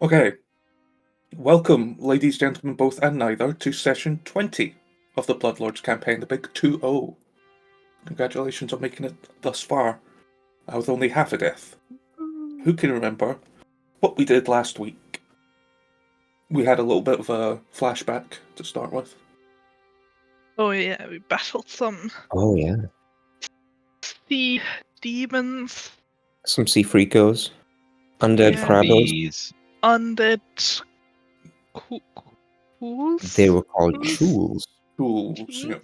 Okay, welcome, ladies, gentlemen, both and neither, to session 20 of the Bloodlords campaign, the big 2-0. Congratulations on making it thus far, with only half a death. Who can remember what we did last week? We had a little bit of a flashback to start with. Oh yeah, we battled some Oh yeah, sea demons, some sea freakos, undead Yeah. crabbos. Zombies. undead ghouls. They were called Ghouls? chools, Tools, yeah.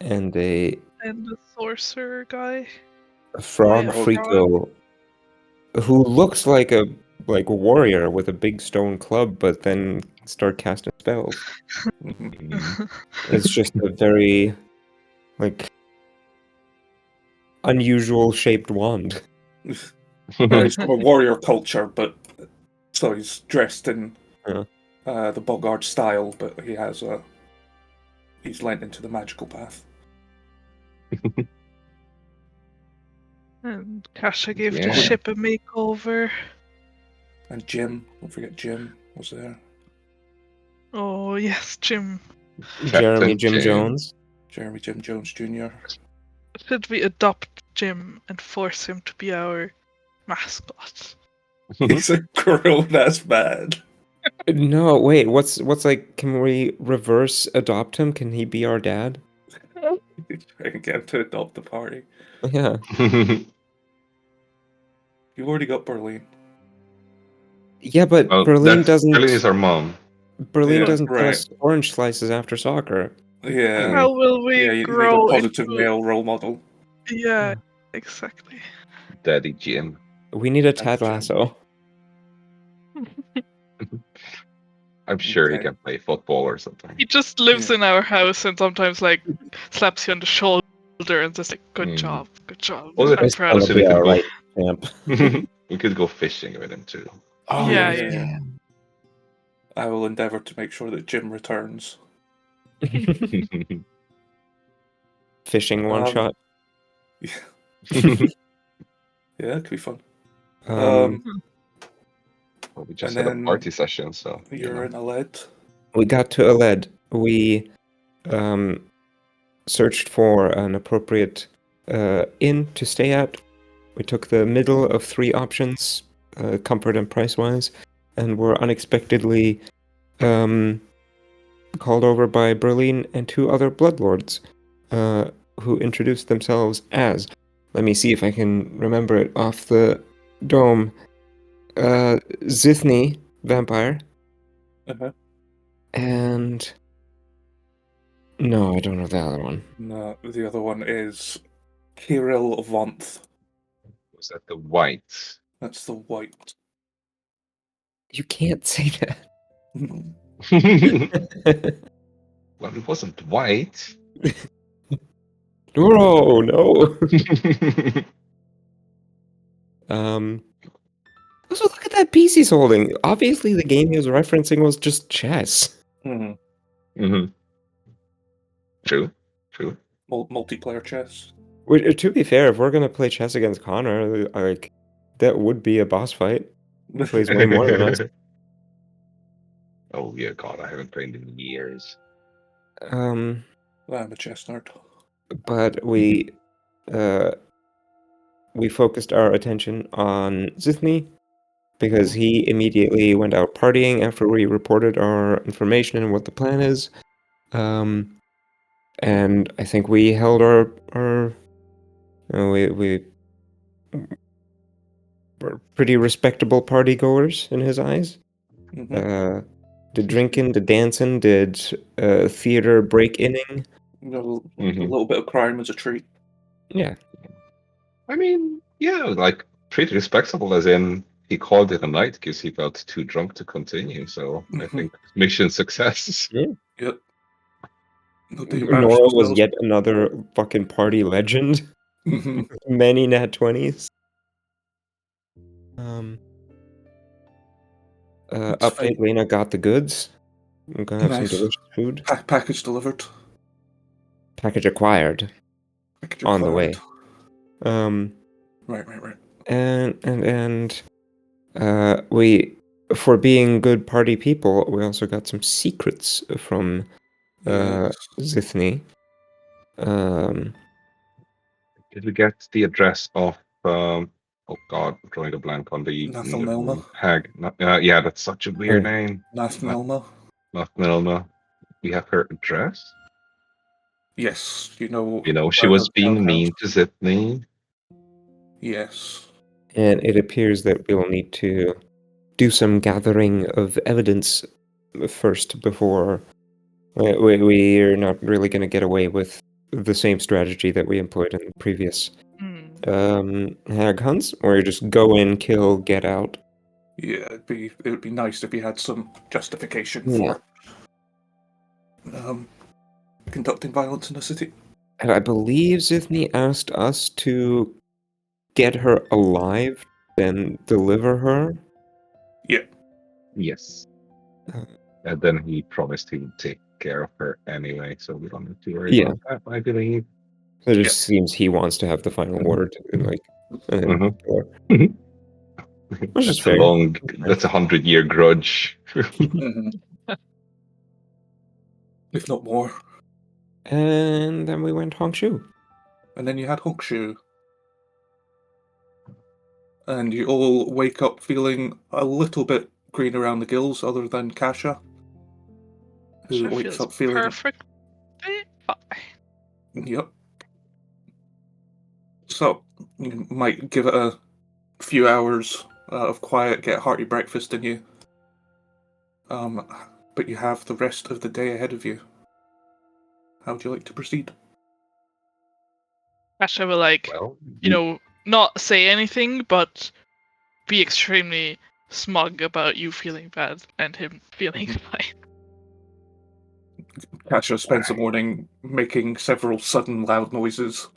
and And the sorcerer guy. a frog yeah, freako who looks like a warrior with a big stone club, but then start casting spells. Mhm. It's just a very unusual shaped wand. He's from a warrior culture, but so he's dressed in Yeah. the Bogard style, but he's lent into the magical path. And Kasha gave the Yeah. ship a makeover. And Jim, don't forget Jim was there. Oh yes, Jim. Jeremy Jim Jim. Jones. Jeremy Jim Jones Jr. Should we adopt Jim and force him to be our mascot? He's a grown-ass man. No, wait. What's like? Can we reverse adopt him? Can he be our dad? He's trying to get him to adopt the party. Yeah. You've already got Berlin. Yeah, but Well, Berlin doesn't. Berlin is our mom. Berlin Yeah, doesn't get right. us orange slices after soccer. Yeah. How will we Yeah, you need a grow positive into? male role model. Yeah, exactly. Daddy Jim. We need a That's Ted Jim. Lasso. I'm sure he Okay. can play football or something. He just lives Yeah. in our house and sometimes slaps you on the shoulder and says like, "Good Mm. job, good job. Well, I'm it's proud of also you." we could go- right, champ. We could go fishing with him too. Oh, Yeah, yeah. I will endeavour to make sure that Jim returns. Fishing one Um, shot. Yeah, it could be fun. Um, Well, we just And had a then party session, so You're in Yled. we got to Yled. We searched for an appropriate inn to stay at. We took the middle of three options, comfort and price-wise, and were unexpectedly called over by Berlin and two other Bloodlords, who introduced themselves as, let me see if I can remember it off the dome, Zithni, vampire, Uh-huh. and... No, I don't know the other one. No, the other one is Kirill Vonth. was that the white? That's the white. You can't say Well, that. it wasn't white. No. Also, look at that piece he's holding. Obviously, the game he was referencing was just chess. Mm-hmm. True. Multiplayer chess. To be fair, if we're gonna play chess against Connor, that would be a boss fight. He plays way more than us. Oh yeah, God, I haven't played in years. I'm a chess nerd. But we focused our attention on Zithni because he immediately went out partying after we reported our information and what the plan is. And I think we held our we were pretty respectable party goers in his eyes. Mm-hmm. Did drinking, did dancing, did theater break-inning. A little bit of crime as a treat. Yeah. I mean, yeah, like pretty respectable as in he called it a night because he felt too drunk to continue. So I think mission success. Yep. No Nora was yet another fucking party legend. Many nat 20s. Update, Lena got the goods. I'm gonna have some delicious food. Package delivered. Package acquired. On the way. Right. And For being good party people, we also got some secrets from Yes. Zithny. Did we get the address of? Oh God, I'm drawing a blank on the Nathnelma. hag. Yeah, that's such a weird name. Nathnelma. Nathnelma. We have her address. Yes, you know. She where her was being townhouse- mean to Zithny. Yes. And it appears that we'll need to do some gathering of evidence first before we're not really going to get away with the same strategy that we employed in the previous hag hunts, where you just go in, kill, get out. Yeah, it would be nice if you had some justification Yeah. for conducting violence in the city. And I believe Zithny asked us to get her alive, then deliver her. Yeah. Yes. Uh, And then he promised he would take care of her anyway, so we don't have to worry Yeah. about that, I believe. It just seems he wants to have the final word, like, Mhm. or- which is That's a fair. that's 100-year grudge. Mhm. If not more. And then we went Hongshu. And then you had Hongshu. And you all wake up feeling a little bit green around the gills, other than Kasha, who Sure wakes feels up feeling. perfectly fine. Yep. So, you might give it a few hours of quiet, get a hearty breakfast in you. But you have the rest of the day ahead of you. How would you like to proceed? Asha will Well, not say anything, but be extremely smug about you feeling bad and him feeling fine. Kasha spends the morning making several sudden loud noises,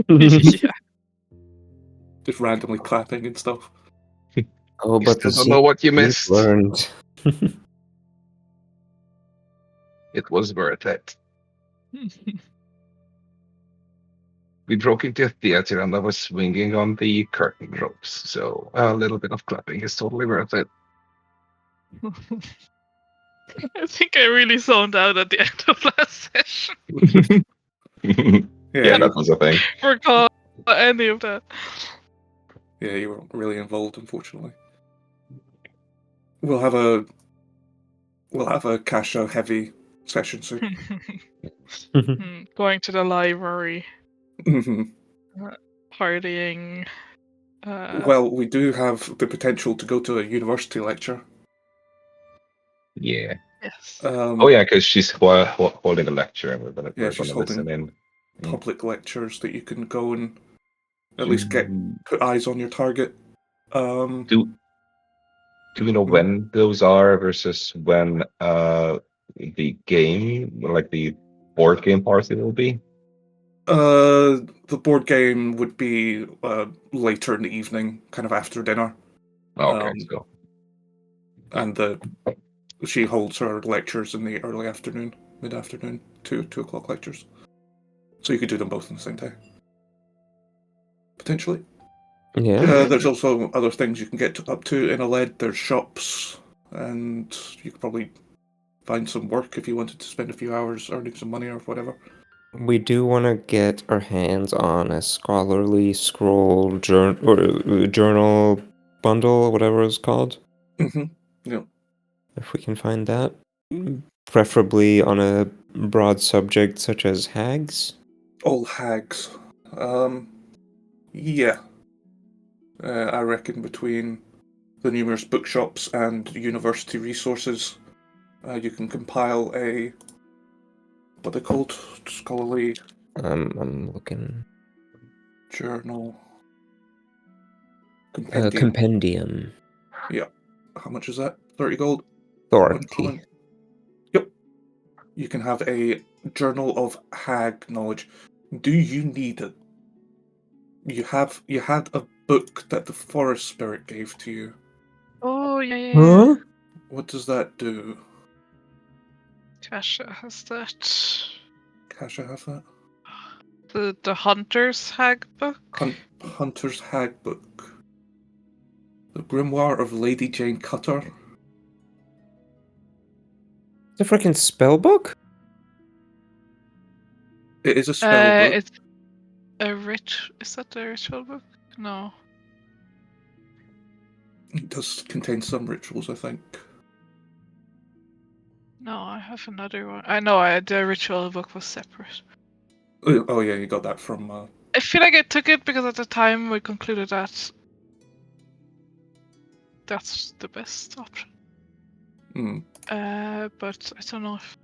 Yeah. just randomly clapping and stuff. Oh, you but still the don't know what you secret missed. learned. It was worth it. We broke into a theater and I was swinging on the curtain ropes, so a little bit of clapping is totally worth it. I think I really zoned out at the end of last session. Yeah, you, that was a thing. Forgot any of that. yeah, you weren't really involved, unfortunately. We'll have a Kasha heavy session soon. Going to the library, Mhm. partying. Well, we do have the potential to go to a university lecture. Yeah. Yes. Oh yeah, because she's holding a lecture and we're she's gonna listen holding in. public lectures that you can go and at Do, least put eyes on your target. do we know Mhm. when those are versus when the game, like the board game party will be? The board game would be later in the evening, kind of after dinner. Okay, so And she holds her lectures in the early afternoon, mid-afternoon, 2 o'clock lectures. So you could do them both on the same day, potentially. Yeah. There's also other things you can get up to in Yled. There's shops, and you could probably find some work if you wanted to spend a few hours earning some money or whatever. We do want to get our hands on a scholarly scroll journal bundle, whatever it's called. Yeah. If we can find that. Preferably on a broad subject such as hags. All hags. Yeah. I reckon between the numerous bookshops and university resources, you can compile a what they called scholarly I'm looking. journal compendium. Compendium. Yeah. How much is that? 30 gold? Authority. Yep. You can have a journal of hag knowledge. Do you need it? You had a book that the forest spirit gave to you. Oh yeah. Huh? What does that do? Kasha has that. Kasha have that? The Hunter's Hag book. Hunter's Hag book. The Grimoire of Lady Jane Cutter. The freaking spell book? It is a spell book. It's a Is that the ritual book? No. It does contain some rituals, I think. No, I have another one. I know the ritual book was separate. Oh yeah, you got that from. I feel like I took it because at the time we concluded that that's the best option. But I don't know if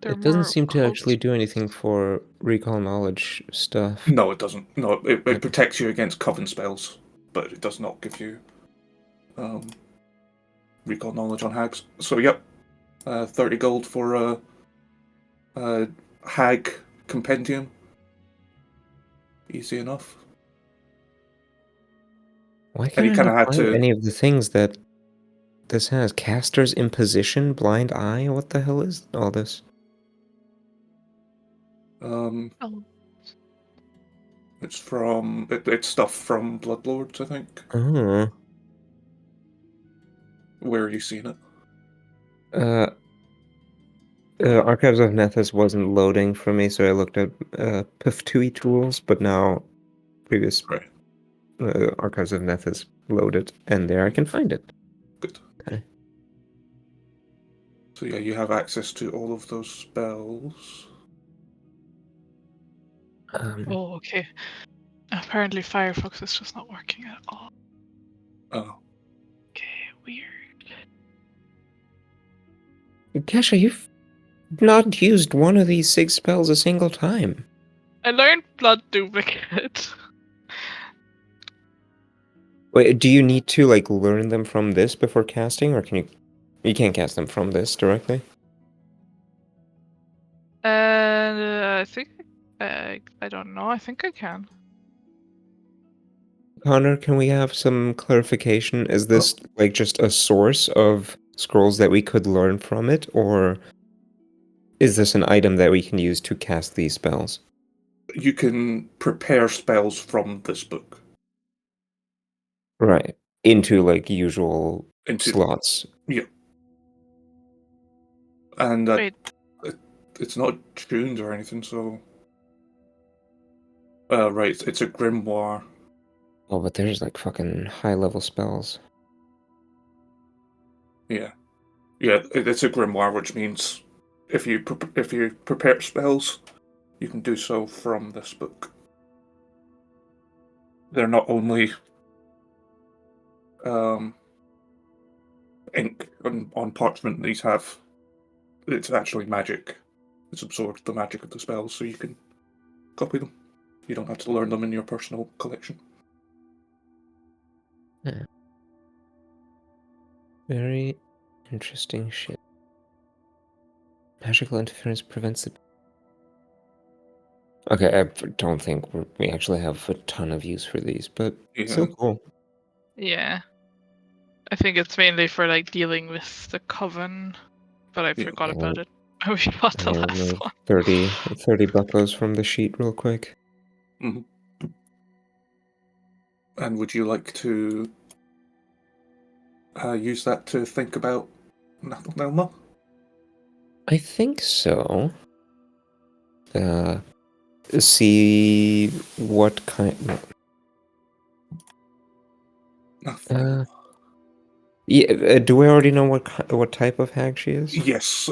there are It doesn't more seem to actually cults. do anything for recall knowledge stuff. No, it doesn't. No, it Okay. protects you against coven spells, but it does not give you recall knowledge on hags. So yep, 30 gold for a hag compendium. Easy enough. Why And can't you I kinda not had find to- any of the things that this has? Caster's Imposition, Blind Eye? What the hell is all this? Oh, It's from it's stuff from Bloodlords, I think. Oh. Where are you seeing it? Archives of Nethys wasn't loading for me, so I looked at Piftui tools, but now previous Right. Archives of Nethys loaded, and there I can find it. Good. Okay. So yeah, you have access to all of those spells. Oh, okay. Apparently Firefox is just not working at all. Oh. Okay, weird. Kesha, you've not used one of these 6 spells a single time. I learned Blood Duplicate. Wait, do you need to like learn them from this before casting, or can you can't cast them from this directly? I think I don't know. I think I can. Connor, can we have some clarification? Is this like just a source of scrolls that we could learn from it, or is this an item that we can use to cast these spells? You can prepare spells from this book. Right. Into like usual Into slots. Yeah. And Wait. it's not tuned or anything, so right, it's a grimoire. Oh, but there's like fucking high level spells. Yeah. It's a grimoire, which means if you prepare spells, you can do so from this book. They're not only ink on parchment. These have it's actually magic. It's absorbed the magic of the spells, so you can copy them. You don't have to learn them in your personal collection. Yeah. Very interesting shit. Magical interference prevents it. Okay, I don't think we actually have a ton of use for these, but still cool. Yeah. I think it's mainly for like dealing with the coven, but I forgot about it. We bought the last one. 30 buckos from the sheet real quick. Mm-hmm. And would you like to use that to think about Nathnelma? I think so. See what kind. Yeah. Do we already know what type of hag she is? Yes.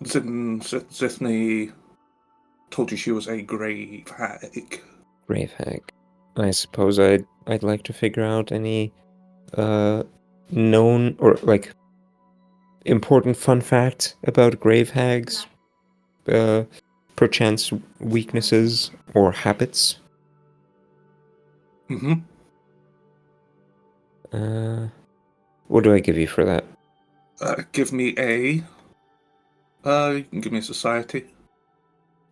Zithne told you she was a grave hag. Grave hag. I suppose I'd like to figure out any known or like important fun facts about grave hags. Perchance weaknesses or habits. Mm-hmm. What do I give you for that? Give me a. You can give me a society.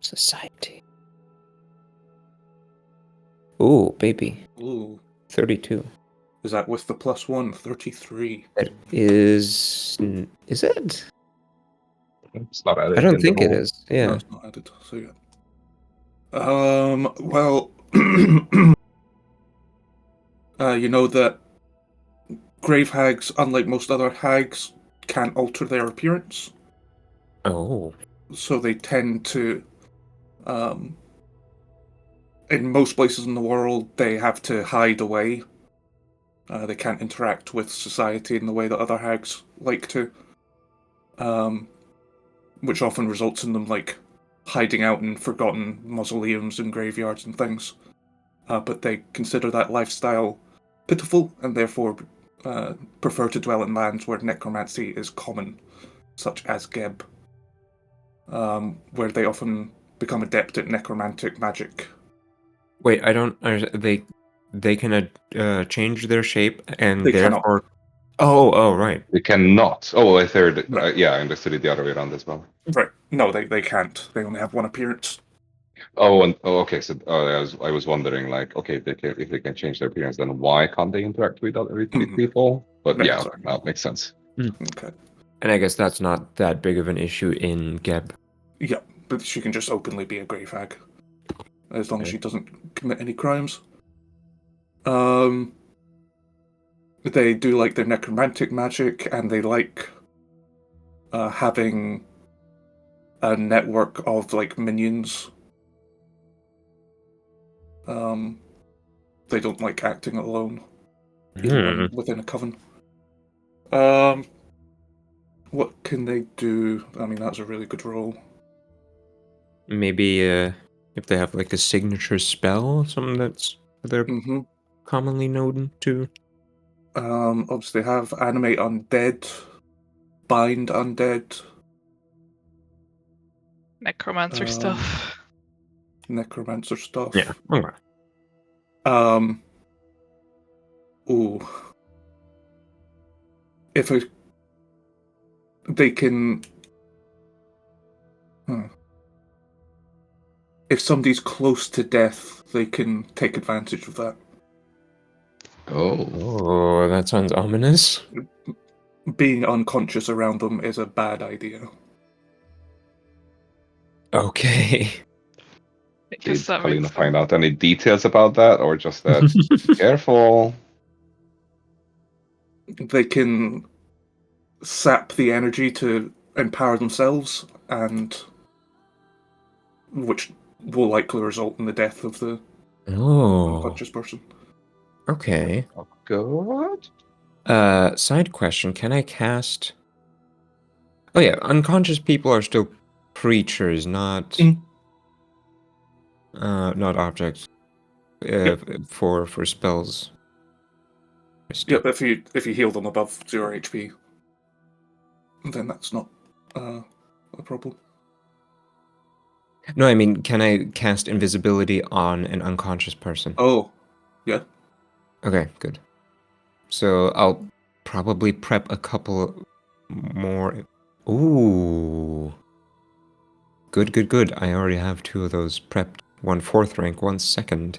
Society. Ooh, baby. Ooh. 32. Is that with the +1? 33. That is. Is it? It's not added. I don't in think the it rule. is. Yeah. No, it's not added. So yeah. Well, you know that grave hags, unlike most other hags, can't alter their appearance. Oh. So they tend to, in most places in the world, they have to hide away. They can't interact with society in the way that other hags like to, which often results in them like hiding out in forgotten mausoleums and graveyards and things. But they consider that lifestyle pitiful and therefore prefer to dwell in lands where necromancy is common, such as Geb, where they often become adept at necromantic magic. Wait, I don't. They can change their shape and They therefore. Oh, right. They cannot. Oh, I heard. No. Yeah, I understood it the other way around as well. Right. No, they can't. They only have one appearance. Okay. So I was wondering, like, okay, if they can change their appearance, then why can't they interact with people? But Right, yeah, sorry. that makes sense. Okay. And I guess that's not that big of an issue in Geb. Yeah, but she can just openly be a grave hag. As long as she doesn't commit any crimes. They do like their necromantic magic, and they like having a network of like minions. They don't like acting alone, even when within a coven. What can they do? I mean, that's a really good role. Maybe if they have like a signature spell, something that's they're commonly known to. Obviously, have animate undead, bind undead, Necromancer stuff. necromancer stuff. Yeah. Okay. Ooh. If they can. If somebody's close to death, they can take advantage of that. Oh, that sounds ominous. Being unconscious around them is a bad idea. Okay. Did Kalina find out any details about that, or just that? Careful. They can sap the energy to empower themselves, and which will likely result in the death of the unconscious person. Okay. Oh, good. Side question: can I cast? Oh yeah, unconscious people are still creatures, not not objects. For spells. Yep. If you heal them above 0 HP, then that's not a problem. No, I mean, can I cast invisibility on an unconscious person? Oh, yeah. Okay, good. So I'll probably prep a couple more. Ooh. Good. I already have 2 of those prepped. 1 4th rank, 1 2nd.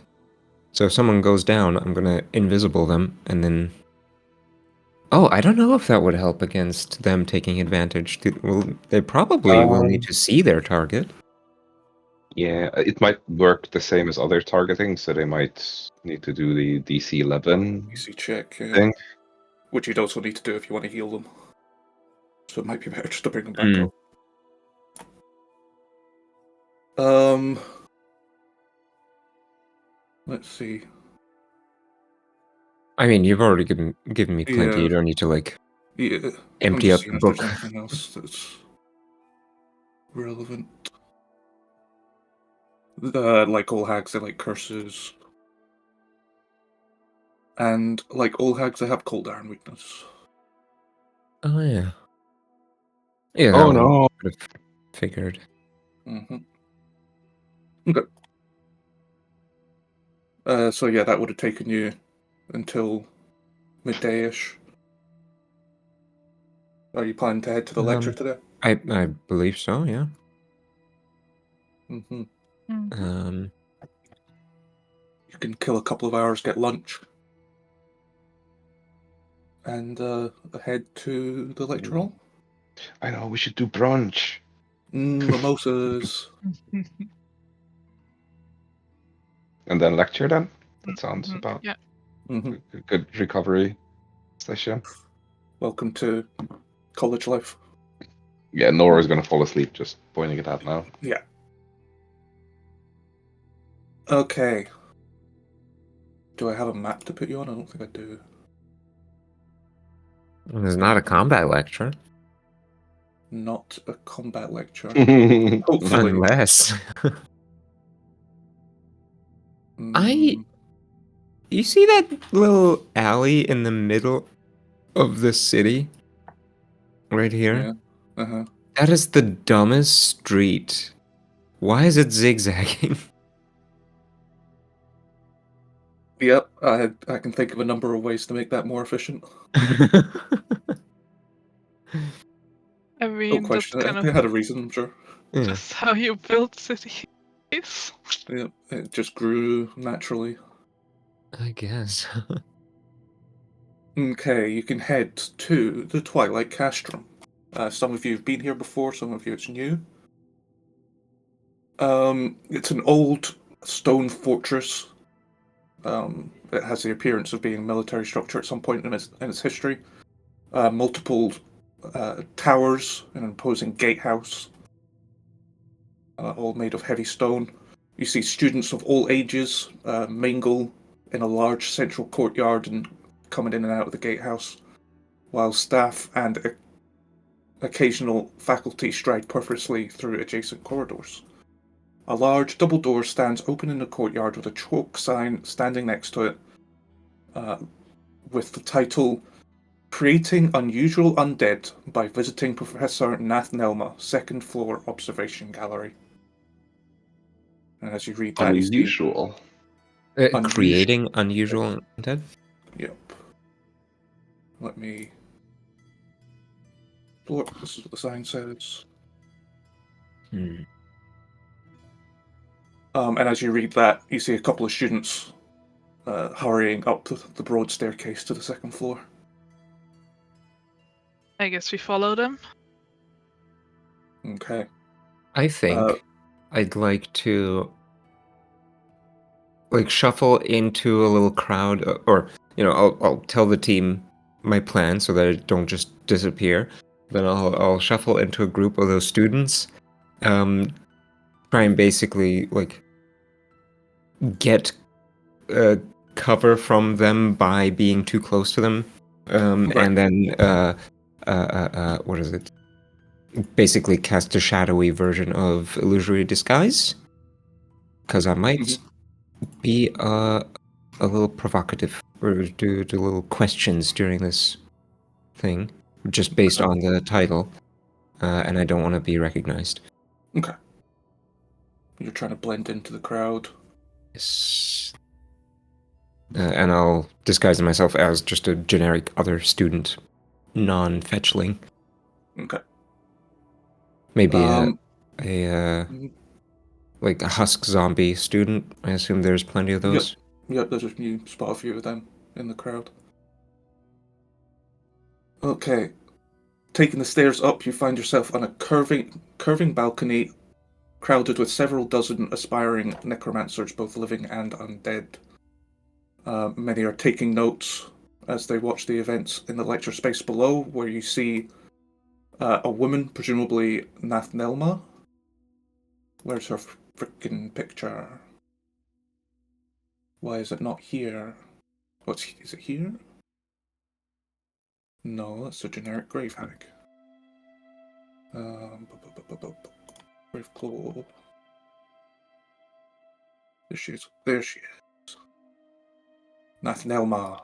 So if someone goes down, I'm gonna invisible them, and then... Oh, I don't know if that would help against them taking advantage. They probably will need to see their target. Yeah, it might work the same as other targeting, so they might need to do the DC 11 DC check, thing. Which you'd also need to do if you want to heal them. So it might be better just to bring them back up. Let's see. I mean, you've already given me plenty. Yeah. You don't need to, like, Yeah. empty up seeing the if book. there's anything else that's relevant. Like all hags, they like curses. And like all hags, they have cold iron weakness. Oh, yeah. Yeah, Oh, no. I would have figured. Okay. So yeah, that would have taken you until midday-ish. Are you planning to head to the lecture today? I believe so, yeah. You can kill a couple of hours, get lunch, and head to the lecture hall. I know, we should do brunch. Mimosas. And then lecture then? That sounds about yeah. good recovery. session. Welcome to college life. Yeah, Nora's gonna fall asleep just pointing it out now. Yeah. Okay. Do I have a map to put you on? I don't think I do. It's not a combat lecture. Not a combat lecture. Hopefully. Unless. Mm, You see that little alley in the middle of the city? Right here? yeah. Uh-huh. That is the dumbest street. Why is it zigzagging? Yep, I can think of a number of ways to make that more efficient. I No mean, that's question. kind It of had a reason, I'm sure. Yeah, just how you build cities. Yeah, it just grew naturally. I guess. Okay, you can head to the Twilight Castrum. Some of you have been here before, some of you it's new. It's an old stone fortress. It has the appearance of being a military structure at some point in its history. Multiple towers, an imposing gatehouse, all made of heavy stone. You see students of all ages mingle in a large central courtyard and coming in and out of the gatehouse, while staff and occasional faculty stride purposely through adjacent corridors. A large double door stands open in the courtyard with a chalk sign standing next to it with the title Creating Unusual Undead by Visiting Professor Nathnelma, Second Floor Observation Gallery. And as you read that, you see Unusual. Creating unusual undead? Yep. Let me. This is what the sign says. Hmm. And as you read that, you see a couple of students hurrying up the broad staircase to the second floor. I guess we follow them. Okay. I think I'd like to shuffle into a little crowd, or I'll tell the team my plan so that I don't just disappear. Then I'll shuffle into a group of those students, try and basically get cover from them by being too close to them, Okay. and then what is it? Basically cast a shadowy version of illusory disguise, because I might be a little provocative or do little questions during this thing, just based on the title, and I don't want to be recognized. Okay. You're trying to blend into the crowd. Yes. And I'll disguise myself as just a generic other student, non-fetchling. Okay. Maybe Mhm. a husk zombie student. I assume there's plenty of those. Yep, there's you spot a few of them in the crowd. Okay. Taking the stairs up, you find yourself on a curving balcony crowded with several dozen aspiring necromancers, both living and undead. Many are taking notes as they watch the events in the lecture space below, where you see a woman, presumably Nathnelma. Where's her frickin' picture? Why is it not here? Is it here? No, that's a generic grave hag. Grave claw. There she is. Nathnelma.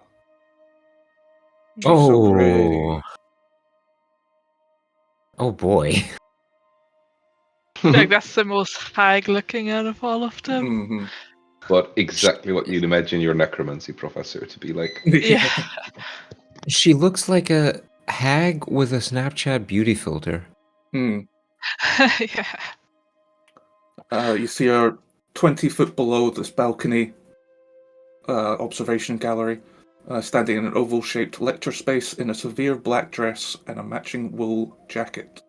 She's so pretty. Oh boy. Like that's the most hag looking out of all of them. Mm-hmm. But exactly what you'd imagine your necromancy professor to be like. Yeah. She looks like a hag with a Snapchat beauty filter. Mm. Yeah. You see her 20 foot below this balcony observation gallery, standing in an oval-shaped lecture space in a severe black dress and a matching wool jacket.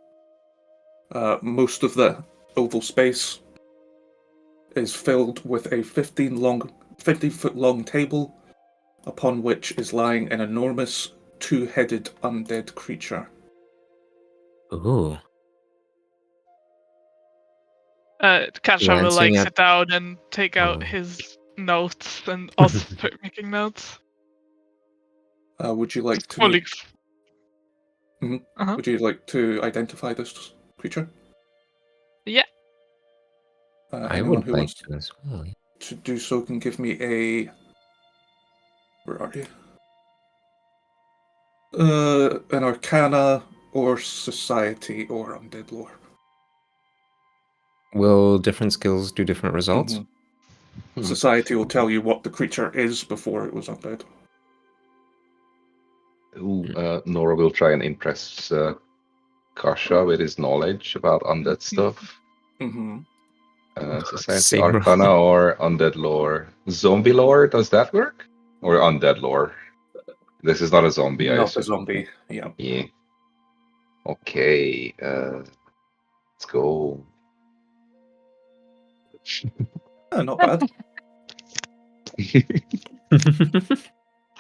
Most of the oval space is filled with a 50-foot long table, upon which is lying an enormous two-headed undead creature. Ooh. Kasha will Glancing at- sit down and take out Oh. his notes and also start making notes. Would you like to? Fully. Would you like to identify this creature? Yeah. I Anyone would who like wants to as well. to do so can give me a. Where are you? An Arcana or Society or Undead Lore. Will different skills do different results? Society will tell you what the creature is before it was undead. Nora will try and impress Kasha with his knowledge about undead stuff. Society, Same Arcana, or Undead Lore. Zombie Lore, does that work? Or Undead Lore? This is not a zombie, I Not a assume. zombie, yeah. Yeah. Okay, let's go. Not bad.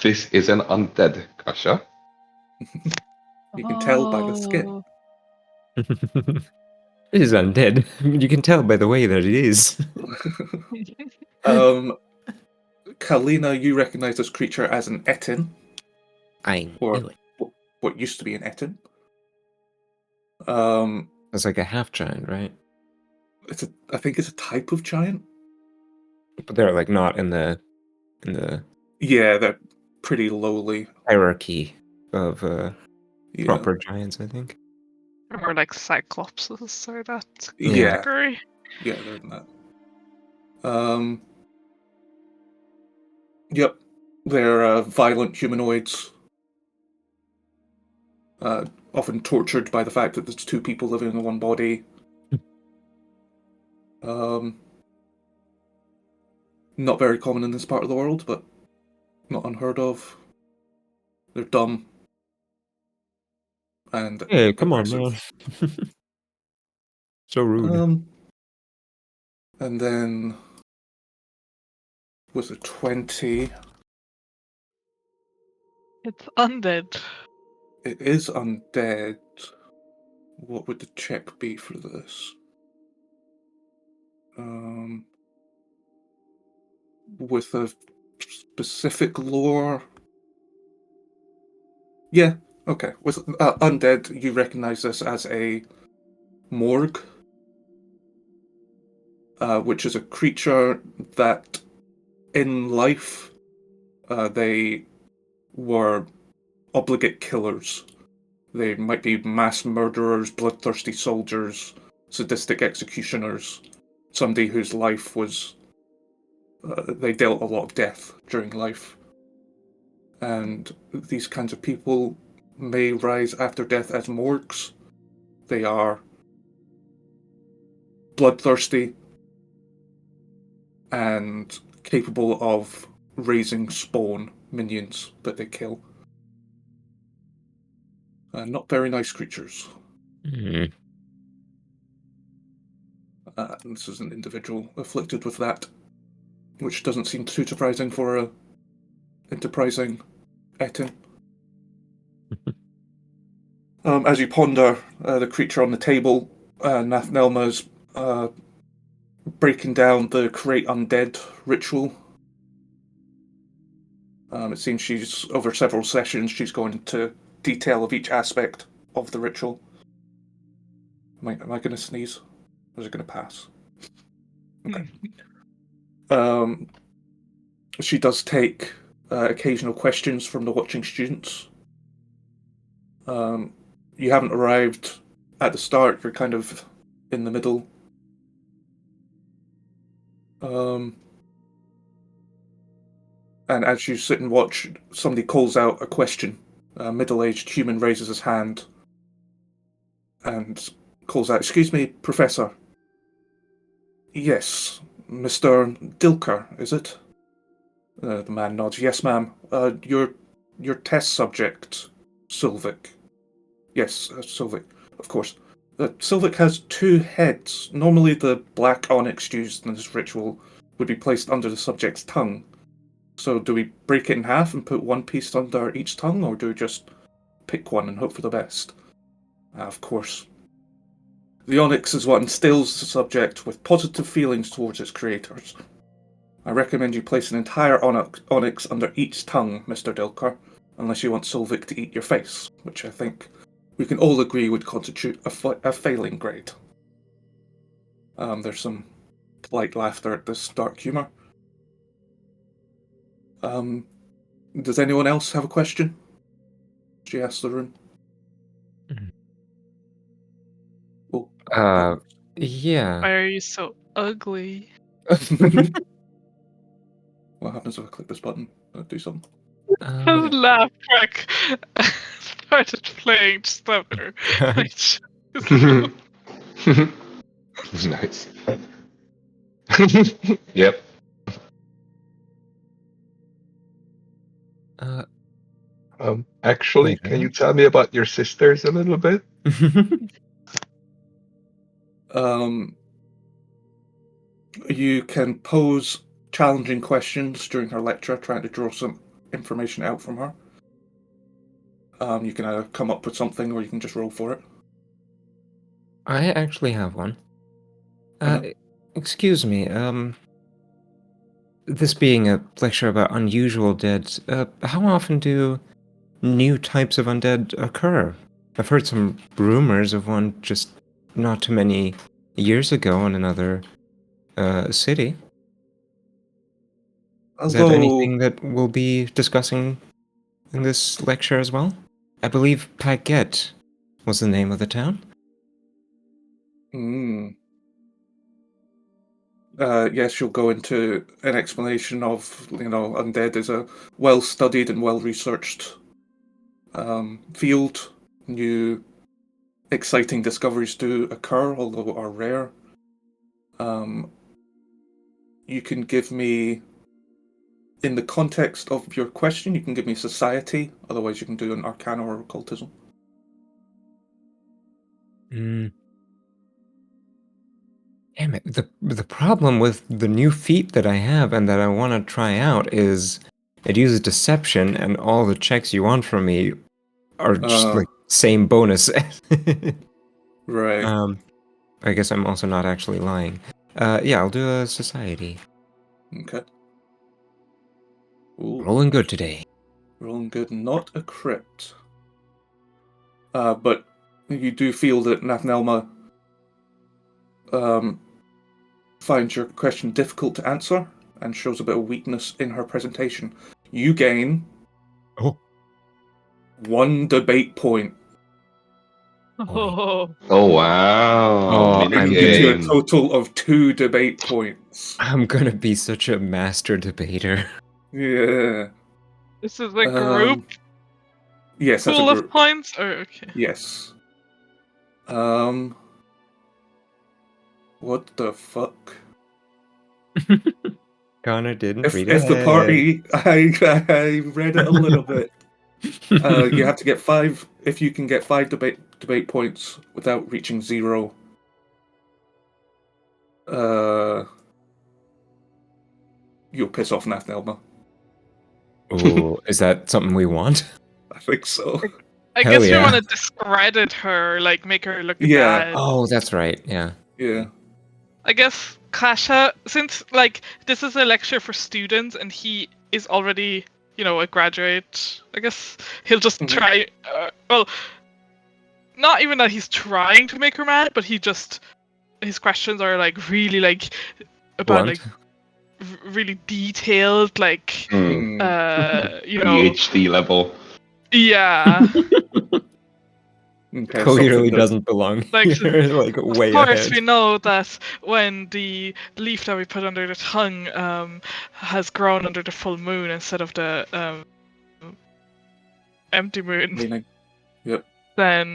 This is an undead, Kasha. You can tell by the skin. It is undead. You can tell by the way that it is. Kalina, you recognize this creature as an Etin. I Or knew it. what used to be an Etin. It's like a half giant, right? I think it's a type of giant. But they're like not in the Yeah, they're pretty lowly. hierarchy of Yeah. proper giants, I think. Or like cyclopses or that Yeah. category. Yeah, they're in that. Yep. They're violent humanoids. Often tortured by the fact that there's two people living in one body. Not very common in this part of the world, but not unheard of. They're dumb. And Hey, come on, man. aggressive. So rude. And then with a 20, It's undead. it is undead. What would the check be for this? With a specific lore. Yeah, okay. With undead, you recognize this as a morgue, which is a creature that in life they were obligate killers. They might be mass murderers, bloodthirsty soldiers, sadistic executioners, somebody whose life was... they dealt a lot of death during life. And these kinds of people may rise after death as morgues. They are bloodthirsty and capable of raising spawn minions that they kill. Not very nice creatures. Mm. And this is an individual afflicted with that, which doesn't seem too surprising for a enterprising Etin. As you ponder the creature on the table, Nathnelma's breaking down the create undead ritual. It seems she's, over several sessions, she's going into detail of each aspect of the ritual. Am I going to sneeze? Or is it going to pass? Okay. She does take occasional questions from the watching students. You haven't arrived at the start, you're kind of in the middle. And as you sit and watch, somebody calls out a question. A middle-aged human raises his hand and calls out, "Excuse me, Professor." "Yes, Mr. Dilker, is it?" The man nods. "Yes, ma'am. Your test subject, Sylvic." "Yes, Sylvic, of course." Sylvic has two heads. Normally the black onyx used in this ritual would be placed under the subject's tongue. So do we break it in half and put one piece under each tongue, or do we just pick one and hope for the best? Of course. The onyx is what instills the subject with positive feelings towards its creators. I recommend you place an entire onyx under each tongue, Mr. Dilker, unless you want Solvik to eat your face, which I think we can all agree would constitute a failing grade. There's some polite laughter at this dark humour. Does anyone else have a question? She asked the rune. Oh, Yeah. Why are you so ugly? what happens if I click this button? Do something. His laugh track started playing just after. Nice. Yep. Actually, can you tell me about your sisters a little bit? You can pose challenging questions during her lecture, trying to draw some information out from her. You can either come up with something, or you can just roll for it. I actually have one. Uh-huh. Excuse me, this being a lecture about unusual dead, how often do new types of undead occur? I've heard some rumors of one just not too many years ago in another city. Is that anything that we'll be discussing in this lecture as well? I believe Paget was the name of the town. Yes, you'll go into an explanation of, undead is a well-studied and well-researched field. New exciting discoveries do occur, although are rare. You can give me, in the context of your question, you can give me society. Otherwise, you can do an arcana or occultism. Damn it. The problem with the new feat that I have and that I want to try out is it uses deception, and all the checks you want from me are just like same bonus. Right. I guess I'm also not actually lying. Yeah, I'll do a society. Okay. Ooh, Rolling good today. rolling good. Not a crypt. But you do feel that Nathnelma finds your question difficult to answer and shows a bit of weakness in her presentation. You gain 1 debate point. Oh, Oh wow! Oh, It I'm gives you a Minigame. total of 2 debate points. I'm gonna be such a master debater. Yeah. this is a group Yes, that's a pool of group. points? Oh, okay. Yes. What the fuck? Connor didn't read If the ahead. party, I read it a little bit. You have to get 5. If you can get 5 debate points without reaching 0, you'll piss off Nathnelma. Oh, is that something we want? I think so. I Hell guess we yeah. want to discredit her, like make her look Yeah. bad. Oh, that's right. Yeah. Yeah. I guess Kasha, since like this is a lecture for students and he is already, a graduate, I guess he'll just try. Well, not even that he's trying to make her mad, but his questions are like really like about Blunt. like really detailed, like PhD level. yeah. Okay, Clearly doesn't belong Like, here. Like way of course, ahead. we know that when the leaf that we put under the tongue has grown under the full moon instead of the empty moon, Meaning. Yep. then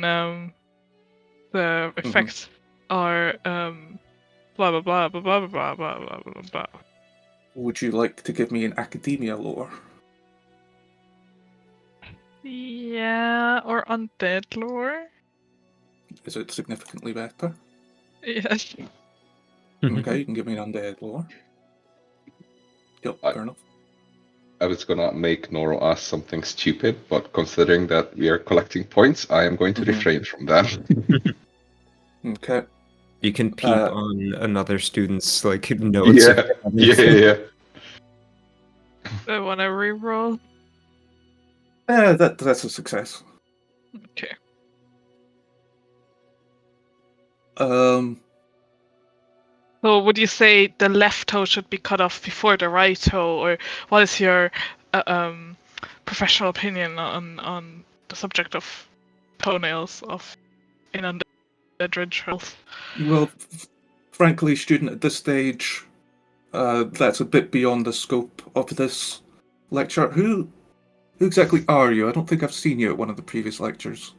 the effects are blah blah blah blah blah blah blah blah blah blah. Would you like to give me an academia lore? Yeah, or undead lore. Is it significantly better? Yes. Okay, you can give me an undead lore. Yep, fair enough. I was gonna make Noro ask something stupid, but considering that we are collecting points, I am going to refrain from that. Okay. You can peep Uh, on another student's like notes. yeah, yeah. I want to reroll. That's a success. Okay. So would you say the left toe should be cut off before the right toe, or what is your professional opinion on the subject of toenails of in undead rituals? Well, frankly, student, at this stage, that's a bit beyond the scope of this lecture. Who exactly are you? I don't think I've seen you at one of the previous lectures.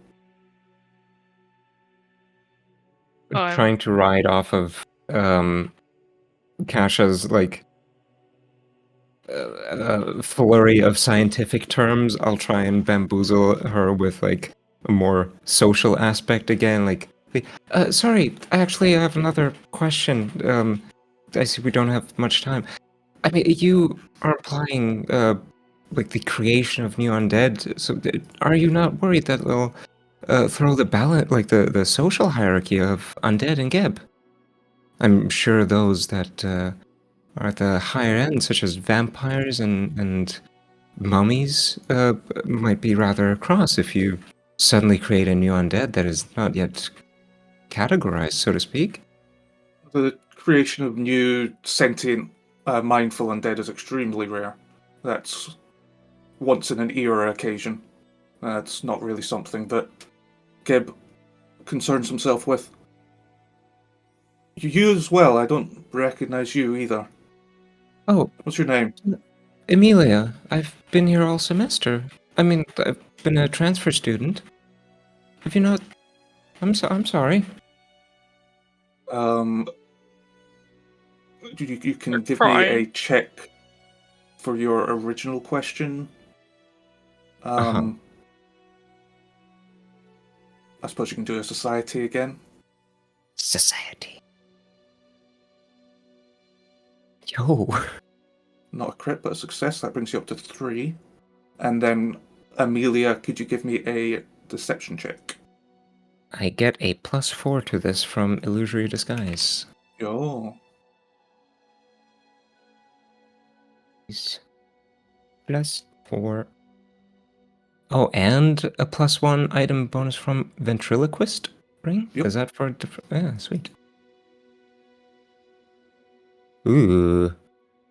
Oh, I'm Trying to ride off of Kasha's like flurry of scientific terms. I'll try and bamboozle her with like a more social aspect again. Like, sorry, I actually have another question. I see we don't have much time. I mean, you are implying like the creation of new undead. So, are you not worried that they'll throw the balance, like the social hierarchy of undead and Geb? I'm sure those that are at the higher end, such as vampires and mummies, might be rather cross if you suddenly create a new undead that is not yet categorized, so to speak. The creation of new sentient, mindful undead is extremely rare. That's once in an era occasion. That's not really something that Gib concerns himself with. You as well. I don't recognize you either. Oh, What's your name? Emilia, I've been here all semester. I mean, I've been a transfer student. Have you not? I'm sorry. You can You're give me a crying. check for your original question. Uh-huh. I suppose you can do a society again. Society. Yo. Not a crit, but a success. That brings you up to 3. And then, Amelia, could you give me a deception check? I get a +4 to this from illusory disguise. Yo. +4. Oh, and a +1 item bonus from ventriloquist ring? Yep. Is that for yeah, sweet. Ooh.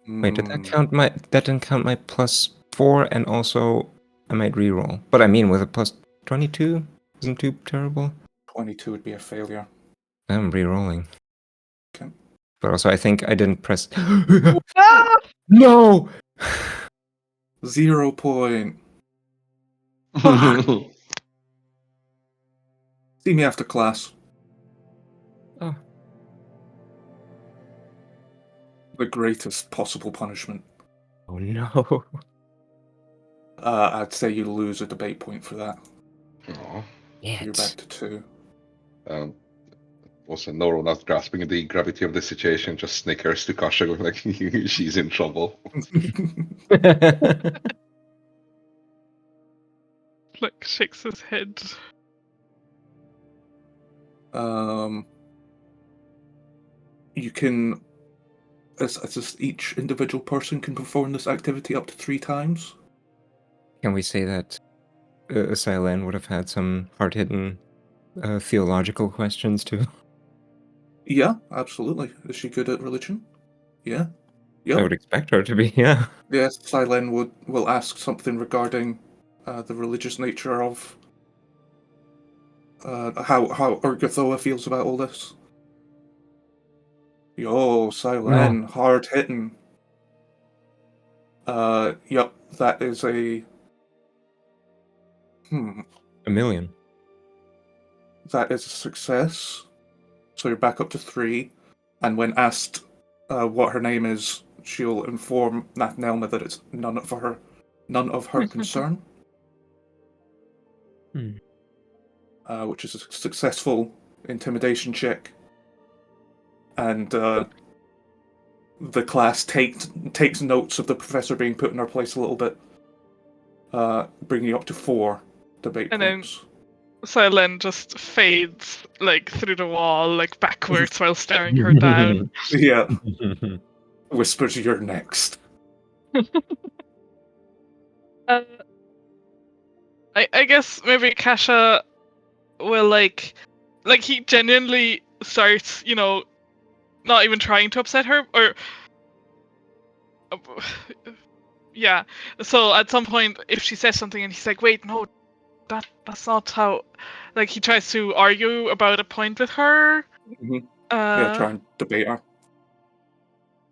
Wait, did that count my that didn't count my +4 and also I might reroll. But I mean with a +22 isn't too terrible. 22 would be a failure. I'm rerolling. Okay. But also I think I didn't press Ah! No! 0 point. Fuck. See me after class. Oh. The greatest possible punishment. Oh no. I'd say you lose a debate point for that. Aw. You're back to 2. Also, Noro not grasping the gravity of the situation, just snickers to Kasha, going like, she's in trouble. Like shakes his head. You can, as each individual person can perform this activity up to 3 times. Can we say that Silen would have had some hard-hitting theological questions too? Yeah, absolutely. Is she good at religion? Yeah. I Yep. would expect her to be, yeah. Yes, Silen will ask something regarding the religious nature of how Urgothoa feels about all this. Yo, Silen, hard hitting. Yep, that is a A million. that is a success. So you're back up to 3. And when asked what her name is, she'll inform Nathnelma that it's none of her concern. Which is a successful intimidation check. And the class takes takes notes of the professor being put in her place a little bit, bringing you up to 4 debate And then points. Yled just fades like through the wall, like backwards while staring her down. Yeah. Whispers, "You're next." I guess maybe Kasha will like he genuinely starts, not even trying to upset her, or yeah. So at some point, if she says something and he's like, "Wait, no, that's not how," like he tries to argue about a point with her. Mhm. Yeah, try and debate her.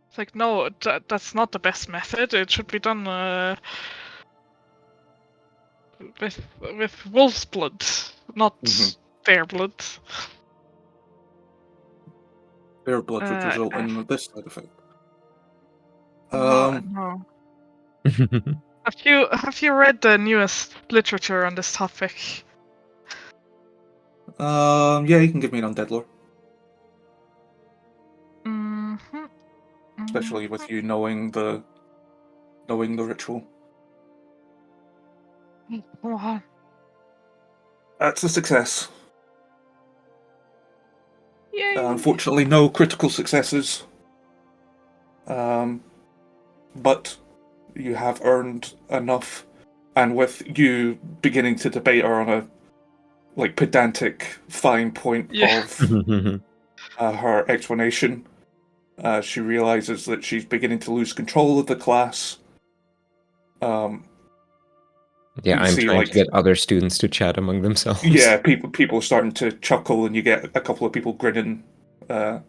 It's like, no, that's not the best method. It should be done with wolf's blood, not their blood. Their blood would result in this side effect. No. Have you read the newest literature on this topic? Yeah, you can give me an undead lore. Especially with you knowing the ritual. That's a success. Yay. Unfortunately, no critical successes. But you have earned enough, and with you beginning to debate her on a pedantic fine point of her explanation, she realizes that she's beginning to lose control of the class. Yeah, I'm trying to get other students to chat among themselves. Yeah, people are starting to chuckle, and you get a couple of people grinning at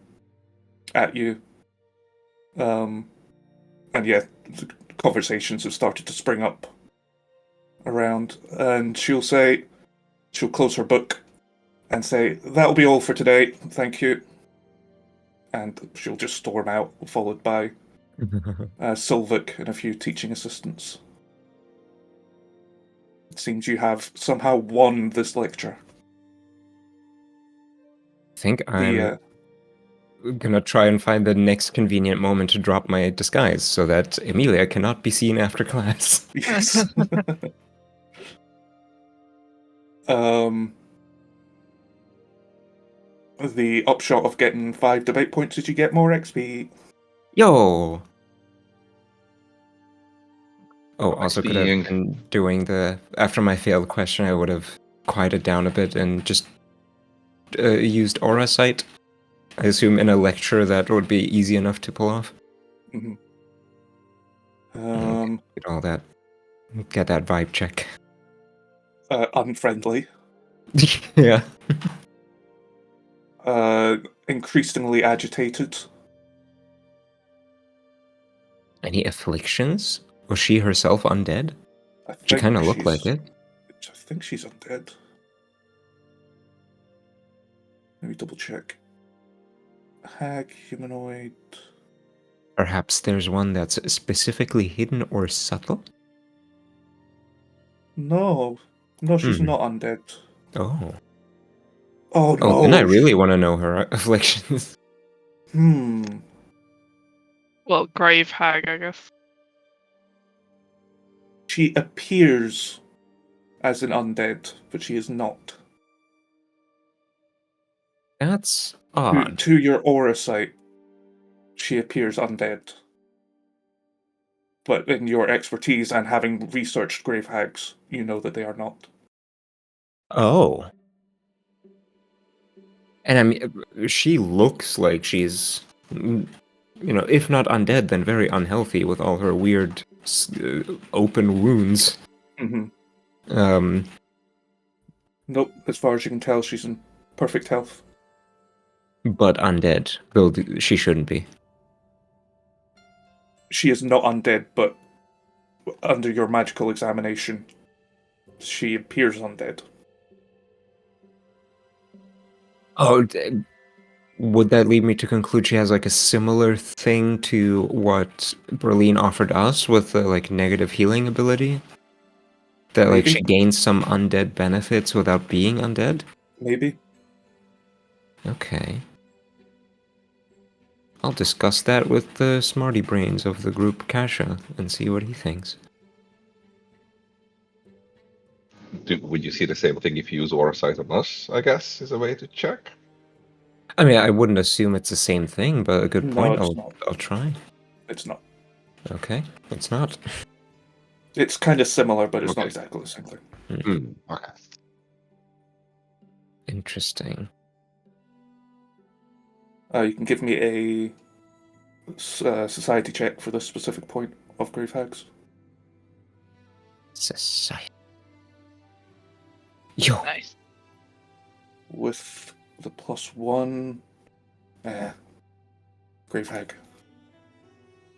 you. And yeah, conversations have started to spring up around, and she'll close her book and say, "That'll be all for today, thank you." And she'll just storm out, followed by Silvik and a few teaching assistants. It seems you have somehow won this lecture. I think I'm gonna try and find the next convenient moment to drop my disguise so that Emilia cannot be seen after class. Yes. The upshot of getting 5 debate points, did you get more XP? Yo! Oh, also could have been doing after my failed question, I would have quieted down a bit and just used Aura Sight. I assume in a lecture that would be easy enough to pull off. Mm-hmm. Get all that. Get that vibe check. Unfriendly. Yeah. Increasingly agitated. Any afflictions? Was she herself undead? She kind of looked like it. I think she's undead. Let me double check. Hag, humanoid. Perhaps there's one that's specifically hidden or subtle? No, she's not undead. Oh. Oh no! Oh, then I really want to know her afflictions. Well, grave hag, I guess. She appears as an undead, but she is not. That's odd. To your aura sight, she appears undead. But in your expertise and having researched grave hags, you know that they are not. Oh. And I mean, she looks like she's, if not undead, then very unhealthy with all her weird open wounds. Mm-hmm. Nope, as far as you can tell, she's in perfect health. But undead, though she shouldn't be. She is not undead, but under your magical examination, she appears undead. Oh, would that lead me to conclude she has like a similar thing to what Berlin offered us with the negative healing ability? That Maybe. she gains some undead benefits without being undead? Maybe. Okay. I'll discuss that with the smarty brains of the group, Kasha, and see what he thinks. Would you see the same thing if you use Aura Sight on us, I guess, is a way to check? I mean, I wouldn't assume it's the same thing, but a good No, point. it's not. I'll try. It's not. Okay, it's not. It's kind of similar, but it's not Okay. exactly the same thing. Okay. Interesting. You can give me a society check for this specific point of grave hags. Society. Yo. Nice. With the +1, grave hag.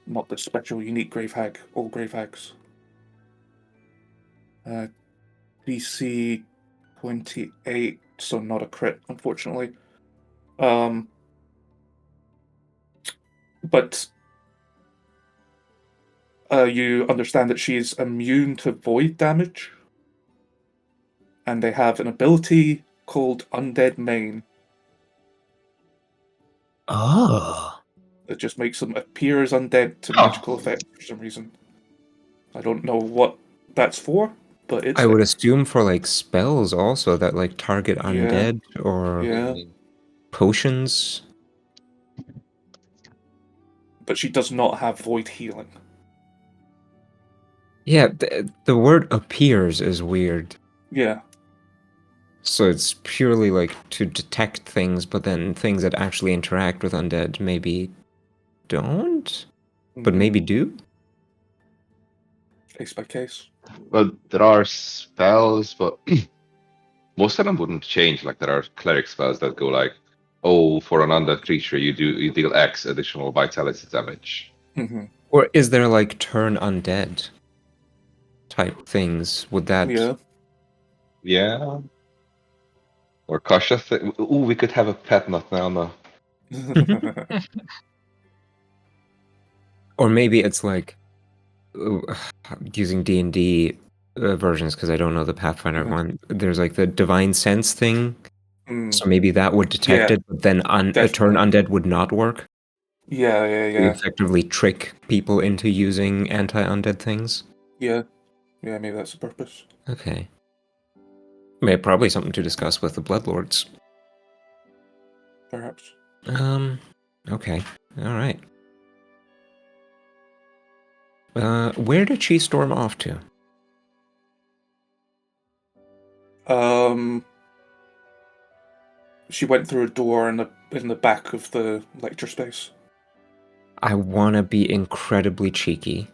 Not the special unique grave hag, all grave hags. DC 28, so not a crit, unfortunately. But you understand that she's immune to void damage, and they have an ability called Undead Main Oh. that just makes them appear as undead to magical effect for some reason. I don't know what that's for, but it's I would there. assume for like spells also that like target undead or Yeah, potions. but she does not have void healing. Yeah, the word appears is weird. Yeah, So it's purely like to detect things, but then things that actually interact with undead maybe don't, but maybe do. case by case. Well, there are spells, but most of them wouldn't change. Like there are cleric spells that go like, oh, for an undead creature, you deal X additional vitality damage. Mm-hmm. Or is there like turn undead type things? Would that? Yeah. Yeah. Or Kasha. Ooh, we could have a pet Nathnelma. Or maybe it's like using D&D versions because I don't know the Pathfinder one. There's like the divine sense thing. So maybe that would detect Yeah, it, but then a turn undead would not work. Yeah, To effectively trick people into using anti-undead things. Yeah, maybe that's the purpose. Okay. Maybe probably something to discuss with the Bloodlords. Perhaps. Okay. All right. Where did she storm off to? She went through a door in the back of the lecture space. I want to be incredibly cheeky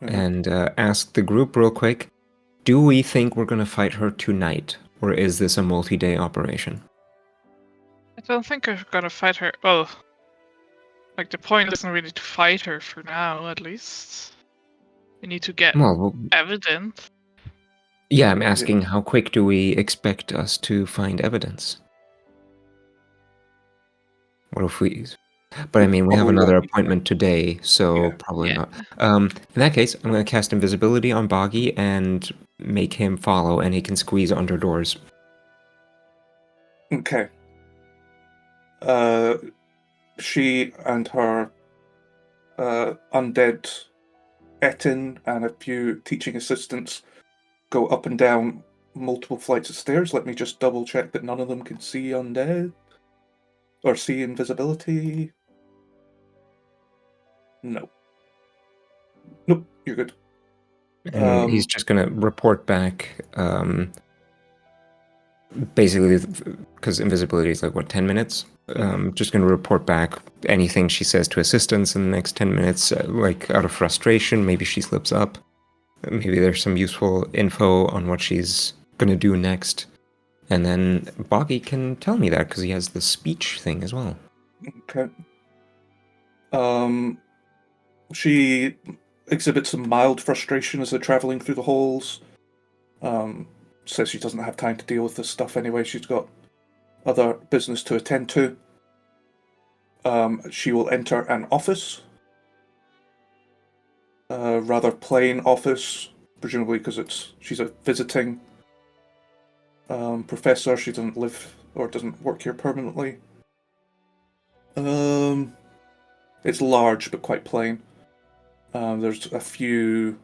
and ask the group real quick, do we think we're going to fight her tonight, or is this a multi-day operation? I don't think we're gonna fight her. Well, like the point isn't really to fight her for now, at least. We need to get evidence. Yeah, I'm asking how quick do we expect us to find evidence? What if we... But I mean, we have another appointment today, so probably not. In that case, I'm going to cast invisibility on Boggy and make him follow, and he can squeeze under doors. Okay. She and her undead Etin and a few teaching assistants go up and down multiple flights of stairs. Let me just double check that none of them can see undead or see invisibility. No. Nope, you're good. And he's just going to report back, basically, because invisibility is like, what, 10 minutes? Just going to report back anything she says to assistants in the next 10 minutes, like out of frustration. Maybe she slips up. Maybe there's some useful info on what she's going to do next. And then Boggy can tell me that because he has the speech thing as well. Okay. She exhibits some mild frustration as they're traveling through the halls. Says she doesn't have time to deal with this stuff anyway. She's got other business to attend to. She will enter an office. Rather plain office, presumably because she's a visiting professor. She doesn't live or doesn't work here permanently. It's large but quite plain. There's a few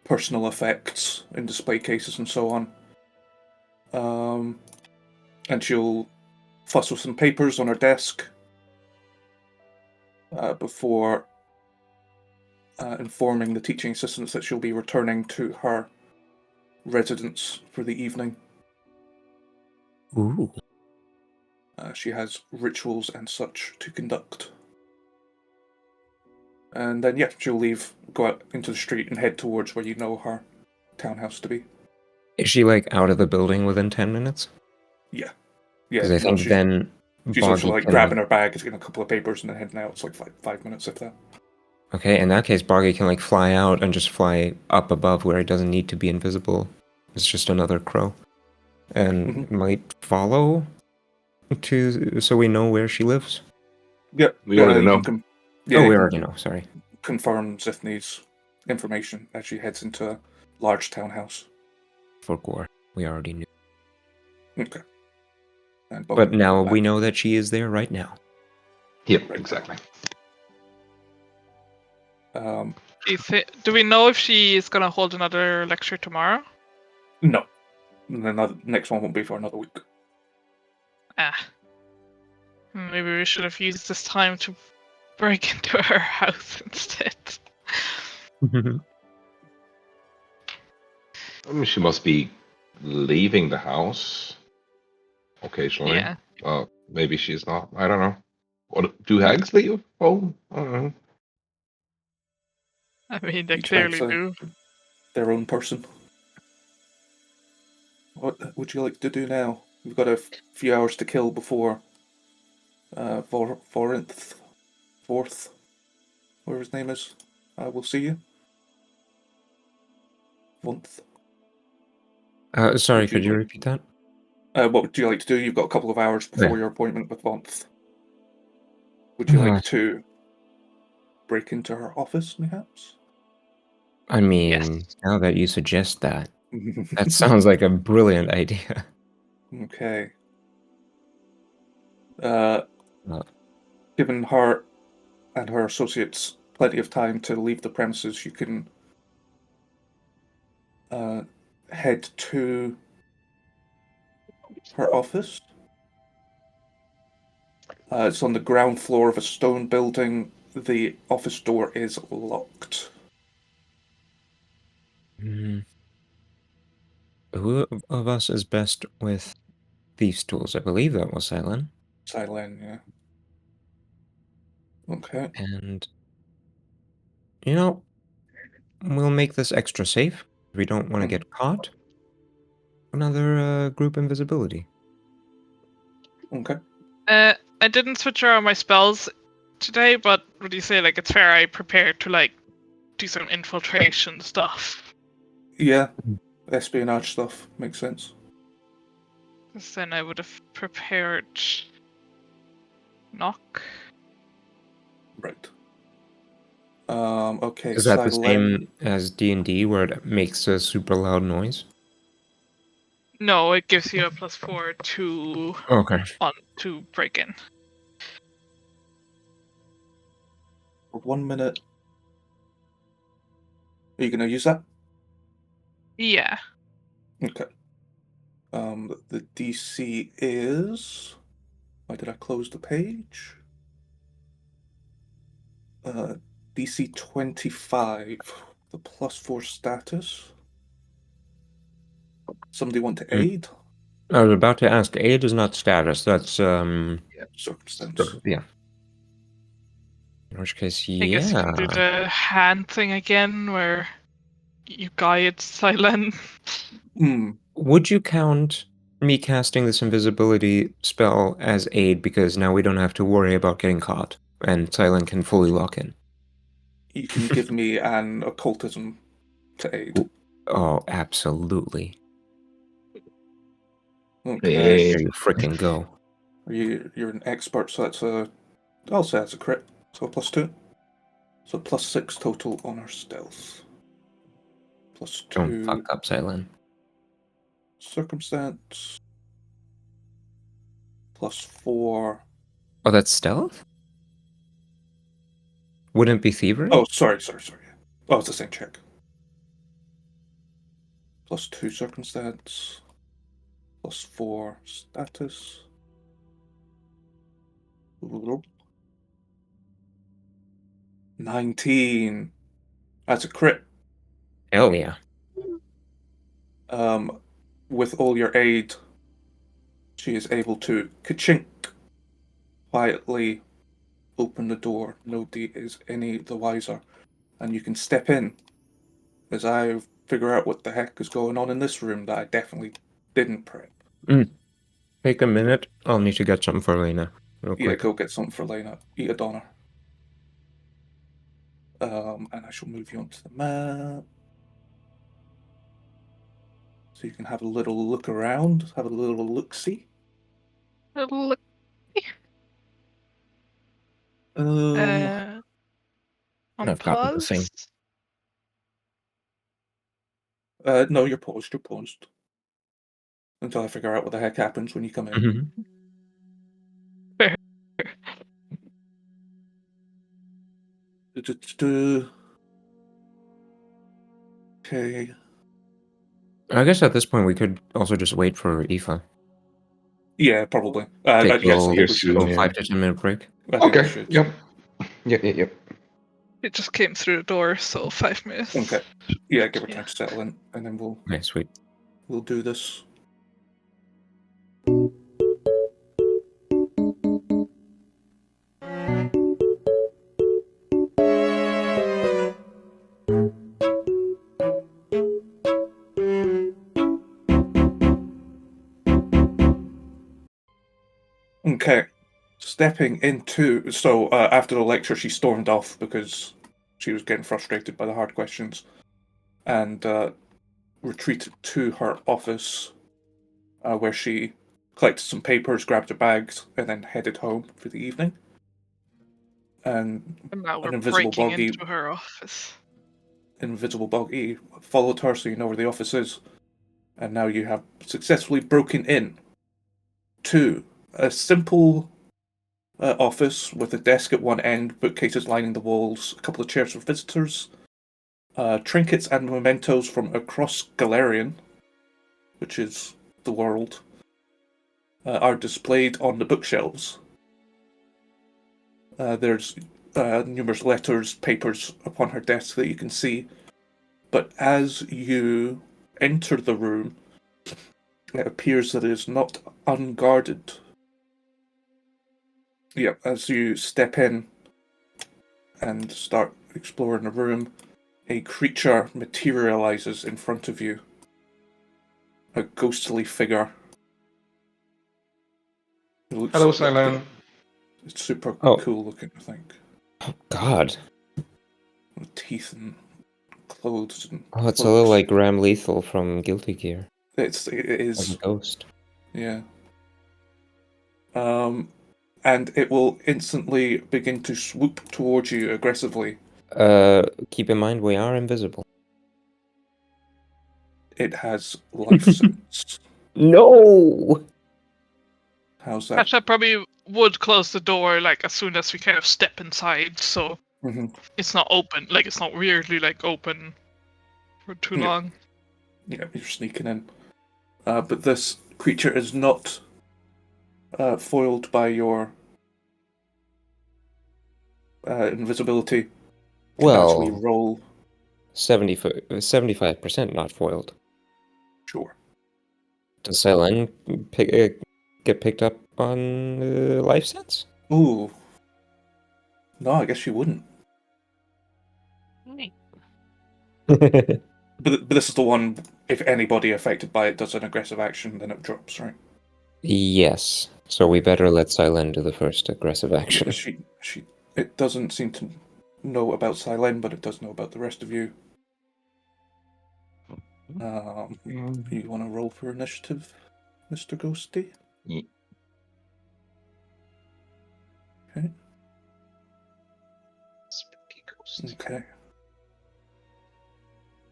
personal effects in display cases and so on. And she'll fuss with some papers on her desk before informing the teaching assistants that she'll be returning to her residence for the evening. Ooh. She has rituals and such to conduct. And then, yeah, she'll leave, go out into the street and head towards where you know her townhouse to be. Is she like out of the building within 10 minutes? Yeah. Because I think then she's also Boggy like can... grabbing her bag, getting a couple of papers, and then heading out. It's like 5 minutes, if that. Okay, in that case, Boggy can like fly out and just fly up above where he doesn't need to be invisible. It's just another crow. And might follow so we know where she lives. Yep. We already know. We already know, sorry. Confirm Zithne's information as she heads into a large townhouse. For Gore, we already knew. Okay. But now we know that she is there right now. Yep, exactly. Do we know if she is going to hold another lecture tomorrow? No. The next one won't be for another week. Maybe we should have used this time to break into her house instead. I mean, she must be leaving the house occasionally. Yeah. Well, maybe she's not. I don't know. What do hags leave home? I don't know. I mean, they Each clearly hag's do. their own person. What would you like to do now? We've got a few hours to kill before Fourth, whatever his name is. We'll see you. Vonth. Sorry, could you repeat that? What would you like to do? You've got a couple of hours before your appointment with Vonth. Would you like to break into her office, perhaps? I mean, Yes. now that you suggest that, that sounds like a brilliant idea. Okay. Given her and her associates plenty of time to leave the premises, you can head to her office. It's on the ground floor of a stone building. The office door is locked. Who of us is best with these tools? I believe that was Silent. Silent, yeah. Okay. And, we'll make this extra safe. We don't want to get caught. Another group invisibility. Okay. I didn't switch around my spells today, but would you say it's fair I prepared to do some infiltration stuff? Yeah. Espionage stuff makes sense. Because then I would have prepared knock. Right. Okay. Is that the same as D&D where it makes a super loud noise? No, it gives you a +4 to to break in. For 1 minute. Are you going to use that? Yeah. Okay. The DC is... Why did I close the page? DC 25. The +4 status. Somebody want to aid? I was about to ask. Aid is not status. That's circumstance. Yeah. In which case, I guess you can do the hand thing again, where you guide Silent. Would you count me casting this invisibility spell as aid because now we don't have to worry about getting caught and Silent can fully lock in? You can give me an occultism to aid. Oh, absolutely. Okay. There you frickin' go. You're an expert, so I'll say that's a crit. So a +2. So +6 total on our stealth. +2. Don't fuck up, Silent. Circumstance. +4. Oh, that's stealth? Wouldn't it be thievery? Oh, sorry. Oh, it's the same check. +2 circumstance. +4 status. 19. That's a crit. Hell yeah. With all your aid, she is able to ka-chink quietly open the door. Nobody is any the wiser. And you can step in as I figure out what the heck is going on in this room that I definitely didn't prep. Take a minute. I'll need to get something for Elena real Yeah, quick. go get something for Lena. Eat a doner. And I shall move you onto the map. So you can have a little look around, have a little look-see. Look, Um, on I've gotten the thing. pause. No, you're paused. You're paused. Until I figure out what the heck happens when you come in. Mhm. Fair. Okay. I guess at this point we could also just wait for Aoife. Yeah, probably. Take a Yes, little, we should. soon, yeah. 5 to 10 minute break. I think we Okay. should. Yep. Yep. It just came through the door, so 5 minutes. Okay. Yeah, give her Yeah. time to settle in, and then Okay, sweet. we'll do this. Okay. Stepping into... So, after the lecture, she stormed off because she was getting frustrated by the hard questions, and retreated to her office, where she collected some papers, grabbed her bags, and then headed home for the evening. And And now an we're invisible breaking boggy into her office. followed her, so you know where the office is. And now you have successfully broken in to a simple office with a desk at one end, bookcases lining the walls, a couple of chairs for visitors, trinkets and mementos from across Galarian, which is the world, are displayed on the bookshelves. There's numerous letters, papers upon her desk that you can see. But as you enter the room, it appears that it is not unguarded. Yeah, as you step in and start exploring the room, a creature materializes in front of you. A ghostly figure. It looks Hello, Silent. It's super Oh. cool looking, I think. Oh, God. With teeth and clothes and Oh, it's a cloaks. little like Ram Lethal from Guilty Gear. It As a is, ghost. yeah. And it will instantly begin to swoop towards you aggressively. Keep in mind we are invisible. It has life sense. No! How's that? Kasha probably would close the door like as soon as we kind of step inside, so it's not open. Like it's not weirdly like open for too Yeah. long. Yeah, you're sneaking in. But this creature is not foiled by your invisibility. Can actually Well, roll. 75% not foiled. Sure. Does Selen get picked up on life sense? Ooh. No, I guess you wouldn't. But this is the one, if anybody affected by it does an aggressive action, then it drops, right? Yes. So we better let Silen do the first aggressive action. Because it doesn't seem to know about Silen, but it does know about the rest of you. You want to roll for initiative, Mr. Ghosty? Yeah. Okay. Spooky ghost. Okay.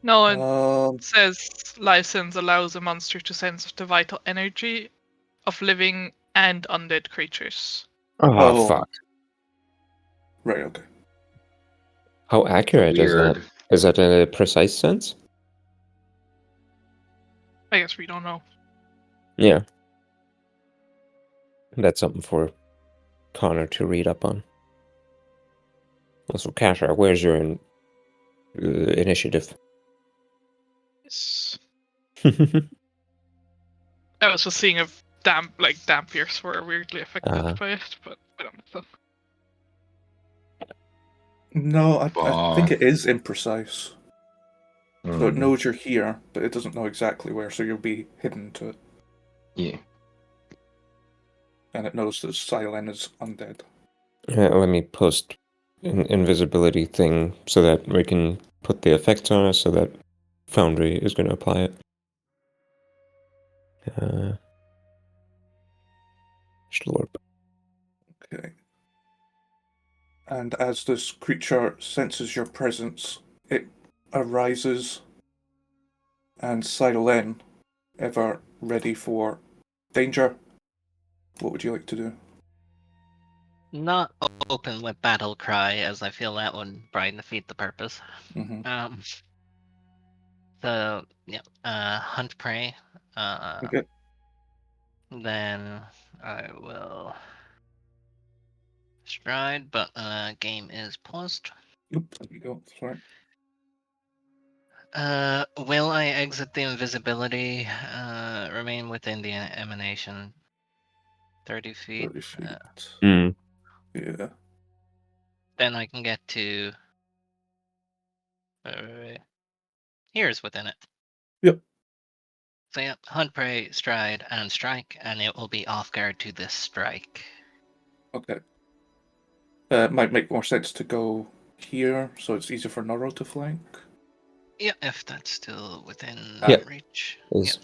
No, it says life sense allows a monster to sense the vital energy of living and undead creatures. Oh, Oh. fuck. Right, okay. How accurate is that? Weird. Is that in a precise sense? I guess we don't know. Yeah. That's something for Connor to read up on. Also, Kasha, where's your initiative? Yes. I was just seeing if Dampiers were weirdly affected by it, but I don't know. No, I think it Fuck. is imprecise. So it knows you're here, but it doesn't know exactly where, so you'll be hidden to it. Yeah. And it knows that Silen is undead. Let me post an invisibility thing so that we can put the effects on us so that Foundry is going to apply it. Slurp. Okay. And as this creature senses your presence, it arises, and Silen, ever ready for danger, what would you like to do? Not open with battle cry, as I feel that would probably defeat the purpose. Mm-hmm. So yeah, hunt prey. Okay. Then I will stride, but game is paused. Oop, there you go. Sorry. Will I exit the invisibility? Remain within the emanation. 30 feet. 30 feet. Yeah. Then I can get to. Here's within it. Yep. So yeah, hunt prey, stride, and strike, and it will be off guard to this strike. Okay. It might make more sense to go here, so it's easier for Noro to flank. Yeah, if that's still within reach. Is-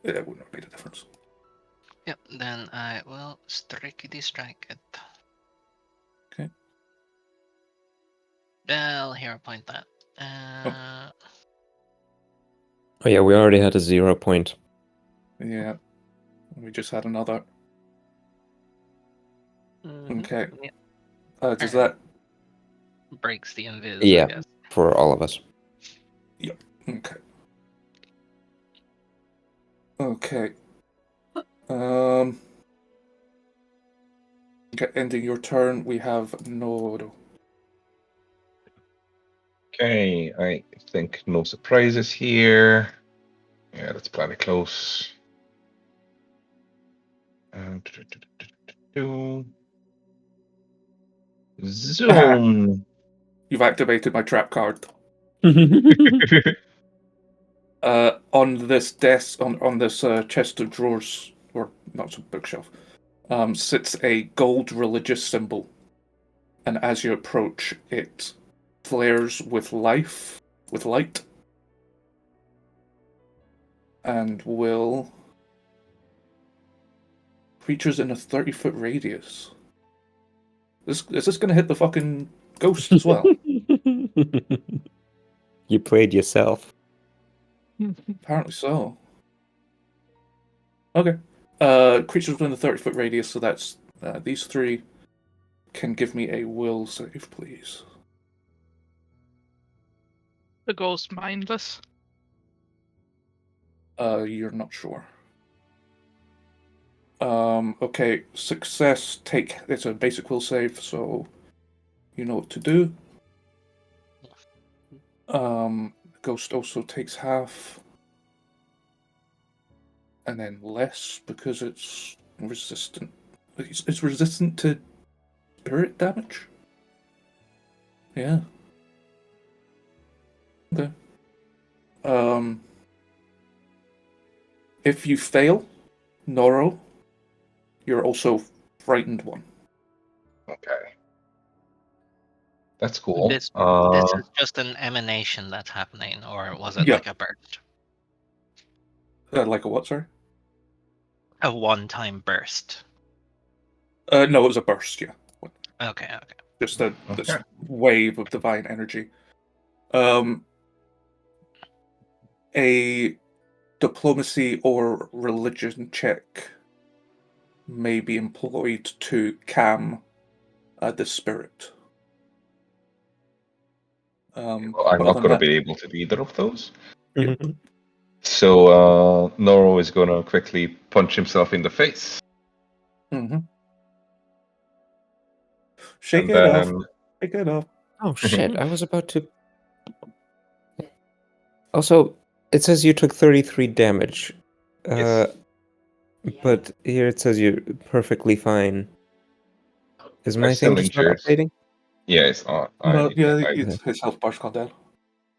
Yeah, it wouldn't make a difference. Yep, then I will strikey strike it. Okay. I'll hero point that. Oh yeah, we already had a 0 point. Yeah. We just had another. Okay. Yeah. Does that... breaks the invis, Yeah, I guess. for all of us. Yep. Okay. Okay. Okay, ending your turn, we have Noro. Okay, I think no surprises here. Yeah, that's plenty close. Zoom. You've activated my trap card. On this desk, on this chest of drawers, or not a bookshelf, sits a gold religious symbol. And as you approach, it flares with light, and will... Creatures in a 30-foot radius. Is this going to hit the fucking ghost as well? You played yourself. Apparently so. Okay. Creatures within the 30-foot radius, so that's these three. Can give me a will save, please. The ghost mindless. You're not sure. Okay, success, it's a basic will save, so you know what to do. Ghost also takes half. And then less, because it's resistant. It's resistant to spirit damage? Yeah. Okay. If you fail, Noro, you're also frightened one. Okay. That's cool. This is just an emanation that's happening, or was it like a burst? Like a what, sorry? A one-time burst. No, it was a burst, yeah. Okay. Just this wave of divine energy. A diplomacy or religion check may be employed to calm the spirit. Well, I'm but not other going to than be able to do either of those. Mhm. So Noro is going to quickly punch himself in the face. that, shake And it off. then Shake it off. Oh shit! I was about to. Also, it says you took 33 damage, yes. but here it says you're perfectly fine. Is I'm my thing still just not injured. updating? Yeah, it's on. No, yeah, Okay. his health bar's gone down.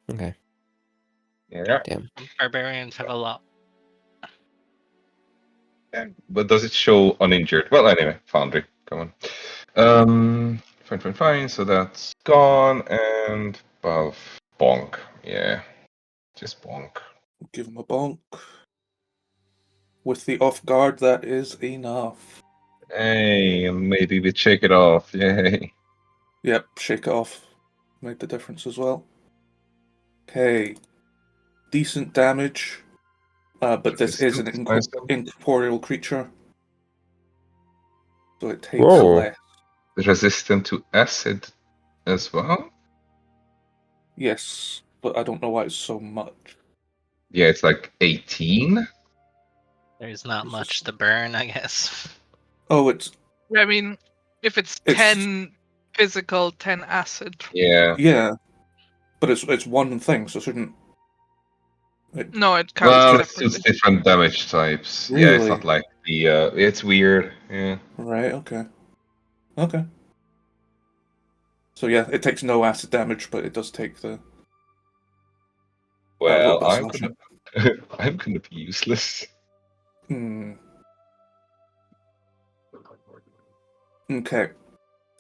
Okay. Yeah. Damn. Barbarians have a lot. Yeah, but does it show uninjured? Well, anyway, Foundry, come on. Fine. So that's gone, and well, bonk. Yeah, just bonk. Give him a bonk. With the off guard, that is enough. Hey, maybe we shake it off. Yay. Yep, shake it off. Made the difference as well. Okay. Decent damage. But this is an incorporeal creature. So it takes Whoa. less. Resistant to acid as well. Yes, but I don't know why it's so much. Yeah, it's like 18. There's not It's much just- to burn, I guess. Oh, it's I mean, if it's It's- 10 physical, 10 acid. Yeah. yeah, but it's one thing, so it shouldn't. No, it counts Well, it's separately. just different damage types. Yeah, it's Really? not like the. It's weird. Yeah. Right. Okay. So yeah, it takes no acid damage, but it does take the little Well, bit of I'm slashing. I'm gonna be useless. Okay.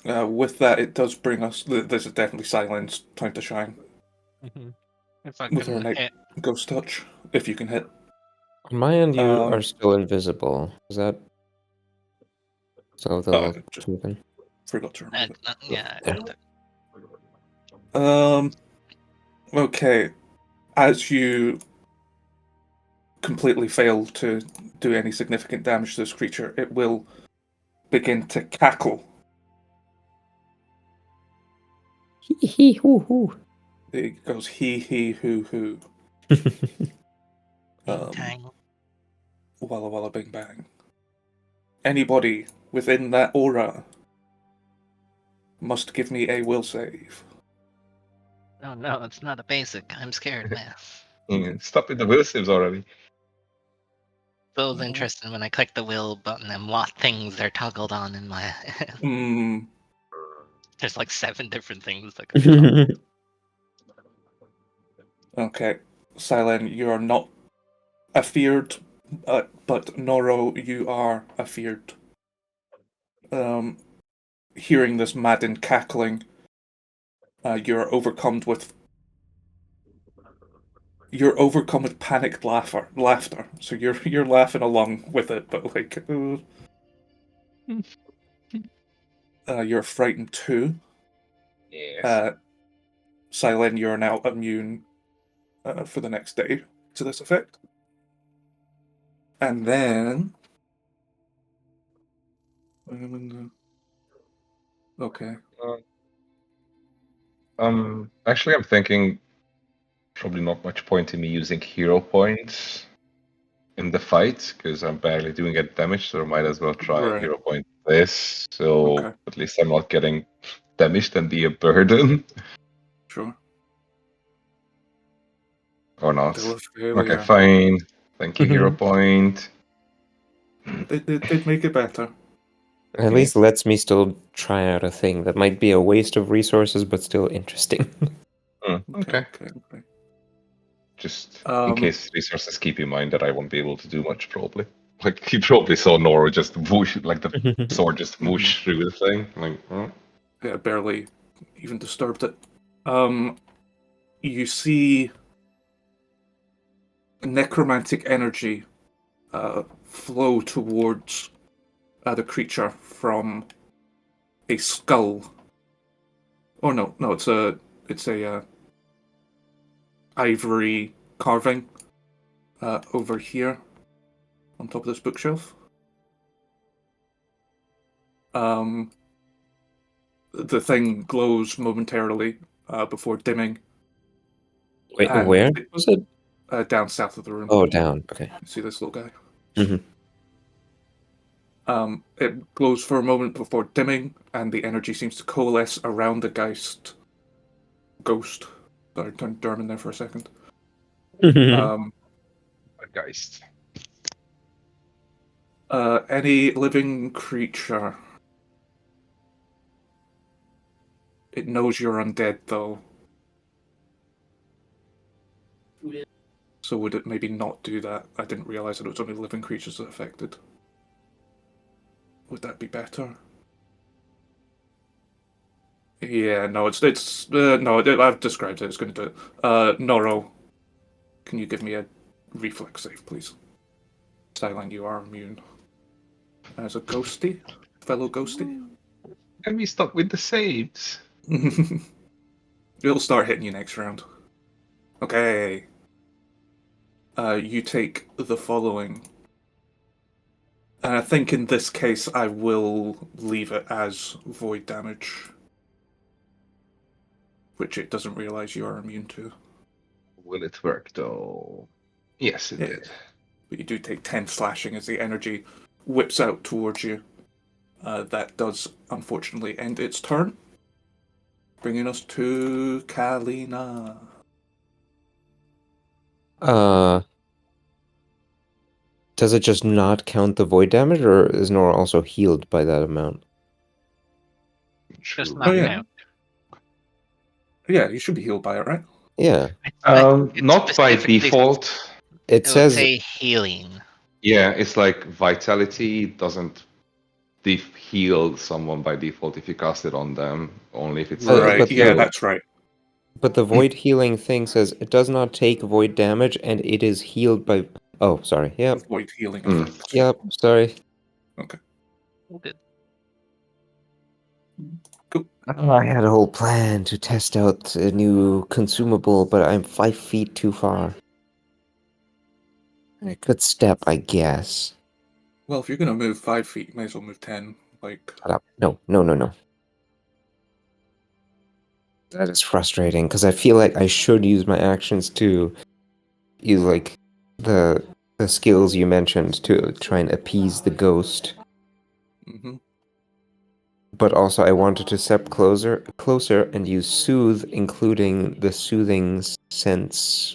With that, it does bring us. This is definitely Silence time to shine If I with her can night hit. ghost touch. If you can hit. On my end, you Um, are still invisible. Is that so? I The just token? forgot to remove it. Yeah. Okay. As you completely fail to do any significant damage to this creature, it will begin to cackle. Hee hee hoo hoo. It goes he hoo hoo. Tang. Walla walla bing bang. Anybody within that aura must give me a will save. Oh no, it's not a basic. I'm scared, man. Yeah, stop with the will saves already. Feels interesting when I click the will button and what things they're toggled on in my. There's like 7 different things that can be toggled. Okay. Silen, you are not afeared, but Noro, you are afeared. Hearing this maddened cackling, you're overcome with panicked laughter. So you're laughing along with it, but like, you're frightened too. Yes. Silen, you're now immune for the next day to this effect. And then, okay. Actually, I'm thinking probably not much point in me using hero points in the fight because I'm barely doing any damage, so I might as well try Right. hero point this. So Okay. at least I'm not getting damaged and be a burden. Sure. Or not. They live failure. Okay, fine. Thank you, hero point. They'd make it better. At least lets me still try out a thing that might be a waste of resources, but still interesting. Okay. Just in case resources, keep in mind that I won't be able to do much, probably. Like, you probably saw Nora just whoosh, like the sword just whoosh through the thing. Like, Yeah, barely even disturbed it. You see necromantic energy flow towards the creature from a skull. Oh no, it's a ivory carving over here on top of this bookshelf. The thing glows momentarily before dimming Wait, And where was it? down south of the room. Oh, down. Okay. You see this little guy? Mhm. It glows for a moment before dimming, and the energy seems to coalesce around the ghost. Sorry, turned German there for a second. A geist. Any living creature. It knows you're undead, though. So would it maybe not do that? I didn't realize that it was only living creatures that affected. Would that be better? Yeah, no, I've described it. It's going to do it. Noro, can you give me a reflex save, please? Sideline, you are immune. As a ghosty, fellow ghosty. Can we stop with the saves? It'll start hitting you next round. Okay. You take the following. And I think in this case I will leave it as void damage, which it doesn't realize you are immune to. Will it work though? Yes, it did. But you do take 10 slashing as the energy whips out towards you. That does unfortunately end its turn, bringing us to Kalina. Does it just not count the void damage, or is Nora also healed by that amount? Just True. not yeah. count. Yeah, you should be healed by it, right? Yeah. It's Not by specifically- default. It It would says say healing. Yeah, it's like vitality doesn't heal someone by default if you cast it on them. Only if it's Right, but yeah, the- that's right. but the void healing thing says it does not take void damage and it is healed by. Oh, sorry. Yep. Void healing Mm. effect. Yep. Sorry. Okay. Good. Cool. I had a whole plan to test out a new consumable, but I'm 5 feet too far. A good step, I guess. Well, if you're going to move 5 feet, you may as well move 10. Like, Shut up. No, no, no, no. That is frustrating, because I feel like I should use my actions to use, like, the skills you mentioned to try and appease the ghost. mhm. But also I wanted to step closer and use soothe, including the soothing sense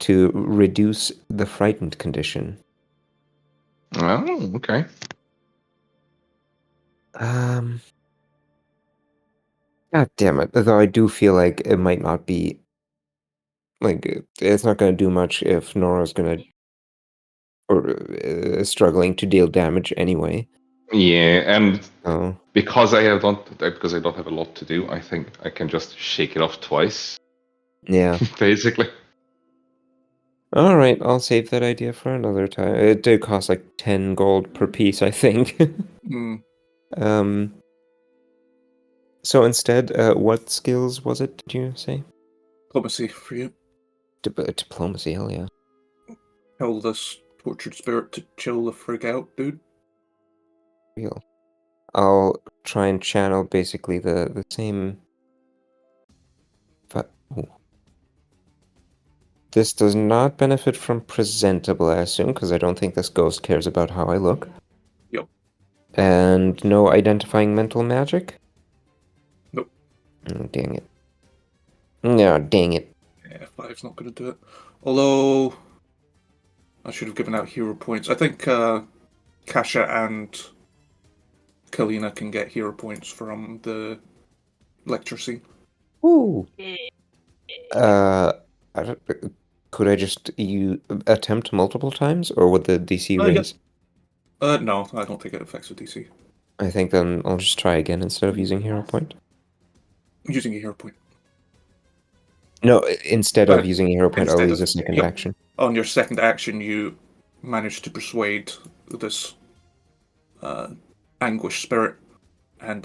to reduce the frightened condition. Oh, okay. God damn it. Though I do feel like it might not be, like, it's not going to do much if Nora's going to, or struggling to deal damage anyway. Yeah, and Oh. because I don't have a lot to do, I think I can just shake it off twice. Yeah. Basically. All right, I'll save that idea for another time. It did cost like 10 gold per piece, I think. Mm. So instead, what skills was it, did you say? Diplomacy for you. Diplomacy, hell yeah. Tell this tortured spirit to chill the frig out, dude. Real. I'll try and channel basically the same... But, this does not benefit from presentable, I assume, because I don't think this ghost cares about how I look. Yep. And no identifying mental magic? Nope. Oh, dang it. No, dang it. Yeah, 5's not going to do it. Although, I should have given out hero points. I think Kasha and Kalina can get hero points from the lecture scene. Ooh. Could I just attempt multiple times, or would the DC Yeah. raise? No, I don't think it affects the DC. I think then I'll just try again instead of using hero point. Using a hero point. No, instead of using a hero point, I'll instead use of- a second yep. action. On your second action, you manage to persuade this anguished spirit, and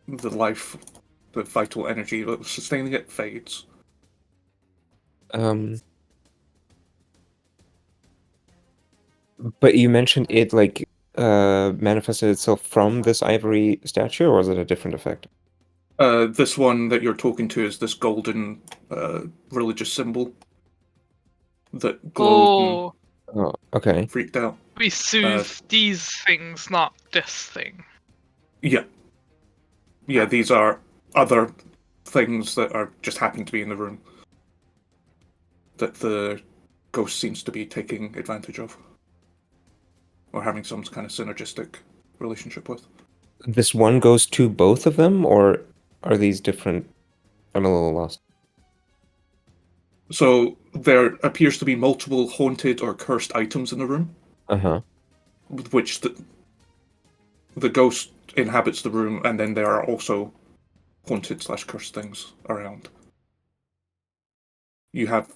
the vital energy that was sustaining it fades. But you mentioned it like manifested itself from this ivory statue, or was it a different effect? This one that you're talking to is this golden religious symbol that glowed and Oh, okay. freaked out. We soothe these things, not this thing. Yeah. Yeah, these are other things that are just happen to be in the room that the ghost seems to be taking advantage of. Or having some kind of synergistic relationship with. This one goes to both of them, or are these different? I'm a little lost. So there appears to be multiple haunted or cursed items in the room, Uh-huh. with which the ghost inhabits the room, and then there are also haunted/cursed things around. You have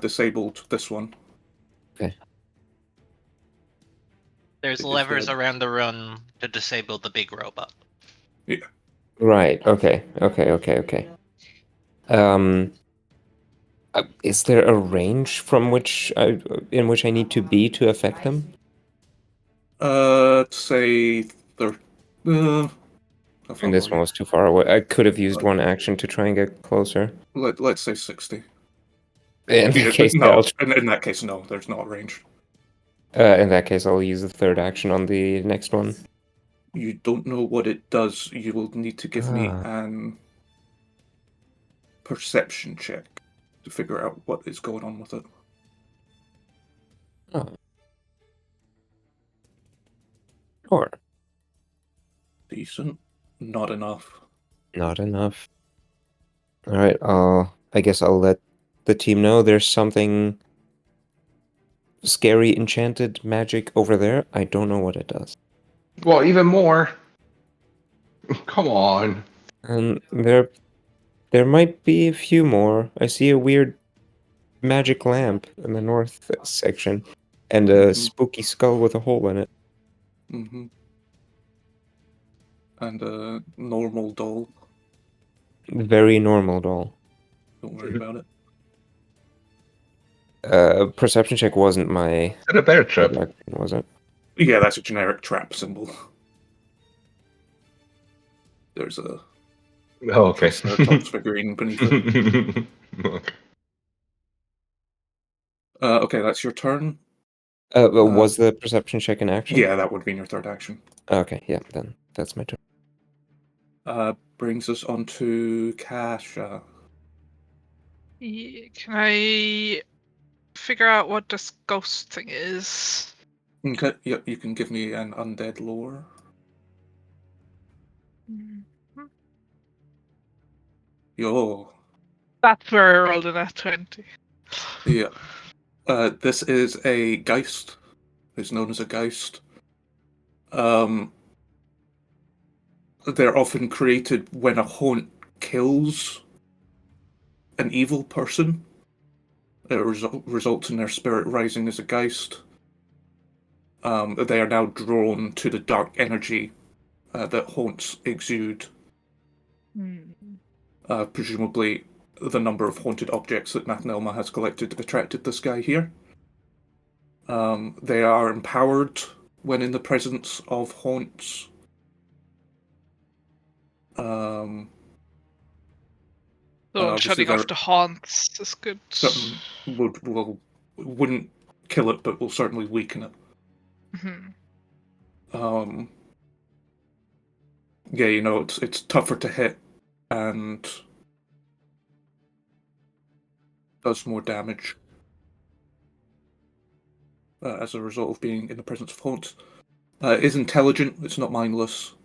disabled this one. Okay. There's It is levers dead. around the room to disable the big robot. Yeah. Right. Okay. Is there a range from which in which I need to be to affect them? Say third. How far And this are one you? was too far away. I could have used one action to try and get closer. Let's say 60. In Yeah, that case, no. In that case, no. There's not a range. in that case, I'll use the third action on the next one. You don't know what it does. You will need to give me Ah. an perception check to figure out what is going on with it. Oh. Sure. Decent. Not enough. Not enough. All right. I guess I'll let the team know there's something scary enchanted magic over there. I don't know what it does. Well, even more. Come on. And there might be a few more. I see a weird magic lamp in the north section, and a spooky skull with a hole in it. Mm-hmm. And a normal doll. Very normal doll. Don't worry about it. Perception check wasn't my Is it a bear trap? was it? Yeah, that's a generic trap symbol. There's a Oh, okay. Triceratops figurine beneath it. Okay. Okay, that's your turn. Was the perception check an action? Yeah, that would be your third action. Okay, yeah, then that's my turn. Brings us on to Kasha. Yeah, can I figure out what this ghost thing is? Okay, yep, you can give me an undead lore. Mhm. Yo. That's where I rolled a nat 20. Yeah. This is a geist. It's known as a geist. They're often created when a haunt kills an evil person. It results in their spirit rising as a geist. They are now drawn to the dark energy that haunts exude. Presumably, the number of haunted objects that Nathnelma has collected attracted this guy here. They are empowered when in the presence of haunts. So Obviously, shutting off the haunts is good. something wouldn't kill it, but will certainly weaken it. Mhm. Yeah, you know, it's tougher to hit and does more damage as a result of being in the presence of haunts. It is intelligent. It's not mindless.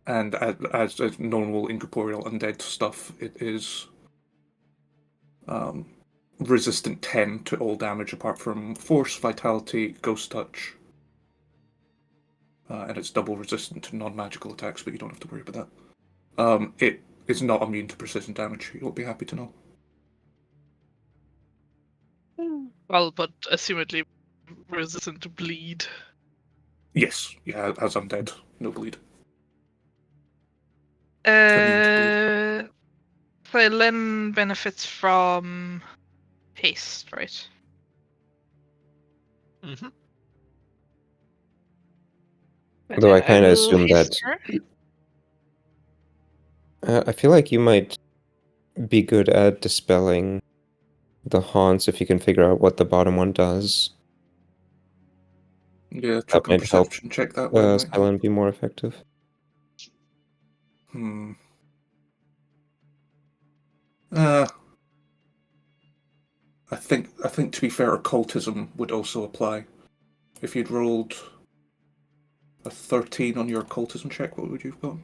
And as normal incorporeal undead stuff, it is resistant 10 to all damage apart from force, vitality, ghost touch. And it's double resistant to non-magical attacks, but you don't have to worry about that. It is not immune to precision damage. You'll be happy to know. Well, but assumedly resistant to bleed. Yes, yeah, as undead, no bleed. Immune to bleed. So Lynn benefits from haste, right? Mm-hmm. And Although I then kind of will assume that haste her. I feel like you might be good at dispelling the haunts if you can figure out what the bottom one does. Yeah, That chuck a might help perception check that way, might help. Silent be more effective. I think to be fair, occultism would also apply. If you'd rolled a 13 on your occultism check, what would you have got?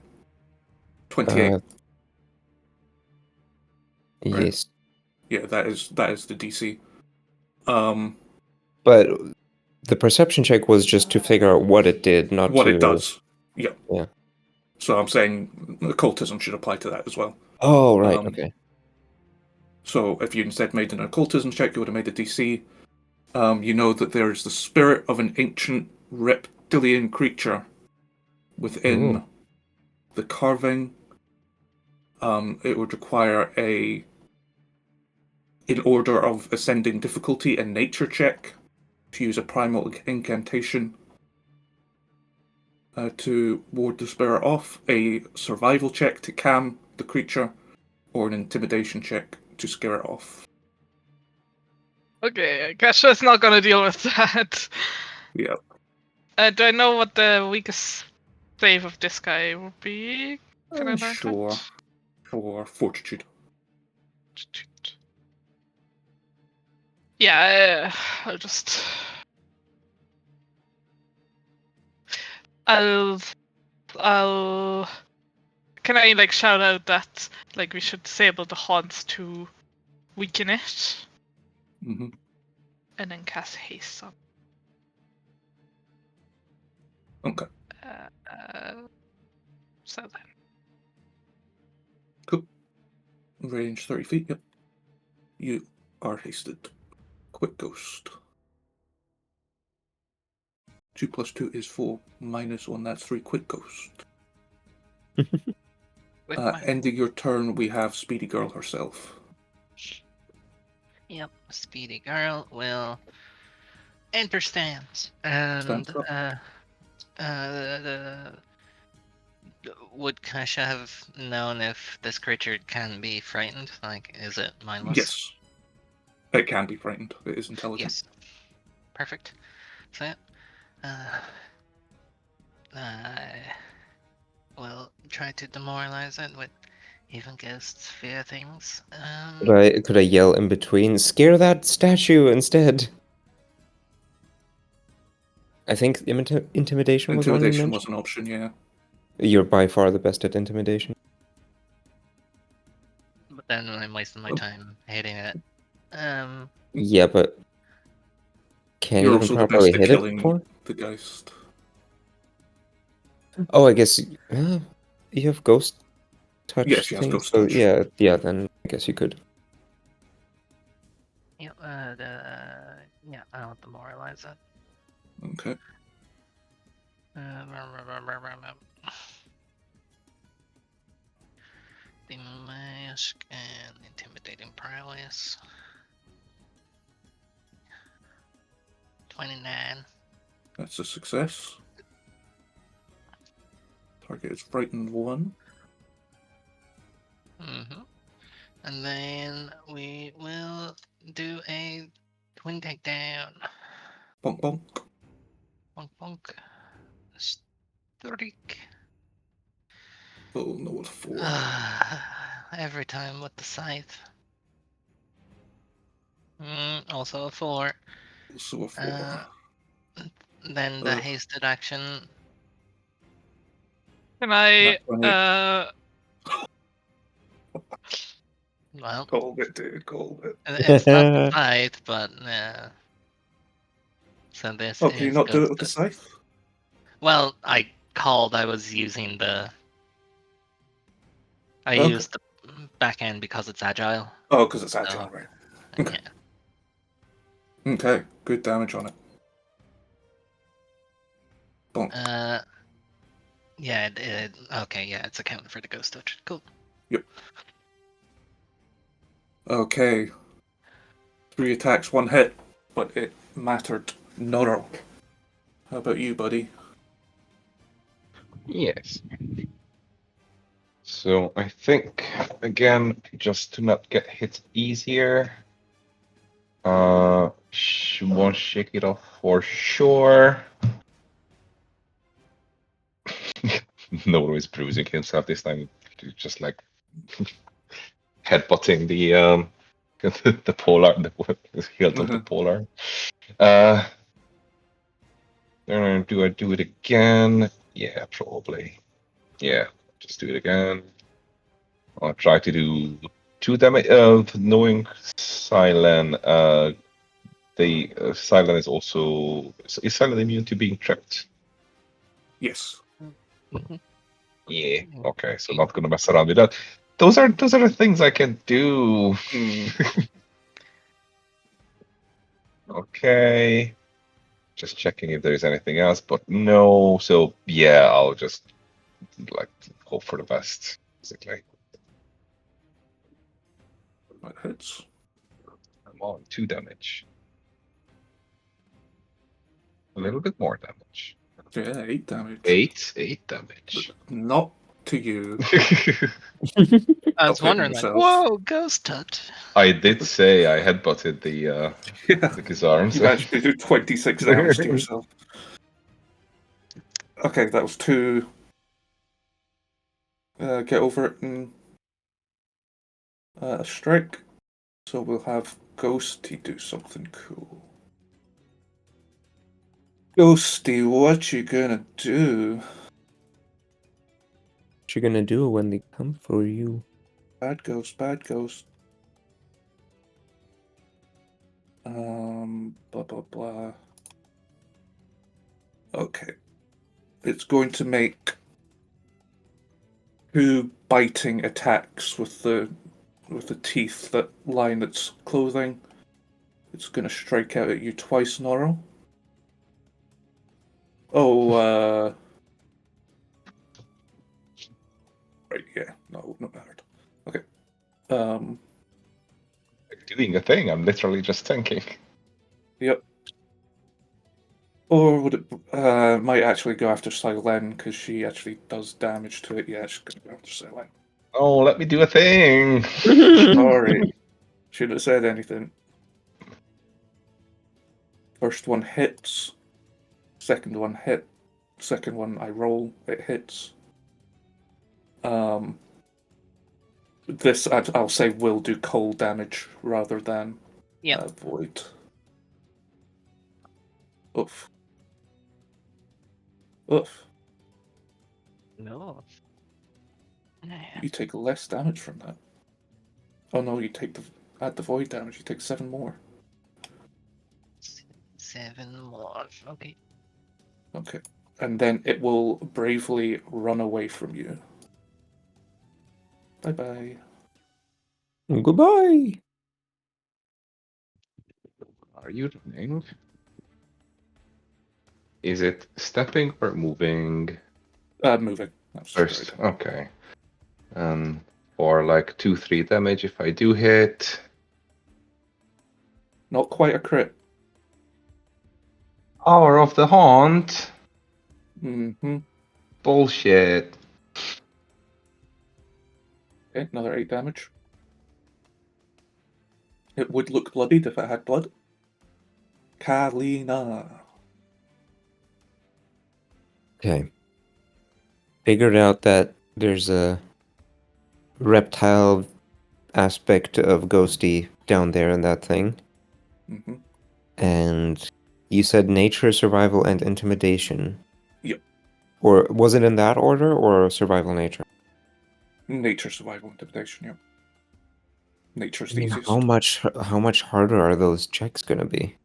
28. Right? Yes. Yeah, that is the DC. But the perception check was just to figure out what it did, not what to... it does. Yeah. Yeah. So I'm saying occultism should apply to that as well. Oh, right, okay. So if you instead made an occultism check, you would have made a DC. You know that there is the spirit of an ancient reptilian creature within the carving. It would require in order of ascending difficulty, a nature check to use a primal incantation to ward the spirit off, a survival check to calm the creature, or an intimidation check to scare it off. Okay, Kasha's not gonna deal with that. Yeah. Do I know what the weakest save of this guy would be? Can I learn Sure. that? For fortitude. Yeah, I'll can I like shout out that like we should disable the haunts to weaken it? Mm-hmm. And then cast haste on. Okay. So then. Cool. Range 30 feet, yep. You are hasted. Quick ghost. 2 plus 2 is 4. -1, that's 3. Quick ghost. Ending your turn, we have Speedy Girl herself. Yep, Speedy Girl will enter stance. And would Kasha have known if this creature can be frightened? Like, is it mindless? Yes. It can be frightened. It is intelligent. Yes. Perfect. So, I will try to demoralize it with even ghosts fear things. Could I yell in between, scare that statue instead? I think intimidation was one you Intimidation mentioned. was an option, yeah. You're by far the best at intimidation. But then I'm wasting my time hitting it. Yeah, but can You're you even also the properly best at hit it killing before? the ghost. Oh, I guess you have ghost touch Yes, she has things, ghost so touch. yeah, then I guess you could. Yeah, I'll demoralize it. Okay. The mask and intimidating prowess. 29. That's a success. Target is frightened 1. And then we will do a twin takedown. Bonk bonk. Bonk bonk. Streak. Oh no, it's 4. Every time with the scythe. Also a 4. Also a 4. Then the hasted action. Can I Well, called it, dude. Called it. it's not the scythe, but so this Oh, can you not do it with the scythe? Well, I was using the. I used the back end because it's agile. Oh, because it's agile, right? Okay. Yeah. Okay, good damage on it. Bonk. Yeah. Okay. Yeah, it's accounting for the ghost touch. Cool. Yep. Okay. 3 attacks, 1 hit, but it mattered not. How about you, buddy? Yes. So I think, again, just to not get hit easier, won't shake it off for sure. No one was bruising himself this time, just like headbutting the the polar, the hilt of the polar. Do I do it again? Yeah, probably. Yeah, just do it again. I'll try to do 2 damage. Knowing Silent, Silent is also is Silent immune to being trapped? Yes. Yeah. Okay, so not gonna mess around with that. Those are the things I can do. Okay. Just checking if there's anything else, but no. So yeah, I'll just like hope for the best, basically. That hits. I'm on 2 damage. A little bit more damage. Yeah, 8 damage. 8 damage. Not to you. I was Stop hitting wondering, like, yourself. whoa, ghost touch. I did say I headbutted the Yeah. his arms. You managed to do 26 damage to yourself. Okay, that was 2. Get over it and a strike. So we'll have Ghosty do something cool. Ghosty, what you gonna do? What you gonna do when they come for you? Bad ghost, bad ghost. Blah blah blah. Okay. It's going to make 2 biting attacks with the teeth that line its clothing. It's gonna strike out at you twice in a row. Oh, right, yeah, no, not hard. Okay. Doing a thing. I'm literally just thinking. Yep. Or would it might actually go after Silen because she actually does damage to it. Yeah, she's gonna go after Silen. Oh, let me do a thing. Sorry. Should have said anything. First one hits. Second one hit. Second one I roll, it hits. This I'll say will do cold damage rather than void. Oof. Oof. No. You take less damage from that. Oh no, you take add the void damage, you take 7 more. 7 more. Okay. Okay. And then it will bravely run away from you. Bye bye. Goodbye. Are you running? Is it stepping or moving? Moving. That's First, right. okay. For like 2-3 damage if I do hit. Not quite a crit. Hour of the Haunt. Mm-hmm. Bullshit. Okay, another 8 damage. It would look bloodied if it had blood. Kalina. Okay. Figured out that there's a reptile aspect of Ghosty down there in that thing. Mm-hmm. And you said nature, survival, and intimidation. Yep. Or was it in that order or survival nature? Nature, survival, intimidation, yep. Nature's the easiest. How much harder are those checks gonna be?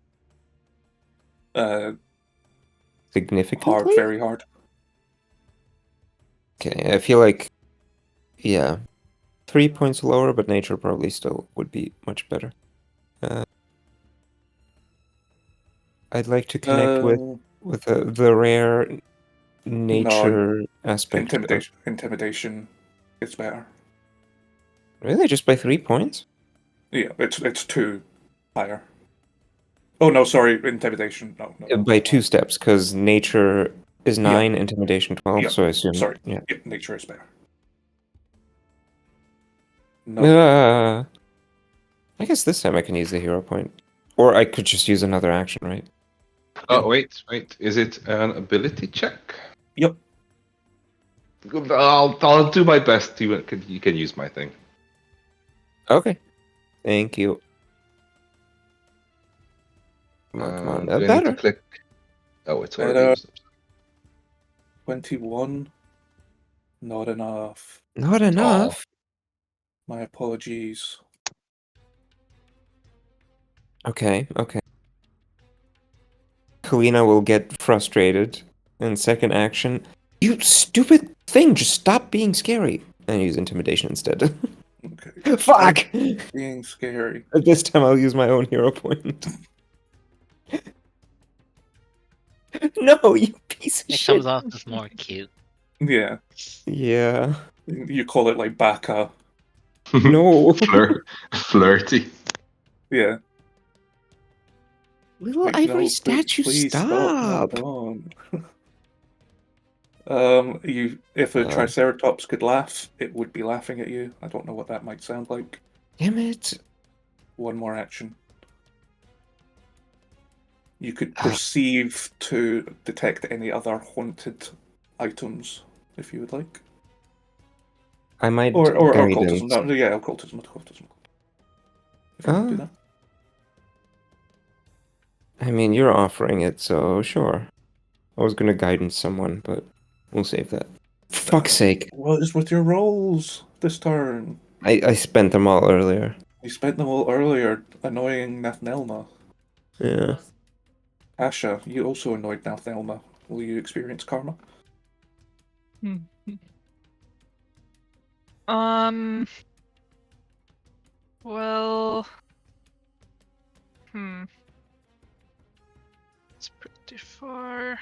Significantly? Hard, very hard. Okay, I feel like, yeah, 3 points lower, but nature probably still would be much better. I'd like to connect with the rare nature aspect. Intimidation is better. Really, just by 3 points? Yeah, it's 2 higher. Oh no, sorry, intimidation. No. By 2 steps, because nature Is Yeah. 9 intimidation 12? Yeah, So I assume. sorry. Yeah. Yep, nature is better. No. I guess this time I can use the hero point, or I could just use another action, right? Oh, wait. Is it an ability check? Yep. I'll do my best. You can use my thing. Okay. Thank you. Come on. Do I need to Better. click? Oh, it's already Better. used. 21. Not enough. Not enough. My apologies. Okay. Kalina will get frustrated. And second action, you stupid thing, just stop being scary. And use intimidation instead. Okay. Fuck! Being scary. This time I'll use my own hero point. No, you piece of It shit. comes off as more cute. Yeah. Yeah. You call it like baka. No. Flirty. Yeah. Little Like, ivory no, statue, please stop. Don't. If a Uh. triceratops could laugh, it would be laughing at you. I don't know what that might sound like. Damn it. One more action. You could perceive to detect any other haunted items, if you would like. I might Or guidance. occultism. No, yeah, occultism. If you want to do that. I mean, you're offering it, so sure. I was gonna guidance someone, but we'll save that. For fuck's sake. What is with your rolls this turn? I spent them all earlier. You spent them all earlier annoying Nathnelma. Yeah. Asha, you also annoyed Nathnelma. Will you experience karma? Well. It's pretty far.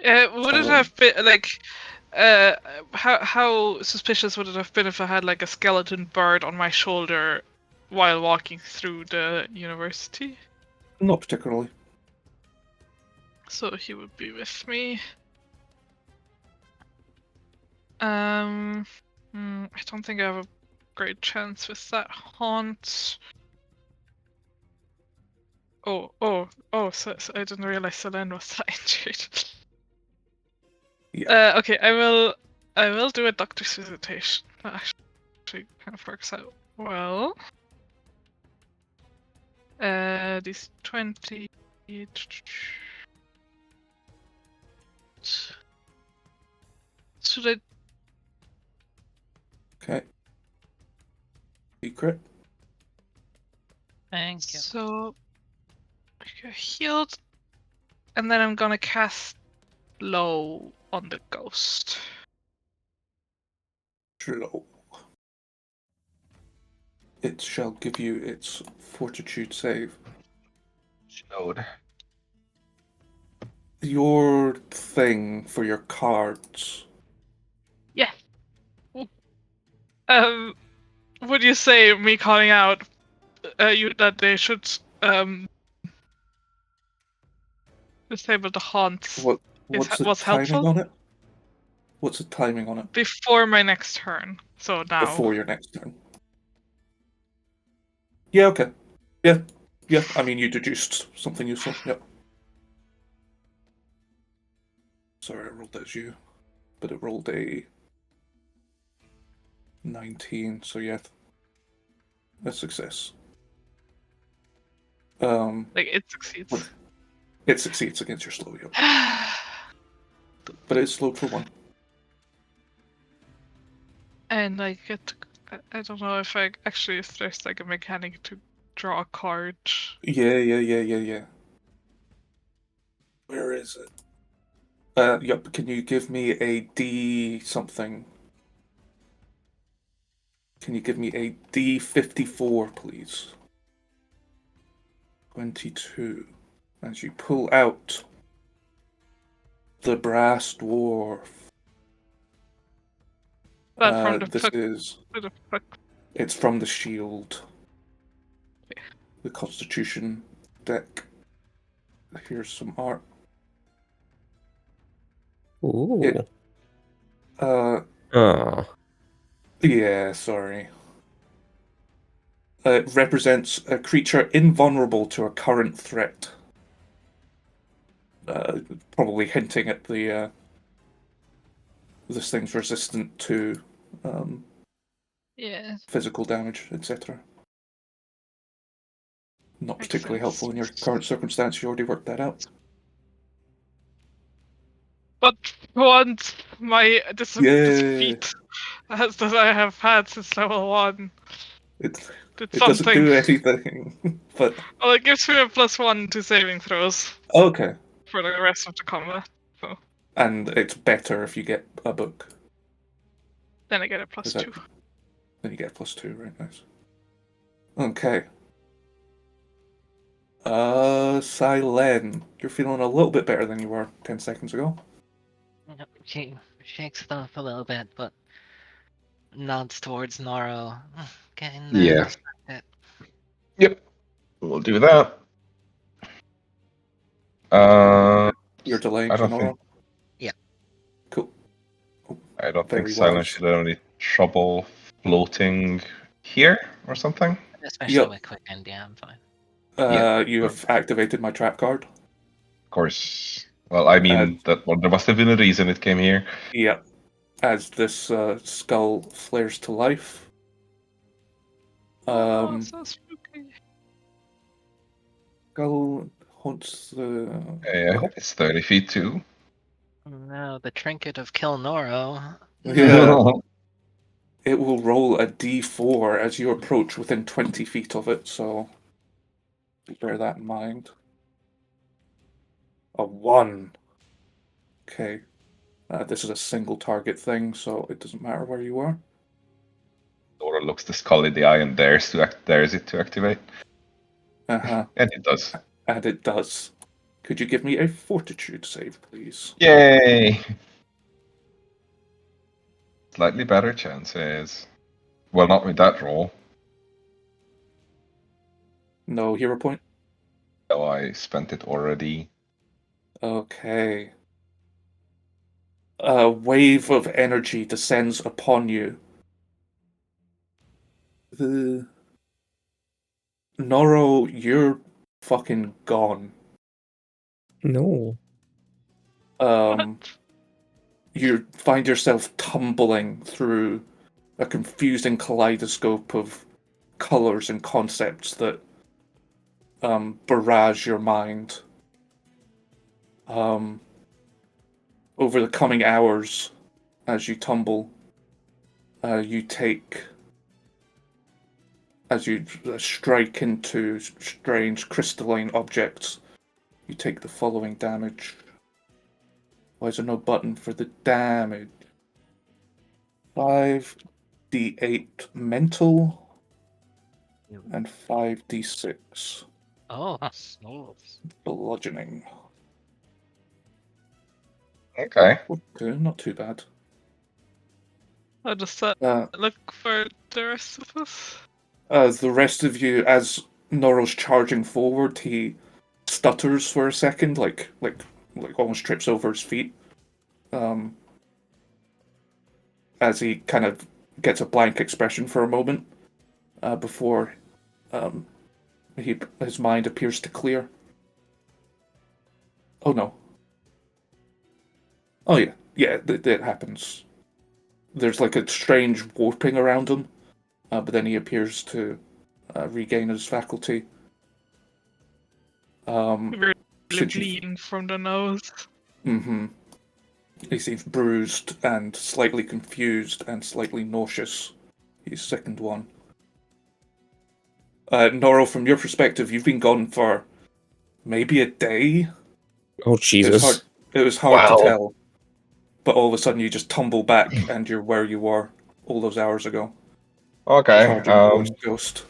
Would it have been like, how suspicious would it have been if I had like a skeleton bird on my shoulder while walking through the university? Not particularly. So he would be with me. I don't think I have a great chance with that haunt. So I didn't realize Selene was that injured. Yeah. Okay, I will do a doctor's visitation. That actually kind of works out well. These 20. Should I? Okay. Secret. Thank you. So okay, healed, and then I'm gonna cast low on the ghost. Slow. It shall give you its fortitude save. Showed. Your thing for your cards. Yeah. Would you say me calling out that they should disable the haunts What's the was timing helpful? on it? What's the timing on it? Before my next turn. So now. Before your next turn. Yeah, okay. Yeah. I mean, you deduced something useful. Yep. Sorry, I rolled that as you. But it rolled a 19, so yeah. A success. Like it succeeds. It succeeds against your slow, yep. But it's slowed for 1. And I get. I don't know if there's like a mechanic to draw a card. Yeah. Where is it? Yep, can you give me a D something? Can you give me a D54, please? 22. As you pull out the brass dwarf. That from the It's from the shield. The Constitution deck. Here's some art. Ooh. It, Oh. yeah, sorry. It represents a creature invulnerable to a current threat. Probably hinting at the this thing's resistant to Yeah. physical damage, etc. Not Makes particularly sense. helpful in your current circumstance. You already worked that out. But once this Yeah, feat that I have had since level 1 it did it doesn't something. do anything, but Well, it gives me a +1 to saving throws okay. for the rest of the combat. So And it's better if you get a book. then I get a Is that +2. then you get a +2, right? Nice. Okay. Silen, you're feeling a little bit better than you were 10 seconds ago. Yep, she shakes it off a little bit, but nods towards Noro. Getting Yeah. distracted. Yep. We'll do that. You're delaying I for don't think Nora. Yeah. Cool. I don't think Very Silence wise. should have any trouble floating here or something. Especially Yep. with Quicken, yeah, I'm fine. Yeah. You have activated my trap card. Of course. Well, I mean that there must have been a reason it came here. Yep. As this skull flares to life. Oh, so spooky. Skull haunts the. I hope it's 30 feet too. No, the trinket of Kill Noro. Yeah. It will roll a d4 as you approach within 20 feet of it, so bear that in mind. A 1. Okay. This is a single target thing, so it doesn't matter where you are. Dora looks the skull in the eye and dares it to activate. Uh-huh. And it does. And it does. Could you give me a fortitude save, please? Yay! Slightly better chances. Well, not with that roll. No hero point? Oh, I spent it already. Okay. A wave of energy descends upon you. Noro, you're fucking gone. No. You find yourself tumbling through a confusing kaleidoscope of colors and concepts that barrage your mind. Over the coming hours, as you tumble, you take, as you strike into strange crystalline objects, you take the following damage. Why is there no button for the damage? 5d8 mental and 5d6 Oh. bludgeoning. Okay. Okay, not too bad. I'll just look for the rest of us. The rest of you, as Noro's charging forward, he stutters for a second, like almost trips over his feet. As he kind of gets a blank expression for a moment, before his mind appears to clear. Oh no. Oh yeah, that happens. There's like a strange warping around him, but then he appears to regain his faculty. Really Since you- bleeding from the nose. He seems bruised and slightly confused and slightly nauseous. He's sickened one. Noro, from your perspective, you've been gone for maybe a day. Oh, Jesus. It was hard Wow. to tell. But all of a sudden you just tumble back and you're where you were all those hours ago. Okay. Charging towards Ghost.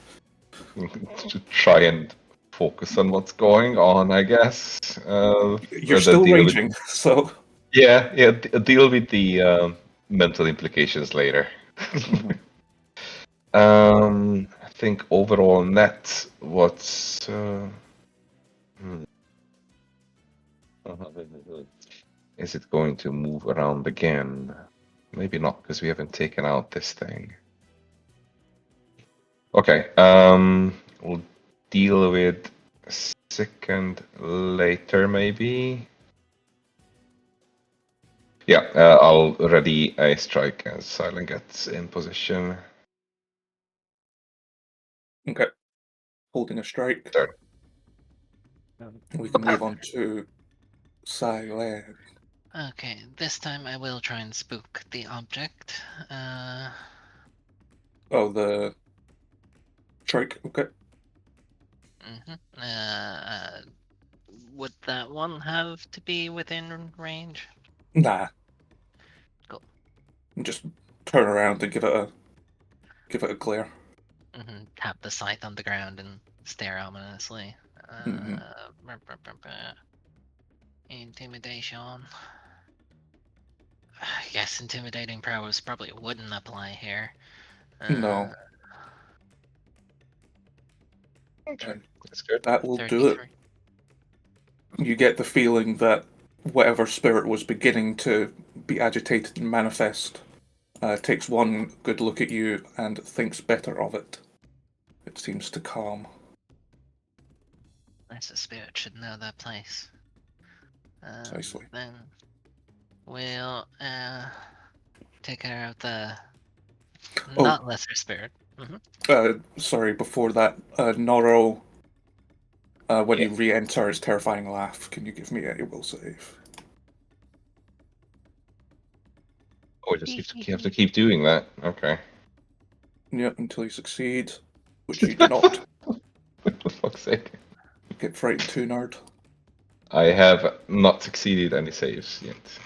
To try and focus on what's going on, I guess. You're still raging, so... Yeah, deal with the mental implications later. I think overall net, what's Is it going to move around again? Maybe not, because we haven't taken out this thing. Okay, we'll deal with second later, maybe. Yeah, I'll ready a strike as Silent gets in position. Okay. Holding a strike. Start. We can move on to Silent. Okay, this time I will try and spook the object. Oh, the strike. Okay. Would that one have to be within range? Nah. Cool. Just turn around and give it a glare. Tap the scythe on the ground and stare ominously. Mhm. Intimidation. Yes, intimidating prowess probably wouldn't apply here. No. Okay, And that's good. that will do it. 33. You get the feeling that whatever spirit was beginning to be agitated and manifest takes one good look at you and thinks better of it. It seems to calm. Nice, the spirit should know that place. Precisely. Then we'll take care of the Oh. not lesser spirit. Sorry, before that, Noro, when Yeah. you re-enter his terrifying laugh, can you give me a will save? Oh, you have to keep doing that. Okay. Yeah, until you succeed, which you do not. For fuck's sake. Get frightened too, nerd. I have not succeeded any saves yet.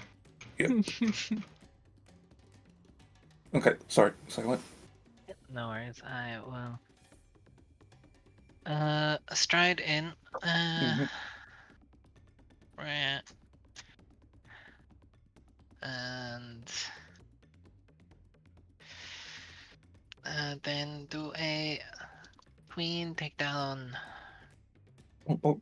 Okay, sorry, Silent. No worries, I will. Stride in. Right. And then do a queen takedown. Oh,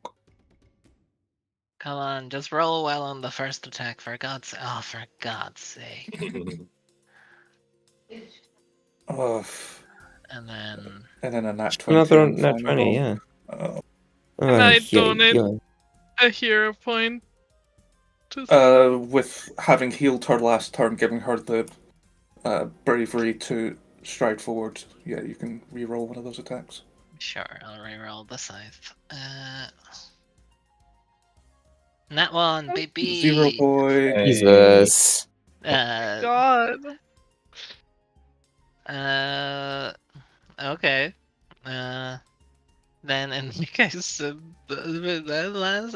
Come on, just roll well on the first attack for God's for God's sake. And then and then a nat 20 Another on the nat final 20, roll. yeah. Can I Yeah, donate yeah. a hero point? With having healed her last turn, giving her the bravery to stride forward, yeah, you can re-roll one of those attacks. sure, I'll reroll the scythe. Nat 1, baby. 0 boy. Jesus. God. Okay. Then in the case of that last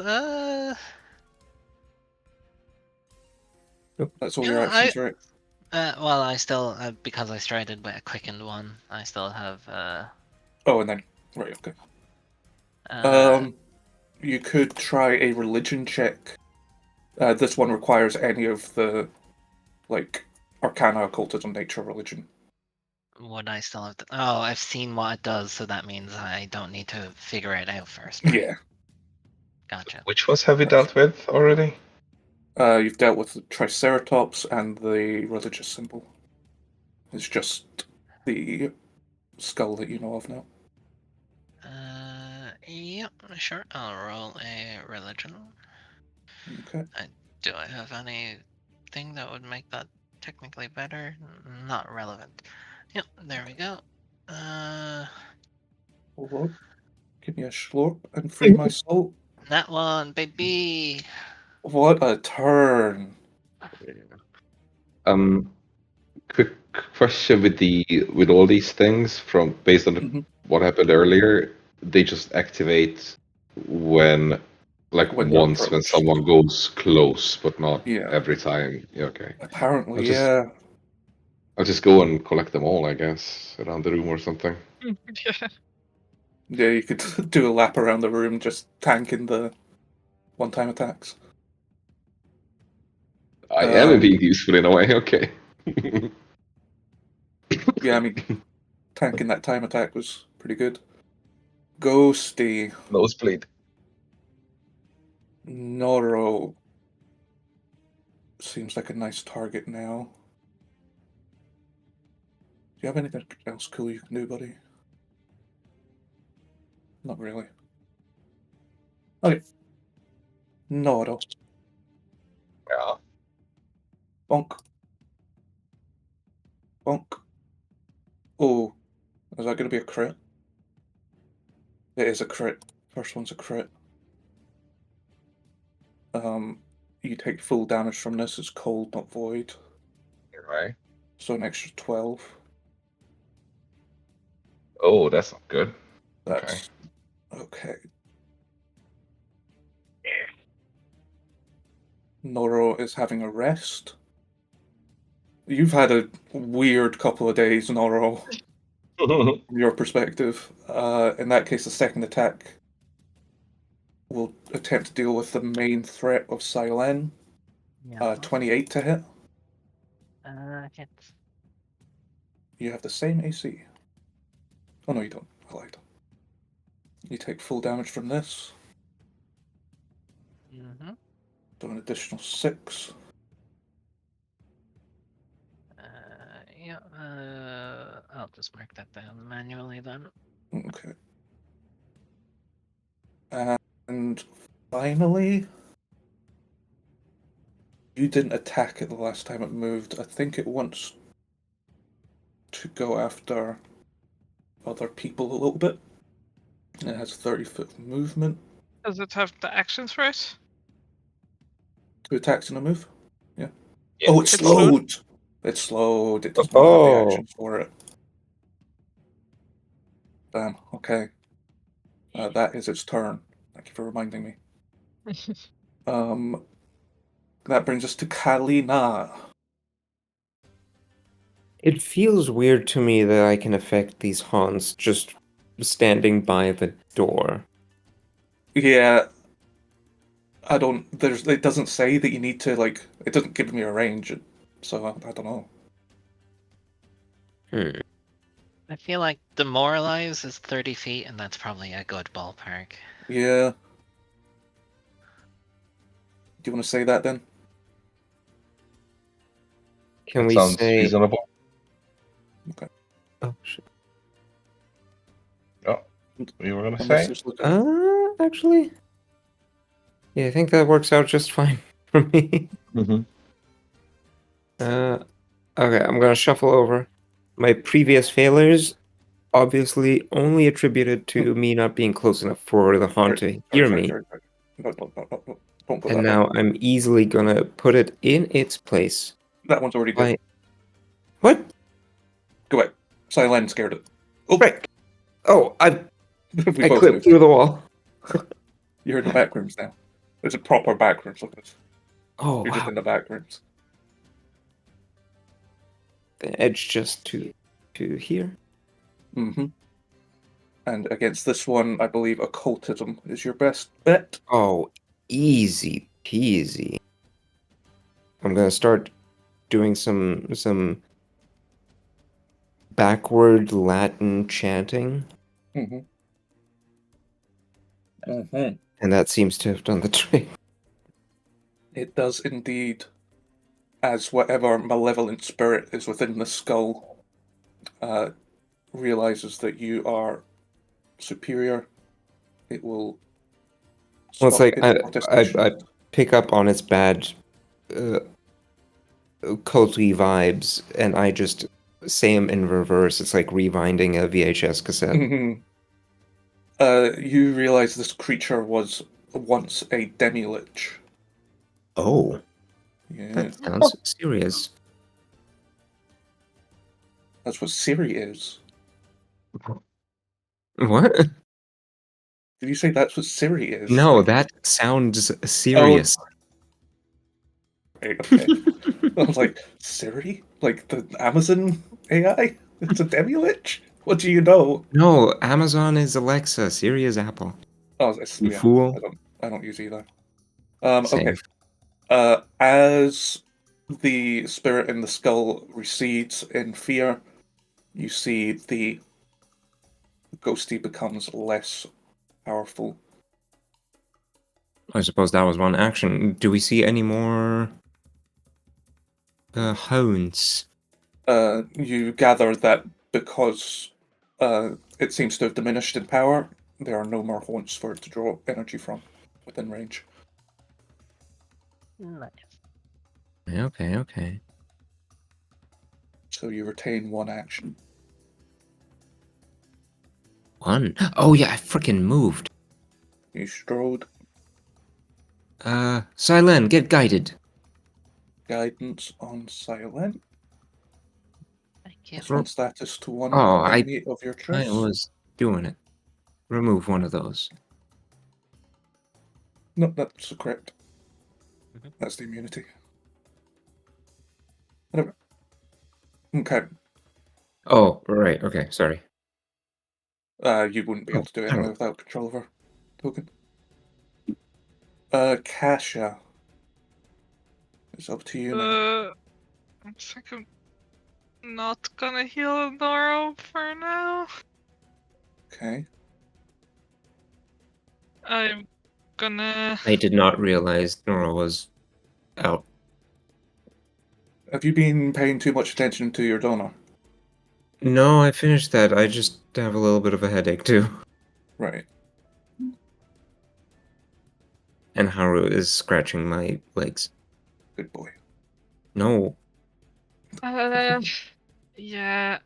That's all Yeah, your actions, right? well, I still because I strided with a quickened one, I still have Oh, and then right, okay. You could try a religion check. This one requires any of the like arcana, occultism, nature, religion. would I still have to... Oh, I've seen what it does, so that means I don't need to figure it out first, right? Yeah. Gotcha. Which ones have we dealt with already? You've dealt with the Triceratops and the religious symbol. It's just the skull that you know of now. Yep, sure. I'll roll a religion. Okay. Do I have anything that would make that technically better? Not relevant. Yep, there we go. Hold on. Give me a slurp and free my soul. That one, baby. What a turn! Quick question with all these things from based on Mhm. what happened earlier, they just activate when When you're once when approached. someone goes close, but not Yeah. every time. Yeah, okay. Apparently, I'll just- yeah. I'll just go and collect them all, I guess, around the room or something. Yeah. Yeah, you could do a lap around the room just tanking the one-time attacks. I am being useful in a way, okay. Yeah, I mean, tanking that time attack was pretty good. Ghosty, Nosebleed. Noro. seems like a nice target now. Do you have anything else cool you can do, buddy? Not really. Okay. Noro. Yeah. Bonk. Bonk. Oh, is that going to be a crit? It is a crit. First one's a crit. You take full damage from this. It's cold, not void. Right. So an extra 12. Oh, that's not good. That's okay. Noro is having a rest. You've had a weird couple of days, Noro, Okay. from your perspective. In that case, the second attack will attempt to deal with the main threat of Silen. Yeah. 28 to hit. Hits. You have the same AC. Oh no, you don't. I lied. You take full damage from this. Mm-hmm. Do an additional 6. Yeah. I'll just mark that down manually then. Okay. And finally, you didn't attack it the last time it moved. I think it wants to go after other people a little bit. It has 30-foot movement. Does it have the actions for it? 2 attacks in a move. Yeah. Yeah. Oh, it's It's slowed? slowed! It's slowed. It does not have the Oh. action for it. Damn. Okay. That is its turn. Thank you for reminding me. That brings us to Kalina. It feels weird to me that I can affect these haunts just standing by the door. Yeah. I don't. It doesn't say that you need to, like. It doesn't give me a range, so I don't know. I feel like demoralize is 30 feet, and that's probably a good ballpark. Yeah. Do you want to say that then? Can That we sounds say? reasonable. Oh shit. Yeah. What you were gonna Unless say? there's like Actually, yeah, I think that works out just fine for me. Mm-hmm. Okay, I'm gonna shuffle over. My previous failures, obviously, only attributed to me not being close enough for the haunt to hear me. No, don't put And that now up. I'm easily gonna put it in its place. That one's already dead. What? Go away. Silen scared it. Oh, Frick! Oh, I we both clipped moved. through the wall. You're in the back rooms now. It's a proper back rooms. Look at this. Oh, You're just wow. in the back rooms. The edge just to here. Mm-hmm. And against this one, I believe occultism is your best bet. Oh, easy peasy. I'm gonna start doing some backward Latin chanting, Mm-hmm. Mm-hmm. and that seems to have done the trick. It does indeed, as whatever malevolent spirit is within the skull realizes that you are superior, it will Well, it's stop like its protestation. I pick up on its bad culty vibes, and I just say them in reverse. It's like rewinding a VHS cassette. You realize this creature was once a demi-lich. Oh, Yeah, that sounds serious. that's what Siri is. What? Did you say that's what Siri is? No, Like, that sounds serious. okay. I was like, Siri? Like the Amazon AI? It's a demi-lich? What do you know? No, Amazon is Alexa, Siri is Apple. Oh, it's, You yeah, fool. I don't use either. Okay. Same. As the spirit in the skull recedes in fear, you see the ghosty becomes less powerful. I suppose that was one action. Do we see any more Hounds. You gather that because it seems to have diminished in power, there are no more haunts for it to draw energy from within range. Nice. Okay. So you retain one action. One. Oh yeah, I freaking moved. You strode. Silen, get guided. Guidance on Silent. Thank you. One status to one Oh, enemy of your I choice. was doing it. Remove one of those. No, that's correct. Mhm. That's the immunity. Whatever. Okay. Oh, right. Okay, sorry. You wouldn't be able to do it anyway Oh. without control of her token. Kasha. It's up to you now. I think I'm not gonna heal Noro for now. Okay. I'm gonna. I did not realize Nora was out. Have you been paying too much attention to your donor? No, I finished that. I just have a little bit of a headache too. Right. And Haru is scratching my legs. Good boy. No. Yeah,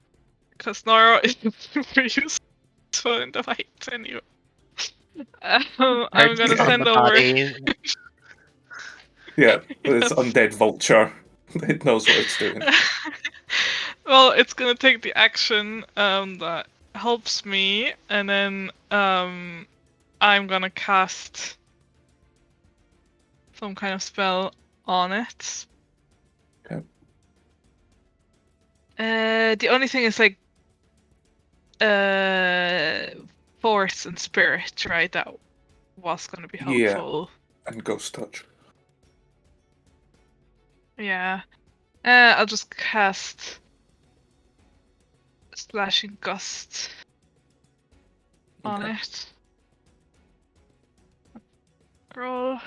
because Noro is super useful in the fight anyway. I'm gonna Perches on send the over. body. Yeah, this undead vulture. It knows what it's doing. Well, it's gonna take the action that helps me, and then I'm gonna cast some kind of spell on it. Okay. The only thing is like force and spirit, right? That was gonna be Yeah. helpful. And ghost touch. Yeah. I'll just cast Slashing Gust on Okay. it. Roll.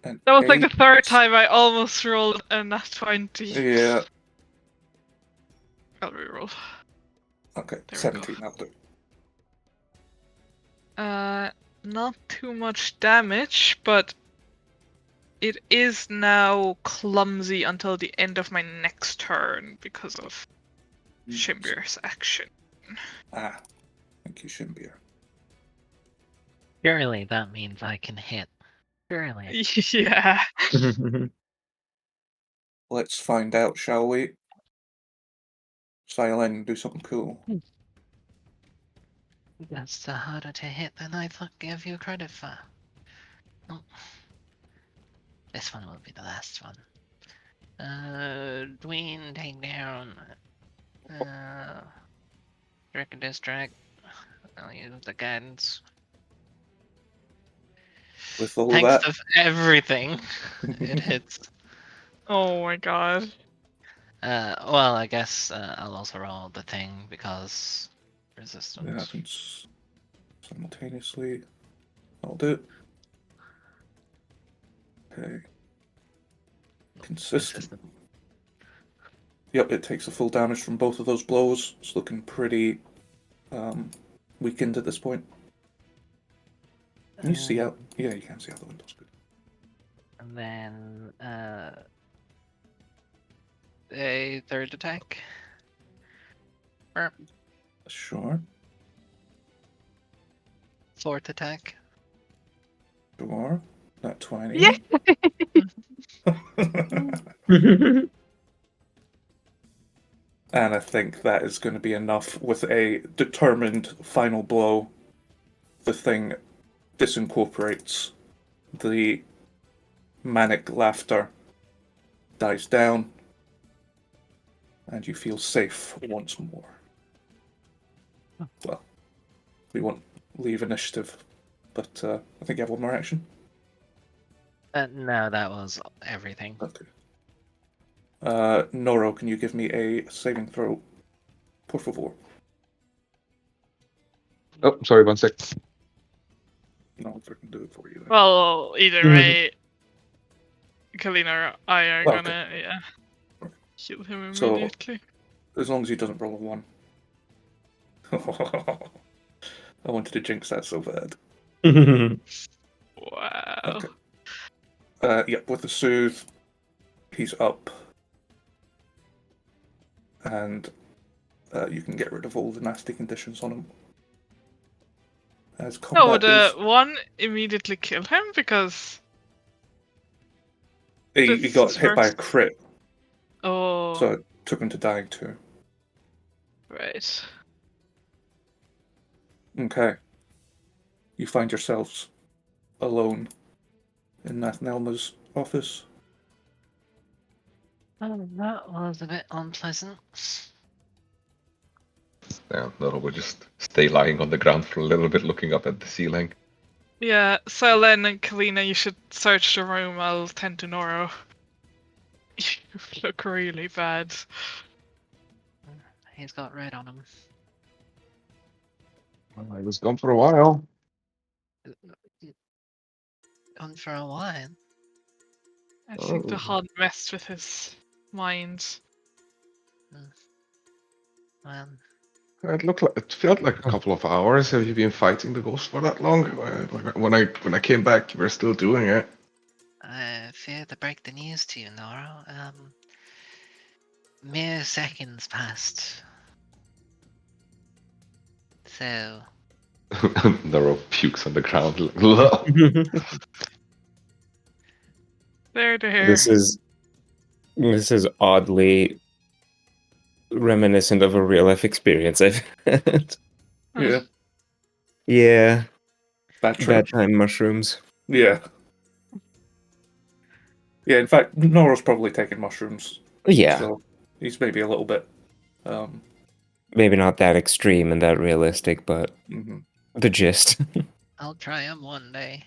And That was like the 8. third time I almost rolled a nat 20. Yeah. I'll reroll. Okay. There we 17. That'll do. Not too much damage, but it is now clumsy until the end of my next turn because of Shimbir's action. Ah. Thank you, Shimbir. Surely that means I can hit. Surely. Yeah. Let's find out, shall we? Silent, do something cool. That's harder to hit than I thought gave you credit for. Oh. This one will be the last one. Dwayne, take down. Direct distract. I'll use the guidance. With all Thanks of that. to everything, it hits. Oh my god. Well, I guess I'll also roll the thing because It resistance. happens simultaneously. I'll do it. Okay. Consistent. Yep, it takes the full damage from both of those blows. It's looking pretty weakened at this point. Can you see out? Yeah, you can see out the windows. Good. And then a third attack. Sure. Fourth attack. Sure. Not 20. Yeah. And I think that is going to be enough. With a determined final blow, the thing disincorporates. The manic laughter dies down, and you feel safe once more. Well, we won't leave initiative, but I think you have one more action. No, that was everything. Okay. Noro, can you give me a saving throw? Por favor. Oh, sorry, 1 sec. No, if I can do it for you. Then. Well, either Mhm. way. Kalina or I are Well, gonna heal him So- immediately. As long as he doesn't roll a 1. I wanted to jinx that so bad. Wow. Okay. Yep, with the soothe, he's up. And you can get rid of all the nasty conditions on him. As No, would combat is... one immediately kill him because He this got is hit by a first- crit, oh so it took him to dying too. right. Okay. You find yourselves alone in Nathnelma's office. Oh, that was a bit unpleasant. Yeah, Nora would just stay lying on the ground for a little bit, looking up at the ceiling. Yeah, Selen and Kalina, you should search the room. I'll tend to Noro. You look really bad. He's got red on him. Well, I was gone for a while. Gone for a while. I think the Oh. hunt messed with his mind. Well, It felt like a couple of hours. Have you been fighting the ghost for that long? When I came back, you were still doing it. I fear to break the news to you, Nora. Mere seconds passed. So, Nora pukes on the ground. There. This is oddly reminiscent of a real life experience I've had. Yeah. Yeah, Bad trip. bad time mushrooms. Yeah. Yeah, in fact, Nora's probably taken mushrooms. Yeah, So he's maybe a little bit... maybe not that extreme and that realistic, but mhm, the gist. I'll try him one day.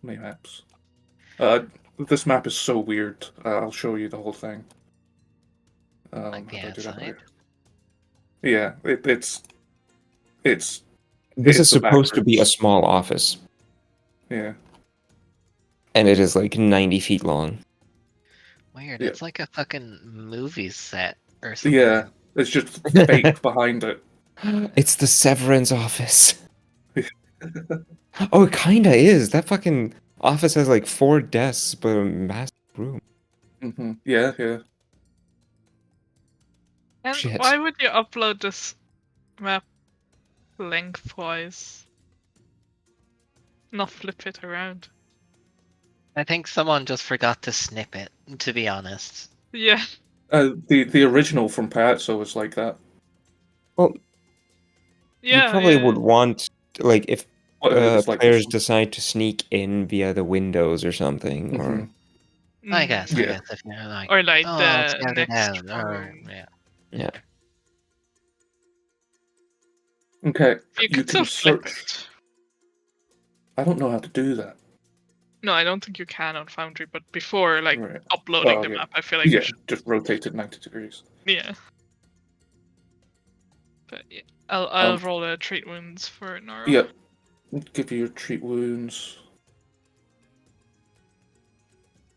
mayhaps. This map is so weird. I'll show you the whole thing. Like the how do I do that outside? right? Yeah, it's This It's is the supposed to be a backwards. small office, yeah. and it is like 90 feet long. Weird. Yeah. It's like a fucking movie set or something. Yeah, it's just fake behind it. It's the Severance office. Oh, it kinda is. That fucking office has like 4 desks, but a massive room. Yeah. And Shit. why would you upload this map lengthwise? Not flip it around. I think someone just forgot to snip it, to be honest. Yeah. The original from Pazzo was like that. Well, Yeah. you probably yeah. would want, like, if Well, it was like this players one. decide to sneak in via the windows or something, or Mhm. I Mm. guess Yeah. if you're like, Or like oh, I'll the scout it next out, or room. yeah. yeah. Okay, You could still flip it. I don't know how to do that. No, I don't think you can on Foundry, but before like Right. uploading Oh, the yeah. map, I feel like you Yeah, should. just rotate it 90 degrees. Yeah. But yeah, I'll Um, roll a treat wounds for Nora. Yep. Give you your treat wounds.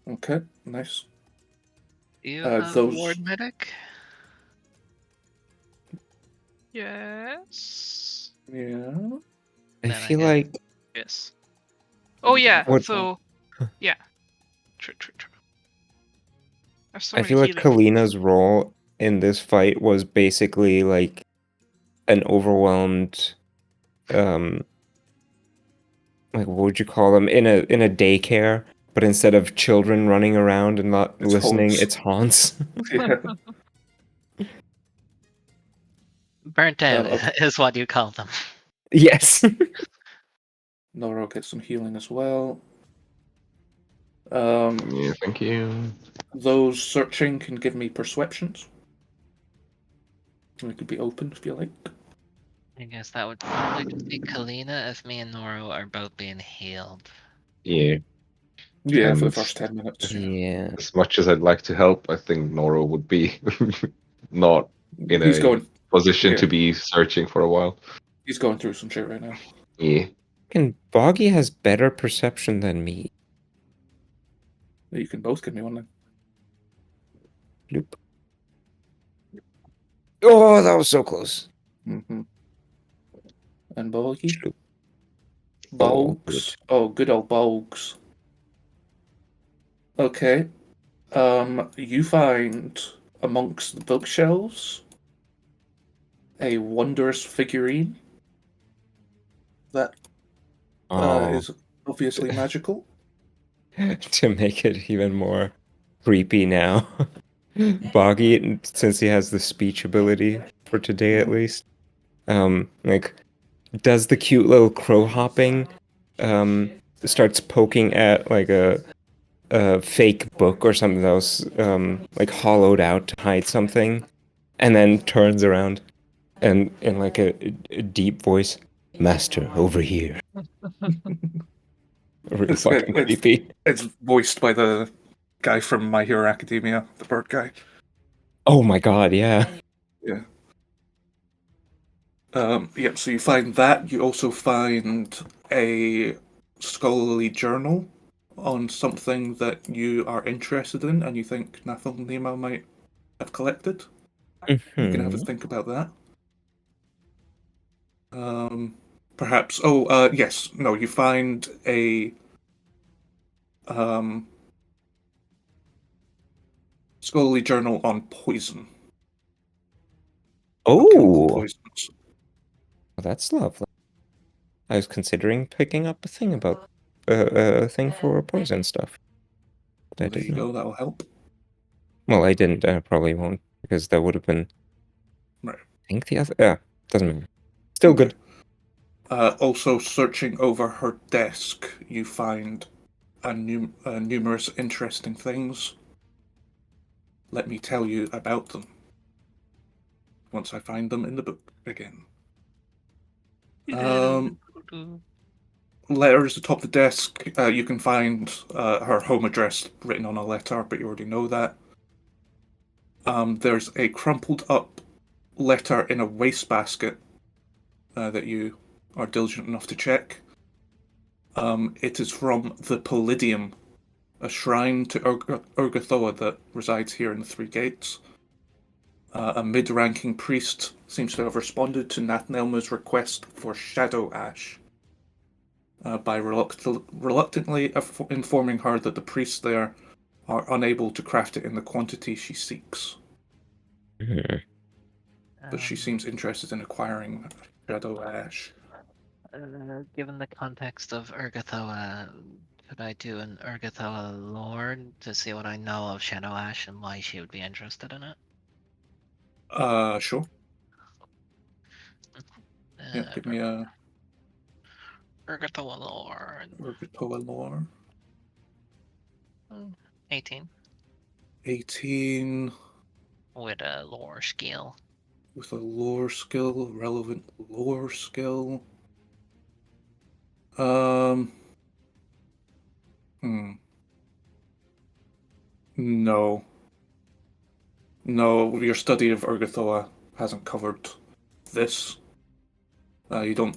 Okay, nice. You those- ward medic? Yes. Yeah. I Then I feel guess- like Yes. Oh yeah. What- So yeah. True. There's so I many feel like healing. Kalina's role in this fight was basically like an overwhelmed, like what would you call them, in a daycare, but instead of children running around and not It's listening, haunts. it's haunts. Yeah. Burnt out okay. is what you call them. Yes. Nora gets some healing as well. Yeah, thank you. Those searching can give me perceptions. They could be open if you like. I guess that would probably just be Kalina if me and Noro are both being healed. Yeah. Yeah, for the And- first 10 minutes. Yeah. As much as I'd like to help, I think Nora would be not in He's a going. position to yeah. be searching for a while. He's going through some shit right now. Yeah. And Boggy has better perception than me. You can both give me one then. Bloop. Oh, that was so close. Mm-hmm. And Bolgy? Bloop. Bolgs. Oh, good old Bolgs. Okay. You find amongst the bookshelves a wondrous figurine that Oh, is obviously magical. to make it even more creepy now. Boggy, since he has the speech ability for today at least, like does the cute little crow hopping, starts poking at like a fake book or something that was like hollowed out to hide something, and then turns around and in like a deep voice, "Master, over here." Really It's, fucking it's creepy. it's voiced by the guy from My Hero Academia, the bird guy. Oh my god, yeah. Yeah. Yeah, so you find that. You also find a scholarly journal on something that you are interested in and you think Nathnelma might have collected. You can have a Mhm. think about that. Perhaps. Yes. No, you find a um, scholarly journal on poison, on chemical Oh, poisons. that's lovely. I was considering picking up a thing about a thing for poison stuff, but I Well, there did you not. go. That'll help. Well, I didn't. I probably won't because that would have been. Right. I think the other. Yeah, doesn't matter. Still Okay. good. Also, searching over her desk, you find numerous interesting things. Let me tell you about them once I find them in the book again. Letters atop the desk. You can find her home address written on a letter, but you already know that. There's a crumpled up letter in a wastebasket that you are diligent enough to check. It is from the Palladium, a shrine to Urgothoa that resides here in the Three Gates. A mid-ranking priest seems to have responded to Nathnelma's request for shadow ash by reluctantly informing her that the priests there are unable to craft it in the quantity she seeks. Mhm. But she seems interested in acquiring shadow ash. Given the context of Urgothoa, could I do an Urgothoa lore to see what I know of Shadow Ash and why she would be interested in it? Sure. Yeah, give me a Urgothoa lore. Urgothoa lore. 18 18 with a lore skill. with a lore skill, relevant lore skill. Um. No. No, your study of Urgothoa hasn't covered this. You don't.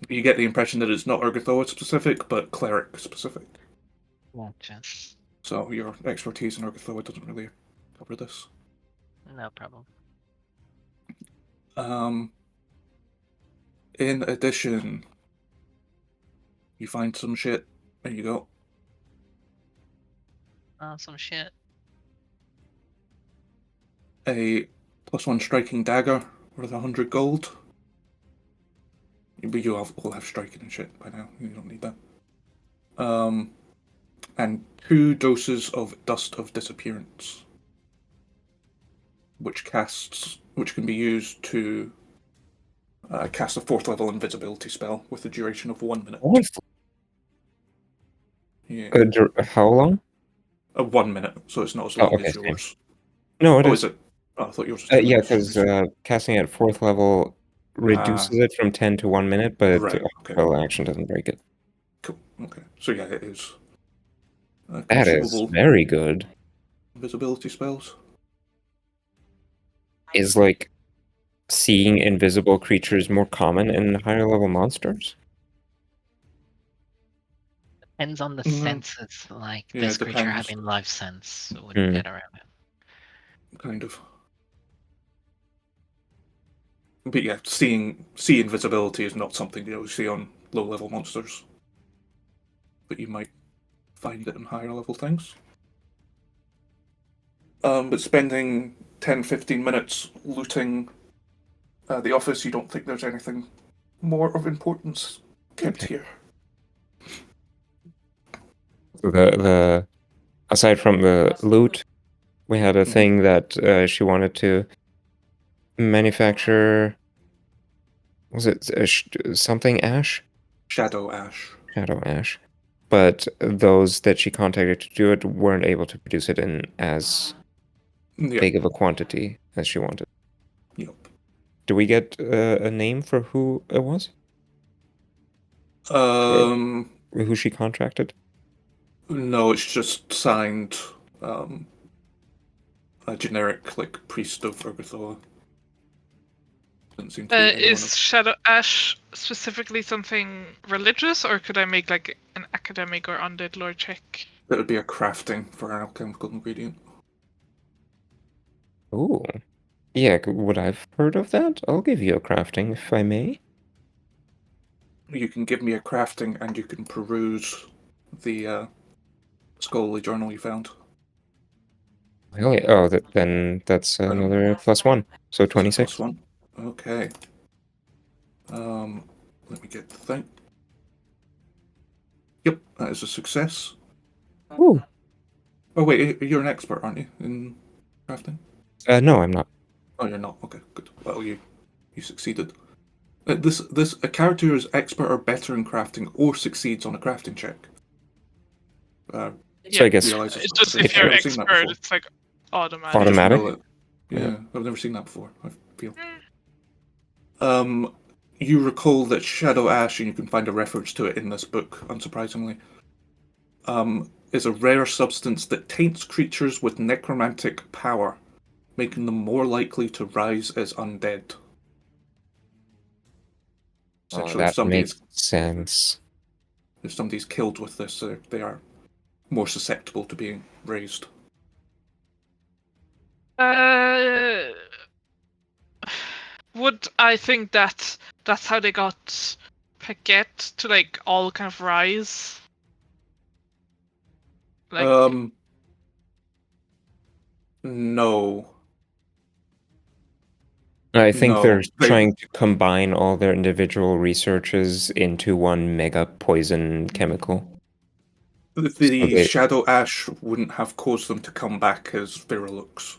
You get the impression that it's not Urgothoa specific, but cleric specific. Gotcha. So your expertise in Urgothoa doesn't really cover this. No problem. In addition, you find some shit. There you go. Some shit. A +1 striking dagger worth 100 gold. But you all have striking and shit by now. You don't need that. And 2 doses of Dust of Disappearance, which can be used to cast a 4th level invisibility spell with a duration of 1 minute. Yeah. How long? 1 minute, so it's not as Oh, long okay, as same. yours. No, it Oh, is. is it? Oh, I thought yours was 2 Yeah, minutes. because casting at 4th level reduces it from 10 to 1 minute, but Right, okay. spell action doesn't break it. Cool. Okay. So yeah, it is That is consumable very good. invisibility spells. Is like seeing invisible creatures more common in higher level monsters? Depends on the Mhm. senses, like Yeah, this it creature depends. having life sense wouldn't Hmm. get around it. Kind of. But yeah, see invisibility is not something you see on low-level monsters. But you might find it in higher-level things. But spending 10-15 minutes looting the office, you don't think there's anything more of importance kept here. The aside from the loot, we had a Mhm. thing that she wanted to manufacture. Was it something ash? Shadow Ash. Shadow ash. But those that she contacted to do it weren't able to produce it in as Yep. big of a quantity as she wanted. Yep. Do we get a name for who it was? Who she contracted? No, it's just signed a generic like priest of Urgothoa. Doesn't seem to be anyone Is Shadow Ash specifically something religious, or could I make like an academic or undead lore check? that would be a crafting for an alchemical ingredient. Oh. Yeah, would I've heard of that? I'll give you a crafting if I may. You can give me a crafting and you can peruse the scholarly journal you found. Hell yeah. Oh, then that's another +1. So So 26. +1. Okay. Let me get the thing. Yep, that is a success. Ooh. Oh wait, you're an expert, aren't you, in crafting? No, I'm not. Oh, you're not. Okay, good. Well, you succeeded. This a character who is expert or better in crafting or succeeds on a crafting check. So I guess Realizes It's just I've if you're never seen that expert, before. it's like automatic. Just automatic. know it. Yeah. Yeah, I've never seen that before. I feel. You recall that Shadow Ash, and you can find a reference to it in this book, unsurprisingly, is a rare substance that taints creatures with necromantic power, making them more likely to rise as undead. Oh, Essentially, that makes sense. if somebody's killed with this, they are more susceptible to being raised. Would I think that that's how they got Paquette to like all kind of rise? Like, No. I think No. they're trying to combine all their individual researches into one mega poison chemical. The they- Shadow Ash wouldn't have caused them to come back as Virulux.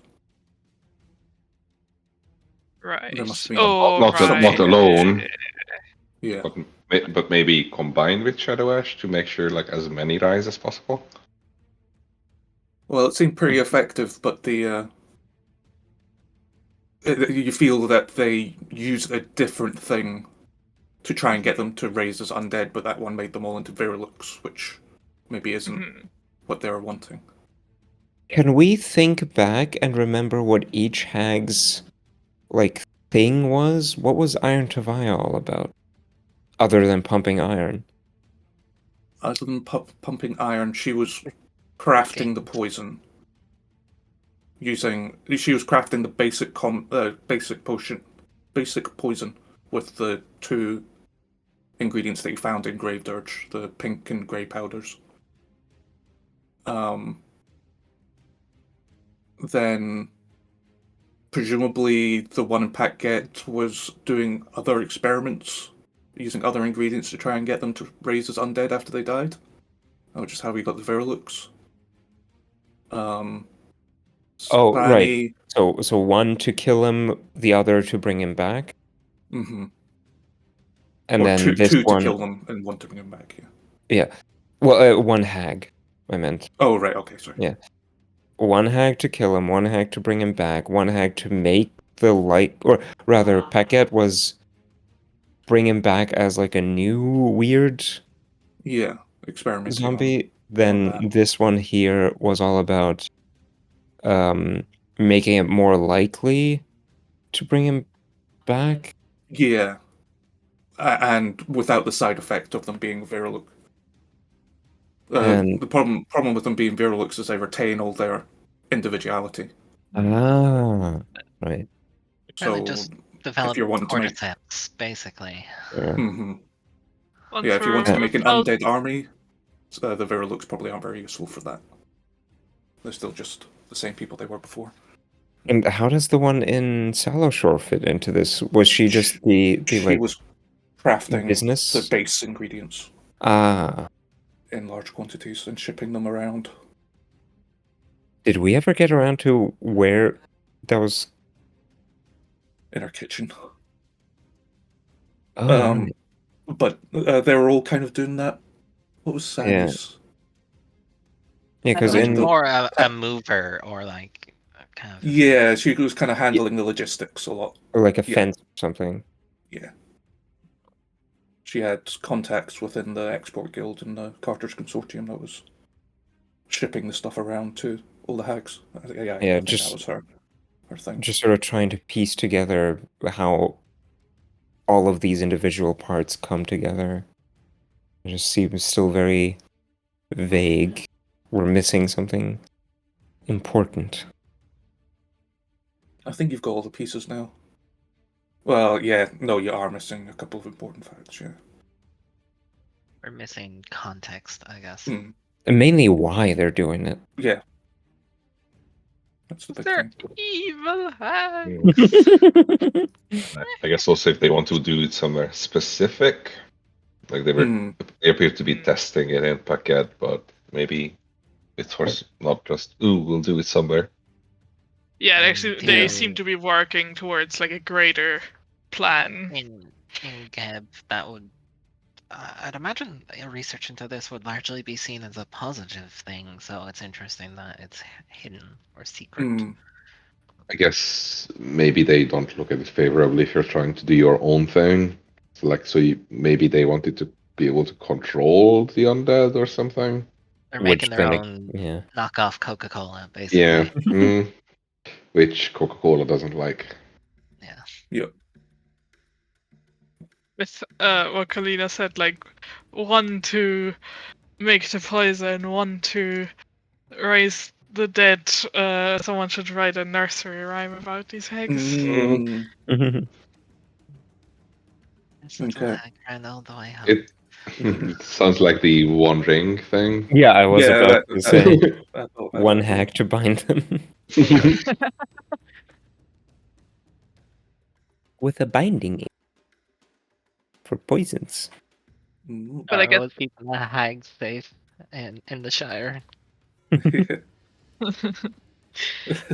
right. There must be Oh, not right. alone, Yeah. but maybe combined with Shadow Ash to make sure like as many rise as possible. Well, it seemed pretty effective, but the you feel that they used a different thing to try and get them to raise as undead, but that one made them all into Virulux, which maybe isn't Mhm. what they were wanting. Can we think back and remember what each hag's like thing was? What was Iron Tavia all about? Other than pumping iron. Other than pumping iron, she was crafting the poison. She was crafting the basic poison with the two ingredients that you found in Grave Dirge, the pink and grey powders. Then presumably the one in Pack Get was doing other experiments, using other ingredients to try and get them to raise as undead after they died, which is how we got the Virulux. Oh, right. Spani, So one to kill him, the other to bring him back. mm-hmm. And Or then this two to one, kill them and one to bring them back. Yeah. yeah. Well, one hag, I meant. Oh right, okay, sorry. Yeah. One hag to kill him, one hag to bring him back, one hag to make the light, or rather, Paquette was bring him back as like a new weird Yeah, experimenting zombie. on Then that. this one here was all about making it more likely to bring him back. Yeah, and without the side effect of them being Virulux. And- The problem with them being Virulux is they retain all their individuality. Ah, right. Really So just if develop you're wanting to make, cordyceps, basically. Yeah. One yeah, if you for wanted to make an Val- undead army, the Virulux probably aren't very useful for that. They're still just the same people they were before. And how does the one in Shore fit into this? Was she just the She like was crafting business? the base ingredients Ah, in large quantities and shipping them around. did we ever get around to where that was? In her kitchen. Oh, right. But they were all kind of doing that. What was Yeah. Sandy's? Yeah, I because imagine in more a mover or like a kind of. Yeah, she was kind of handling the logistics a lot. or like a Yeah. fence or something. Yeah. She had contacts within the Export Guild and the Carter's Consortium that was shipping the stuff around to all the hags. I think that was her thing. Just sort of trying to piece together how all of these individual parts come together. It just seems still very vague. We're missing something important. I think you've got all the pieces now. Well, yeah, no, you are missing a couple of important facts, yeah. We're missing context, I guess. Mm, And mainly why they're doing it. yeah. That's the big they're thing. evil hags. I guess also if they want to do it somewhere specific, like they appear to be testing it in Packet, but maybe it was not just we'll do it somewhere. Yeah, they Yeah. seem to be working towards like a greater plan. In Geb, that would. I'd imagine a research into this would largely be seen as a positive thing, so it's interesting that it's hidden or secret. I guess maybe they don't look at it favorably if you're trying to do your own thing. Maybe they wanted to be able to control the undead or something. They're Which making their then, own knockoff Coca-Cola, basically. Yeah. Which Coca-Cola doesn't like. Yeah. Yep. With what Kalina said, like one to make the poison, one to raise the dead. Someone should write a nursery rhyme about these hags. Mm, It's such Okay. a grand old I hope. It sounds like the One Ring thing. Yeah, I was Yeah, about to say I thought that one would be- hack to bind them with a binding aid for poisons. Mm, But I guess- will keep the hags safe and in the Shire.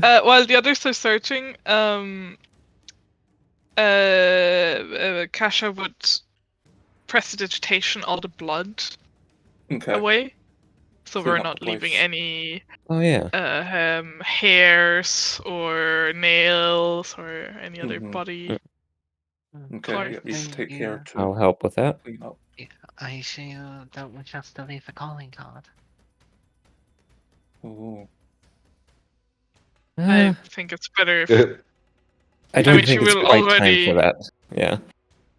While the others are searching, Kasha would prestidigitation all the blood Okay. away, so Clean we're up not the leaving place. any Oh yeah. hairs or nails or any other Mhm. body. Okay, yeah, you should take care I'll to help with that. clean up. I see you don't wish us to leave a calling card. Oh. I think it's better if I don't mean, she think it's will quite already- time for that. Yeah.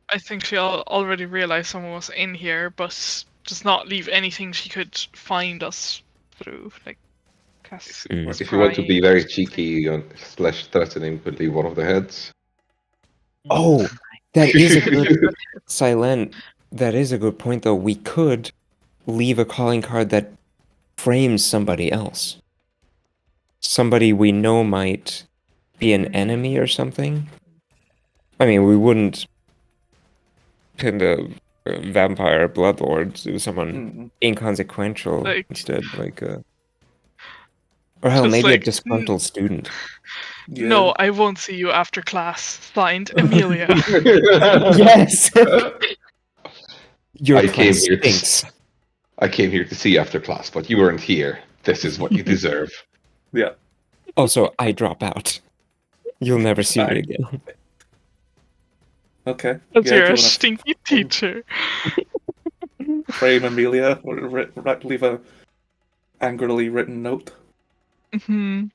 I think she already realized someone was in here, but does not leave anything she could find us through, like cast. If you want to be scrying or very something. cheeky / threatening, could leave one of the heads. Oh, that is a good silent. That is a good point, though. We could leave a calling card that frames somebody else. Somebody we know might be an enemy or something. I mean, we wouldn't kind of vampire bloodlords. It was someone Mm, inconsequential Like- instead, like or hell, Just maybe like, a disgruntled student. yeah. No, I won't see you after class. Signed, Amelia. Yes. Your I class came here to- stinks. I came here to see you after class, but you weren't here. This is what you deserve. Yeah. Also, I drop out. You'll never see me Bye. again. Okay. Because Yeah, you're do a you wanna stinky teacher. frame Amelia or leave a angrily written note? Hmm.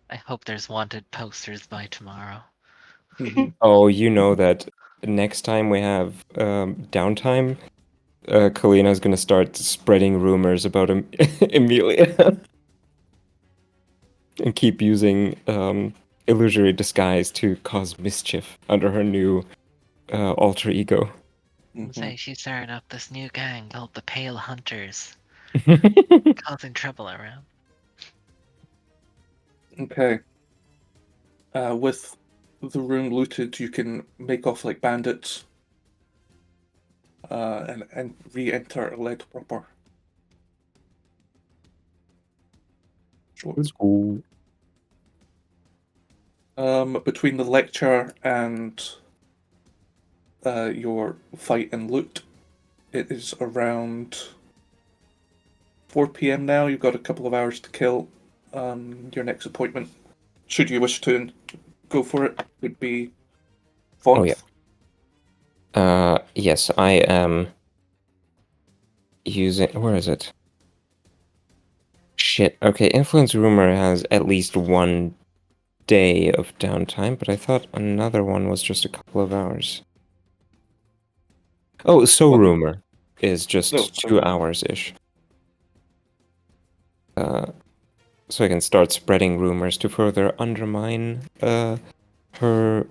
I hope there's wanted posters by tomorrow. Mhm. Oh, you know that next time we have downtime, Kalina's gonna start spreading rumors about Emilia and keep using illusory disguise to cause mischief under her new alter ego. Say she started up this new gang called the Pale Hunters, causing trouble around. Okay. With the room looted, you can make off like bandits and re-enter Yled proper. Sure. Let's go. Between the lecture and your fight and loot, it is around 4 p.m. now. You've got a couple of hours to kill. Your next appointment, should you wish to go for it, would be 4th. Oh, yeah. Yes, I am using... Where is it? Shit. Okay, Influence Rumor has at least 1 day of downtime, but I thought another one was just a couple of hours. Oh, So Well, Rumor is just no, so- 2 hours-ish. So I can start spreading rumors to further undermine her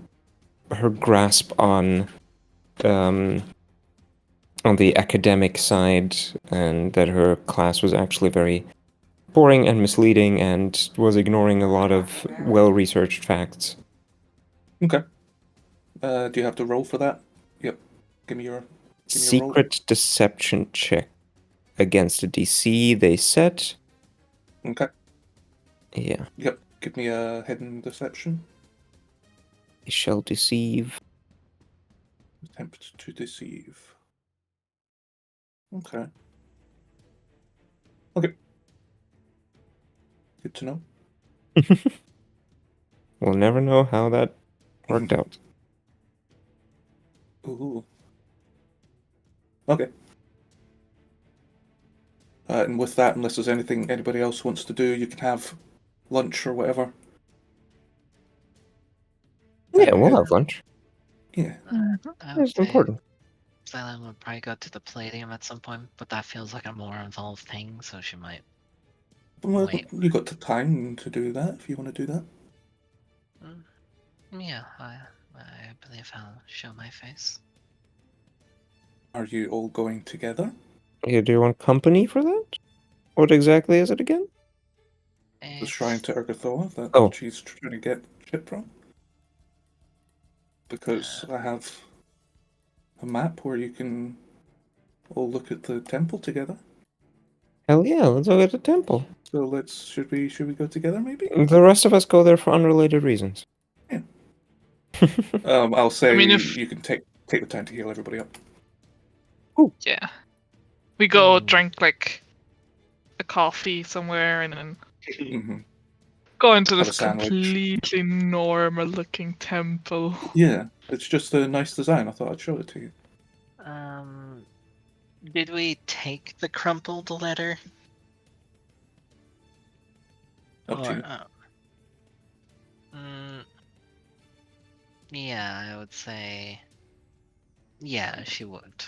grasp on the academic side, and that her class was actually very boring and misleading and was ignoring a lot of well-researched facts. Okay. Do you have to roll for that? Yep. Give me your roll. Secret deception check against a DC they set. Okay. Yeah. Yep. Give me a hidden deception. They shall deceive. Attempt to deceive. Okay. Okay. Good to know. We'll never know how that worked out. Ooh. Okay. And with that, unless there's anything anybody else wants to do, you can have lunch or whatever. Yeah, we'll have lunch. Yeah. I would It's say important. Xylem would probably go to the Palladium at some point, but that feels like a more involved thing, so she might. Well, Wait. you got the time to do that if you want to do that. Yeah, I believe I'll show my face. Are you all going together? Yeah, do you want company for that? What exactly is it again? The shrine to Urgothoa that Oh. she's trying to get shit from? Because I have a map where you can all look at the temple together. Hell yeah, let's go to the temple. So should we go together maybe? The rest of us go there for unrelated reasons. Yeah. I'll say I mean, if- you can take the time to heal everybody up. Yeah. We go drink like a coffee somewhere and then Mm-hmm. go into Have this a sandwich. completely normal looking temple. Yeah, it's just a nice design. I thought I'd show it to you. Did we take the crumpled letter? Up to you. Yeah, I would say. Yeah, she would.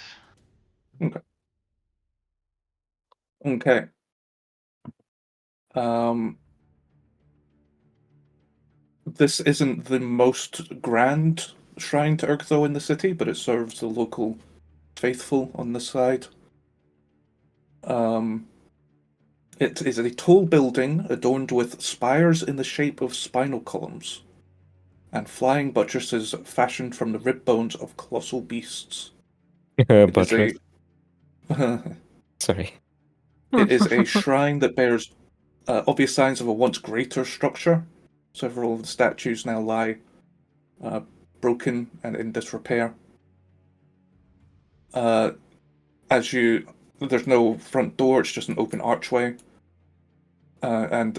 Okay. This isn't the most grand shrine to Urgothoa in the city, but it serves the local faithful on this side. It is a tall building adorned with spires in the shape of spinal columns and flying buttresses fashioned from the rib bones of colossal beasts. Buttress. It Sorry. is a shrine that bears obvious signs of a once greater structure. Several of the statues now lie broken and in disrepair. There's no front door, it's just an open archway. And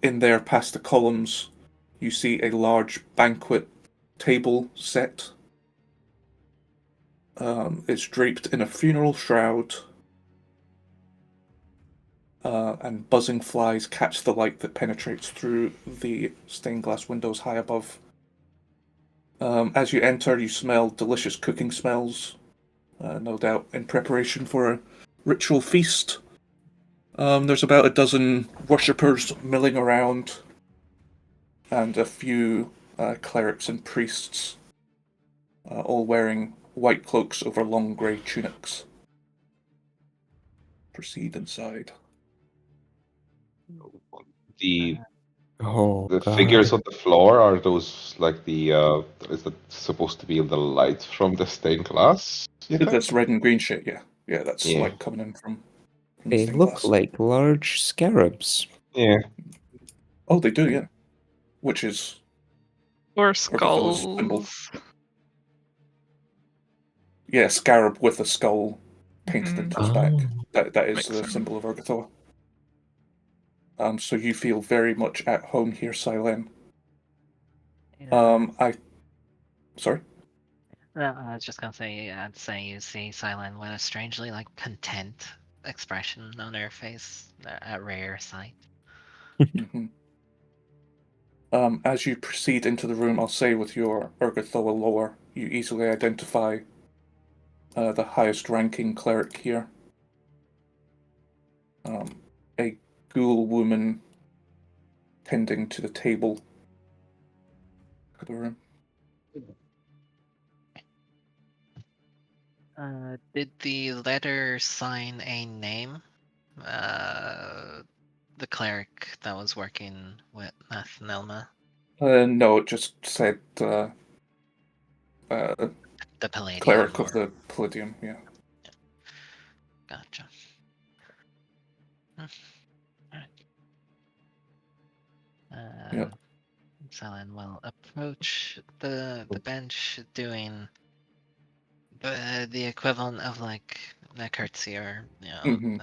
in there, past the columns, you see a large banquet table set. It's draped in a funeral shroud. And buzzing flies catch the light that penetrates through the stained glass windows high above. As you enter, you smell delicious cooking smells no doubt in preparation for a ritual feast. There's about a dozen worshippers milling around, and a few clerics and priests, all wearing white cloaks over long grey tunics. Proceed inside. The Oh the god. figures on the floor, are those like the is that supposed to be the light from the stained glass? You think? That's red and green shit, yeah. Yeah, that's Yeah. light coming in from the They stained look glass. like large scarabs. Yeah. Oh, they do, yeah. Which is Or Urgothoa's symbol. skulls. Yeah, scarab with a skull painted Mhm. into its back. That is Makes the sense. symbol of Urgothoa. So you feel very much at home here, Silen. Sorry? No, I was just gonna say, I'd say you see Silent with a strangely content expression on her face, a rare sight. Mm-hmm. As you proceed into the room, I'll say with your Urgothoa lore, you easily identify the highest ranking cleric here. A ghoul woman tending to the table of the room. Did the letter sign a name? The cleric that was working with Nathnelma, No, it just said the Palladium, cleric of or the Palladium, yeah. gotcha. Alright. Yep. Silent will approach the bench doing the equivalent of a curtsy or Mm-hmm.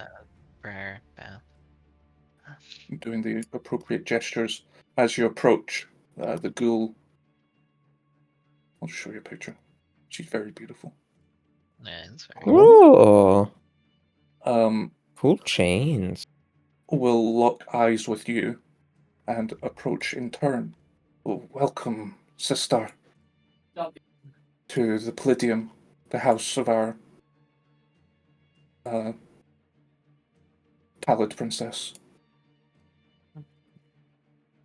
prayer bow. Doing the appropriate gestures. As you approach, the ghoul. I'll show you a picture. She's very beautiful. Yeah, it's very Oh, Um, cool chains. will lock eyes with you and approach in turn. Oh, welcome, sister, to the Palladium, the house of our pallid princess.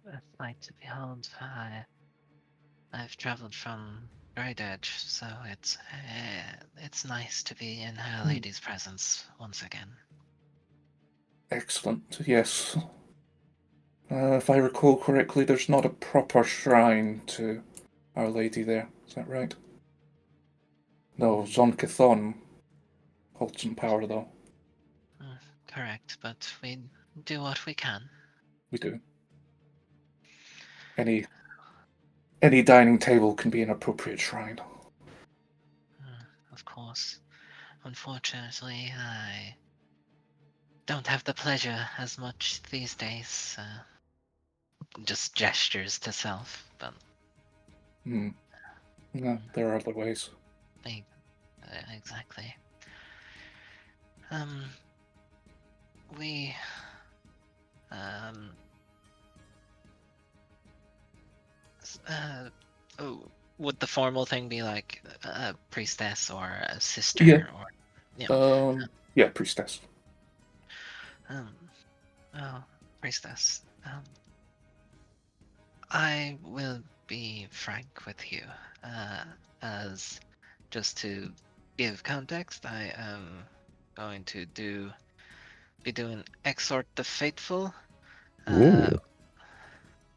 a sight to behold. I've traveled from Great Edge, so it's nice to be in Her Lady's presence once again. Excellent, yes. If I recall correctly, there's not a proper shrine to Our Lady there. Is that right? No, Zonkithon holds some power, though. Correct, but we do what we can. We do. Any dining table can be an appropriate shrine. Of course. Unfortunately, I don't have the pleasure as much these days. Just gestures to self, but No, there are other ways. exactly. We oh, would the formal thing be like a priestess or a sister, Yeah. or Yeah, priestess. oh, priestess. I will be frank with you. As just to give context, I am going to be doing Exhort the Faithful. Ooh.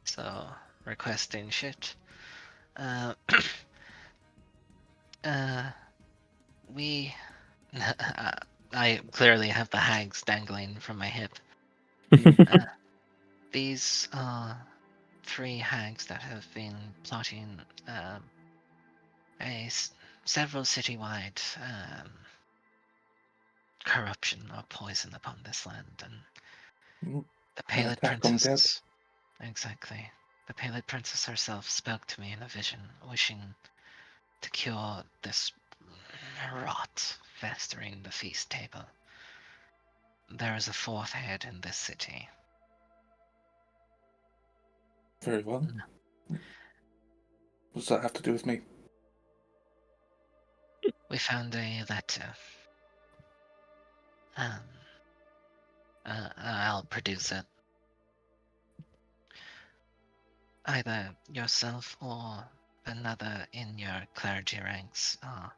So requesting shit. We I clearly have the hags dangling from my hip. These are 3 hags that have been plotting several citywide corruption or poison upon this land, and the Pallid Attack on dead. Princess. Exactly. The Pallid Princess herself spoke to me in a vision, wishing to cure this rot festering the feast table. There is a 4th head in this city. Very well. What does that have to do with me? We found a letter. I'll produce it. Either yourself or another in your clergy ranks are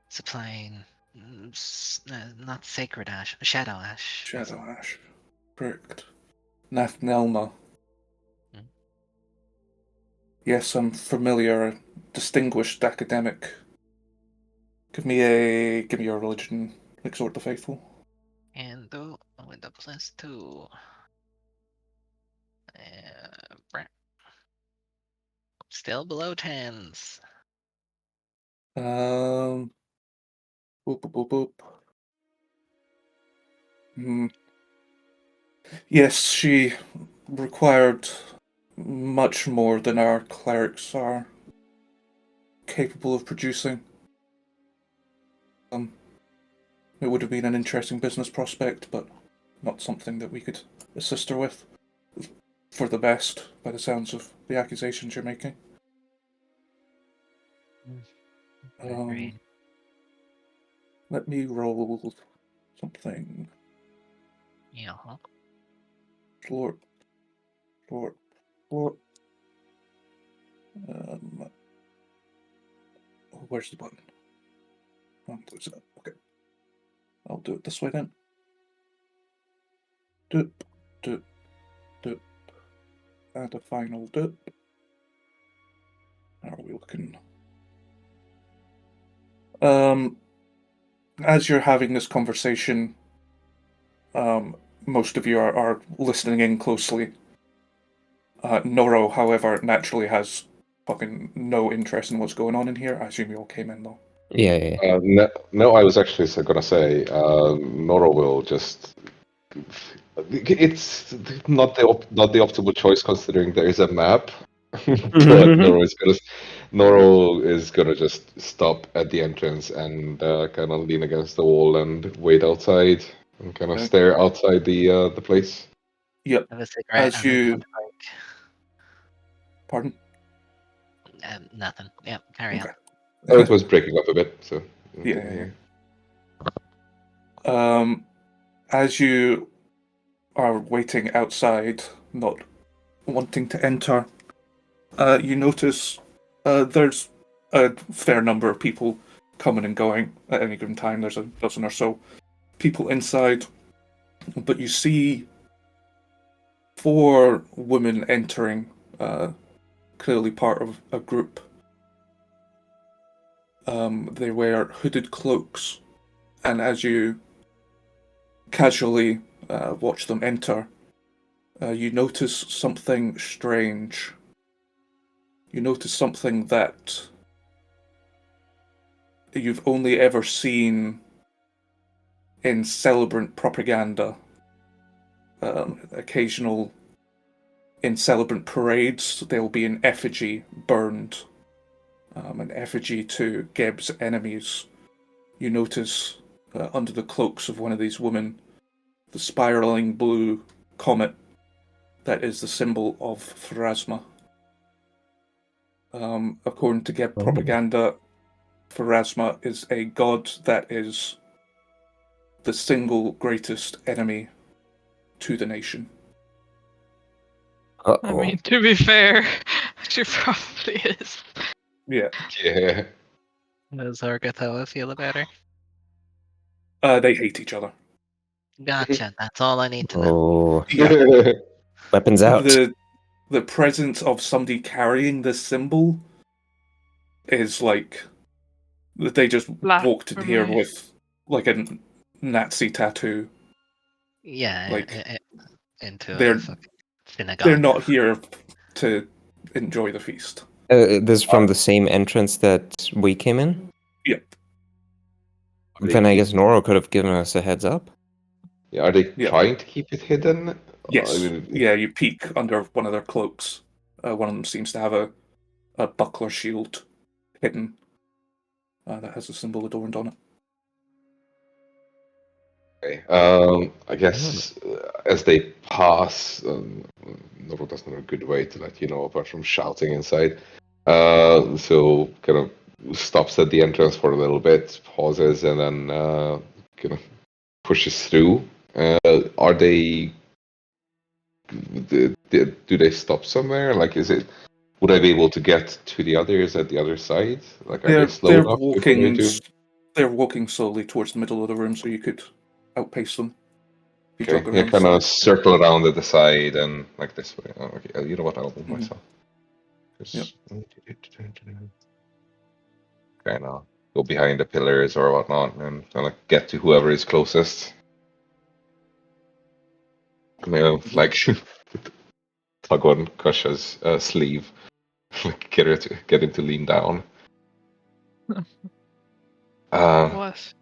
supplying not sacred ash, shadow ash. was Shadow it? Ash. Correct. Nathnelma. Hmm. Yes, I'm familiar. A distinguished academic. Give me your religion. Exhort the faithful. And though with a +2. Still below 10s. Boop, boop, boop, boop. Yes, she required much more than our clerics are capable of producing. It would have been an interesting business prospect, but not something that we could assist her with. For the best, by the sounds of the accusations you're making. Agreed. Let me roll something. Yeah. Lord. Where's the button? Close it up. Okay. I'll do it this way then. Doop, doop, doop. And a final doop. How are we looking? As you're having this conversation, most of you are listening in closely. Noro, however, naturally has fucking no interest in what's going on in here. I assume you all came in though. Yeah. No, I was actually gonna say, Noro will just. It's not the optimal choice considering there is a map, but Noro is gonna just stop at the entrance and kind of lean against the wall and wait outside and kind of Okay. stare outside the place. Yep. Have a cigarette. As and then you. have a break. Pardon? Nothing. Yep, carry on. Okay. Oh, it was breaking up a bit, so Yeah. As you are waiting outside, not wanting to enter, you notice there's a fair number of people coming and going at any given time. There's a dozen or so people inside, but you see 4 women entering, clearly part of a group. They wear hooded cloaks, and as you casually watch them enter, you notice something strange. You notice something that you've only ever seen in celebrant propaganda. Occasional in celebrant parades, there'll be an effigy burned, an effigy to Geb's enemies. You notice under the cloaks of one of these women the spiraling blue comet that is the symbol of Pharasma. According to Geb propaganda, Pharasma is a god that is the single greatest enemy to the nation. Uh-oh. I mean, to be fair, she probably is. Yeah. Yeah. Does Urgothoa feel about her? They hate each other. Gotcha. That's all I need to know. Oh, Yeah. weapons out. The presence of somebody carrying this symbol is like they just walked in here Blasphemy. with like a Nazi tattoo. Yeah, Like into a they're fucking synagogue. they're not here to enjoy the feast. This is from the same entrance that we came in? Yep. Then I guess Noro could have given us a heads up. Yeah, are they Yep. trying to keep it hidden? Yes. I mean, Yeah, you peek under one of their cloaks. One of them seems to have a buckler shield hidden that has a symbol adorned on it. Okay. I guess as they pass, Noro doesn't have a good way to let you know apart from shouting inside. So kind of stops at the entrance for a little bit, pauses, and then kind of pushes through. Are they? Do they stop somewhere? Like, is it? Would I be able to get to the others at the other side? Like, are they slow They're enough for me to? they're walking slowly towards the middle of the room, so you could outpace them. You Okay, jog yeah, around the kind of side. circle around at the side and like this way. Oh, okay, you know what? I'll move Mhm. myself. Yep. Kind of go behind the pillars or whatnot and kind of get to whoever is closest. You know, like tug on Kusha's sleeve, like get him to lean down. What?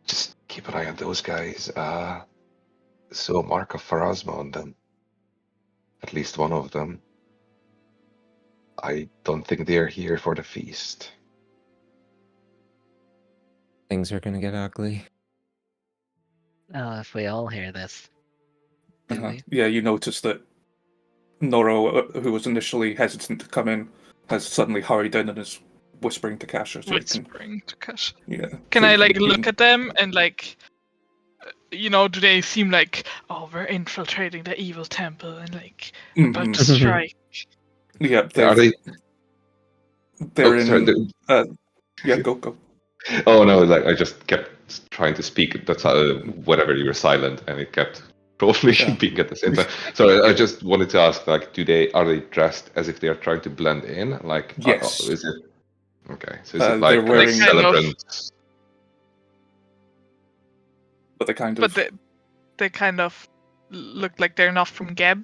Just keep an eye on those guys. So a mark of Pharasma on them. At least one of them. I don't think they are here for the feast. Things are gonna get ugly. Oh, if we all hear this, do we? Yeah, you notice that Noro, who was initially hesitant to come in, has suddenly hurried in and is whispering to Kasha. So you can, Whispering to Kasha. yeah. Can So I you like can- look at them and like, do they seem like, oh, we're infiltrating the evil temple and like about to Mhm. strike? Yeah, Are they? they're Oh, sorry. in. Yeah, go. Oh no! Like I just kept trying to speak. That's whatever you were silent, and it kept probably Yeah. being at the same time. So I just wanted to ask, like, are they dressed as if they are trying to blend in? Like, Yes. is it okay? So is it They're like wearing- Kind of. celebrants? But they kind But of. they kind of look like they're not from Geb.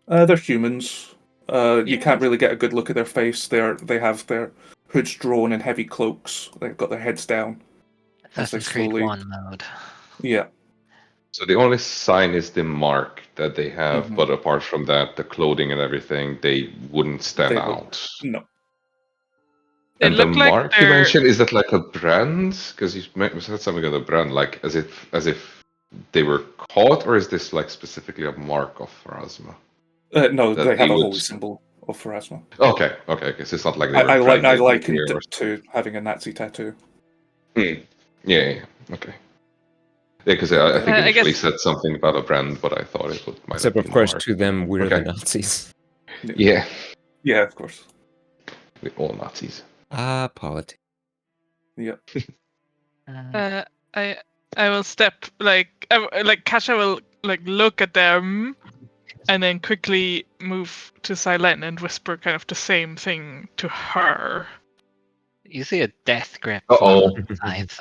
They're humans. You Yeah. can't really get a good look at their face. They have their hoods drawn in heavy cloaks. They've got their heads down. As they Assassin's Creed slowly- 1 mode. Yeah. So the only sign is the mark that they have, Mhm. but apart from that, the clothing and everything, they wouldn't stand They would- out. No. They And the look like mark you they're. mentioned, is that like a brand? Because you said something of a brand, like as if they were caught, or is this like specifically a mark of Pharasma? No, That they have they a would- holy symbol of Pharasma. Okay. So it's not like they were I branded likened here. it to having a Nazi tattoo. Yeah. Okay. Yeah, because Yeah, I think I initially guess- said something about a brand, but I thought might Except, have of been course, a mark. to them, we're Okay. the Nazis. Yeah, Yeah, of course. we're all Nazis. Ah, politics. Yeah. Uh, I will step like Kasha will like look at them, and then quickly move to Silent and whisper kind of the same thing to her. you see a death grip Uh-oh. on the scythe,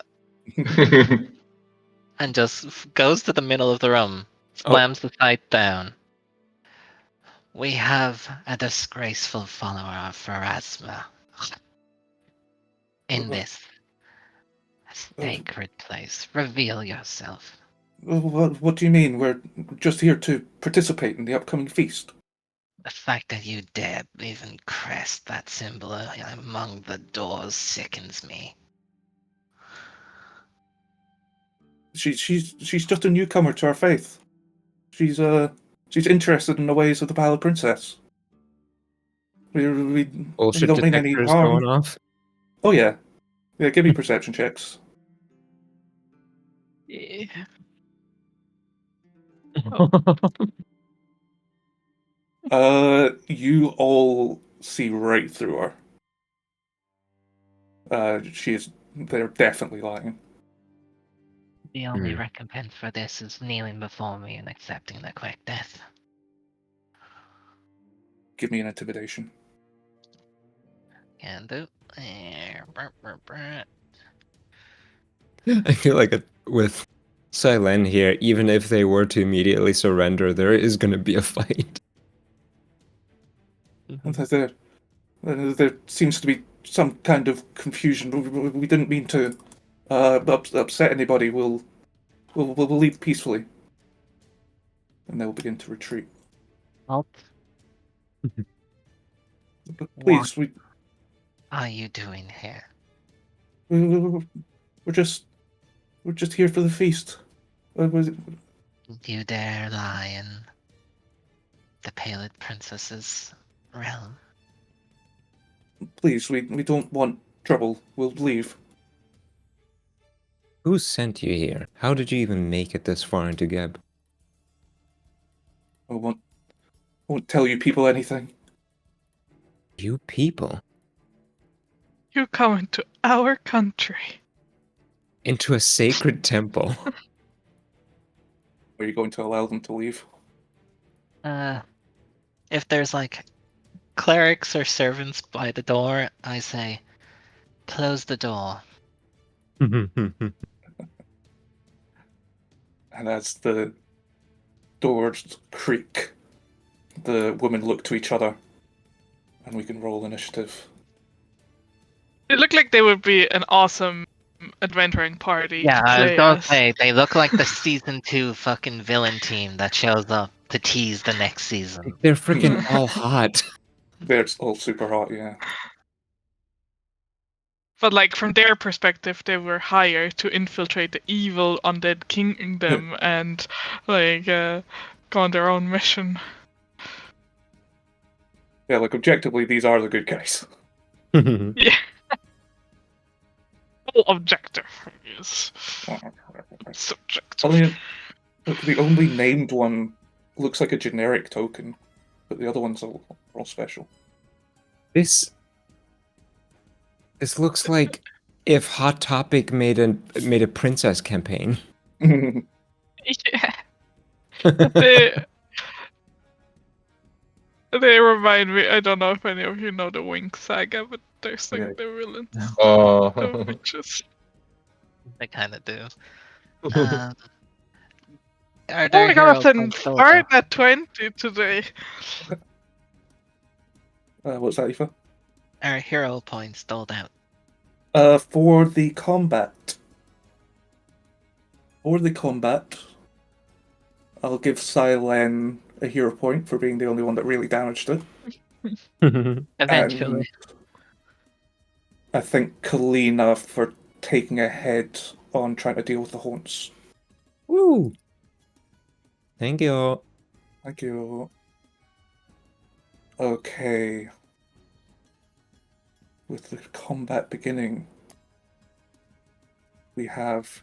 and just goes to the middle of the room, slams the scythe down. We have a disgraceful follower of Pharasma in this sacred place. Reveal yourself. What do you mean? We're just here to participate in the upcoming feast. The fact that you dare even crest that symbol among the doors sickens me. She's just a newcomer to our faith. She's interested in the ways of the Pallid Princess. We Bullshit don't mean any detectors harm. going off. Oh yeah. Yeah, give me perception checks. Yeah. You all see right through her. They're definitely lying. The only recompense for this is kneeling before me and accepting the quick death. Give me an intimidation. Can do. I feel like with Silen here, even if they were to immediately surrender, there is going to be a fight. There seems to be some kind of confusion. We didn't mean to upset anybody. We'll leave peacefully, and they'll begin to retreat. Halt. But please, What are you doing here? we're just here for the feast. You dare lie in the Pallid Princess's realm? Please, we don't want trouble. We'll leave. Who sent you here? How did you even make it this far into Geb? I won't tell you people anything. You people? You come into our country. Into a sacred temple? Are you going to allow them to leave? If there's like clerics or servants by the door, I say, close the door. And as the doors creak, the women look to each other, and we can roll initiative. They look like they would be an awesome adventuring party Yeah, to I was play gonna as. say, they look like the season 2 fucking villain team that shows up to tease the next season. They're freaking all hot. They're all super hot, yeah. But like from their perspective, they were hired to infiltrate the evil undead kingdom and like go on their own mission. Yeah, like objectively, these are the good guys. Yeah. All objective is subjective. Only, look, the only named one looks like a generic token, but the other ones are all special. This looks like if Hot Topic made a princess campaign. Yeah. They remind me. I don't know if any of you know the Wink saga, but there's like Yeah. the villains, the Oh. witches. They kind of do. Are Oh there my god, hero and points doled hard out? at 20 today. What's that, Aoife? Are hero points doled out? For the combat. I'll give Silen a hero point for being the only one that really damaged it. Eventually. And I think Kalina for taking a head on trying to deal with the haunts. Woo! Thank you. Thank you. Okay. With the combat beginning, we have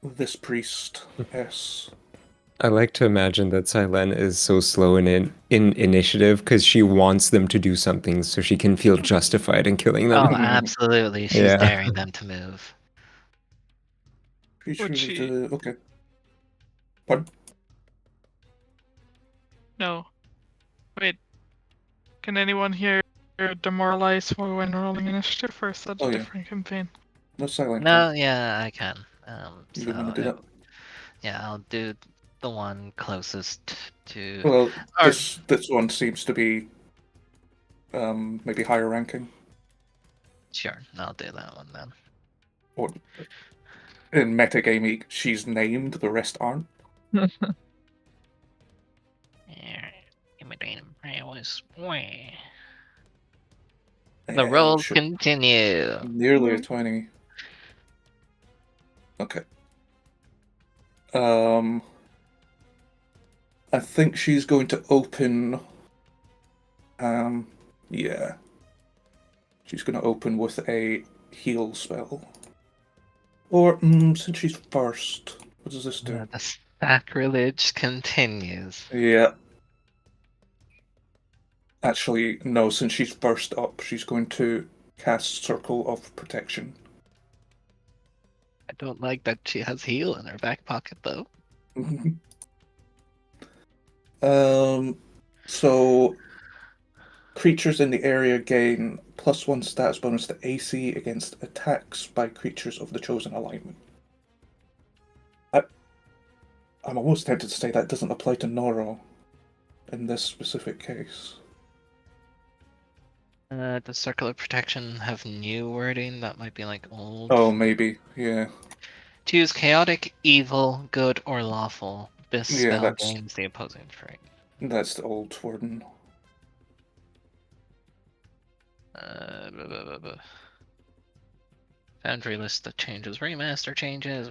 this priest, S. I like to imagine that Silen is so slow in initiative because she wants them to do something so she can feel justified in killing them. Oh, absolutely. She's Yeah. daring them to move. Creature Would of she- the... Okay. Pardon? No. Wait. Can anyone here demoralize when rolling initiative, or is that Oh, a yeah. different campaign? No silent. No, yeah, I can. You So want to do that? yeah, I'll do the one closest to. Well, Or- this one seems to be maybe higher ranking. Sure, I'll do that one then. Or in metagaming, she's named, the rest aren't. The And rolls should- continue. Nearly a 20. Okay. I think she's going to open. Yeah. She's going to open with a heal spell. Or, since she's first, what does this do? The sacrilege continues. Yeah. Actually, no, since she's first up, she's going to cast Circle of Protection. I don't like that she has heal in her back pocket though. So creatures in the area gain +1 stats bonus to AC against attacks by creatures of the chosen alignment. I'm almost tempted to say that doesn't apply to Noro in this specific case. Does Circle of Protection have new wording? That might be like old. Oh, maybe, yeah. Choose chaotic, evil, good, or lawful. This Yeah, spell that's- gains the opposing trait. That's the old wording. Foundry list that changes. Remaster changes.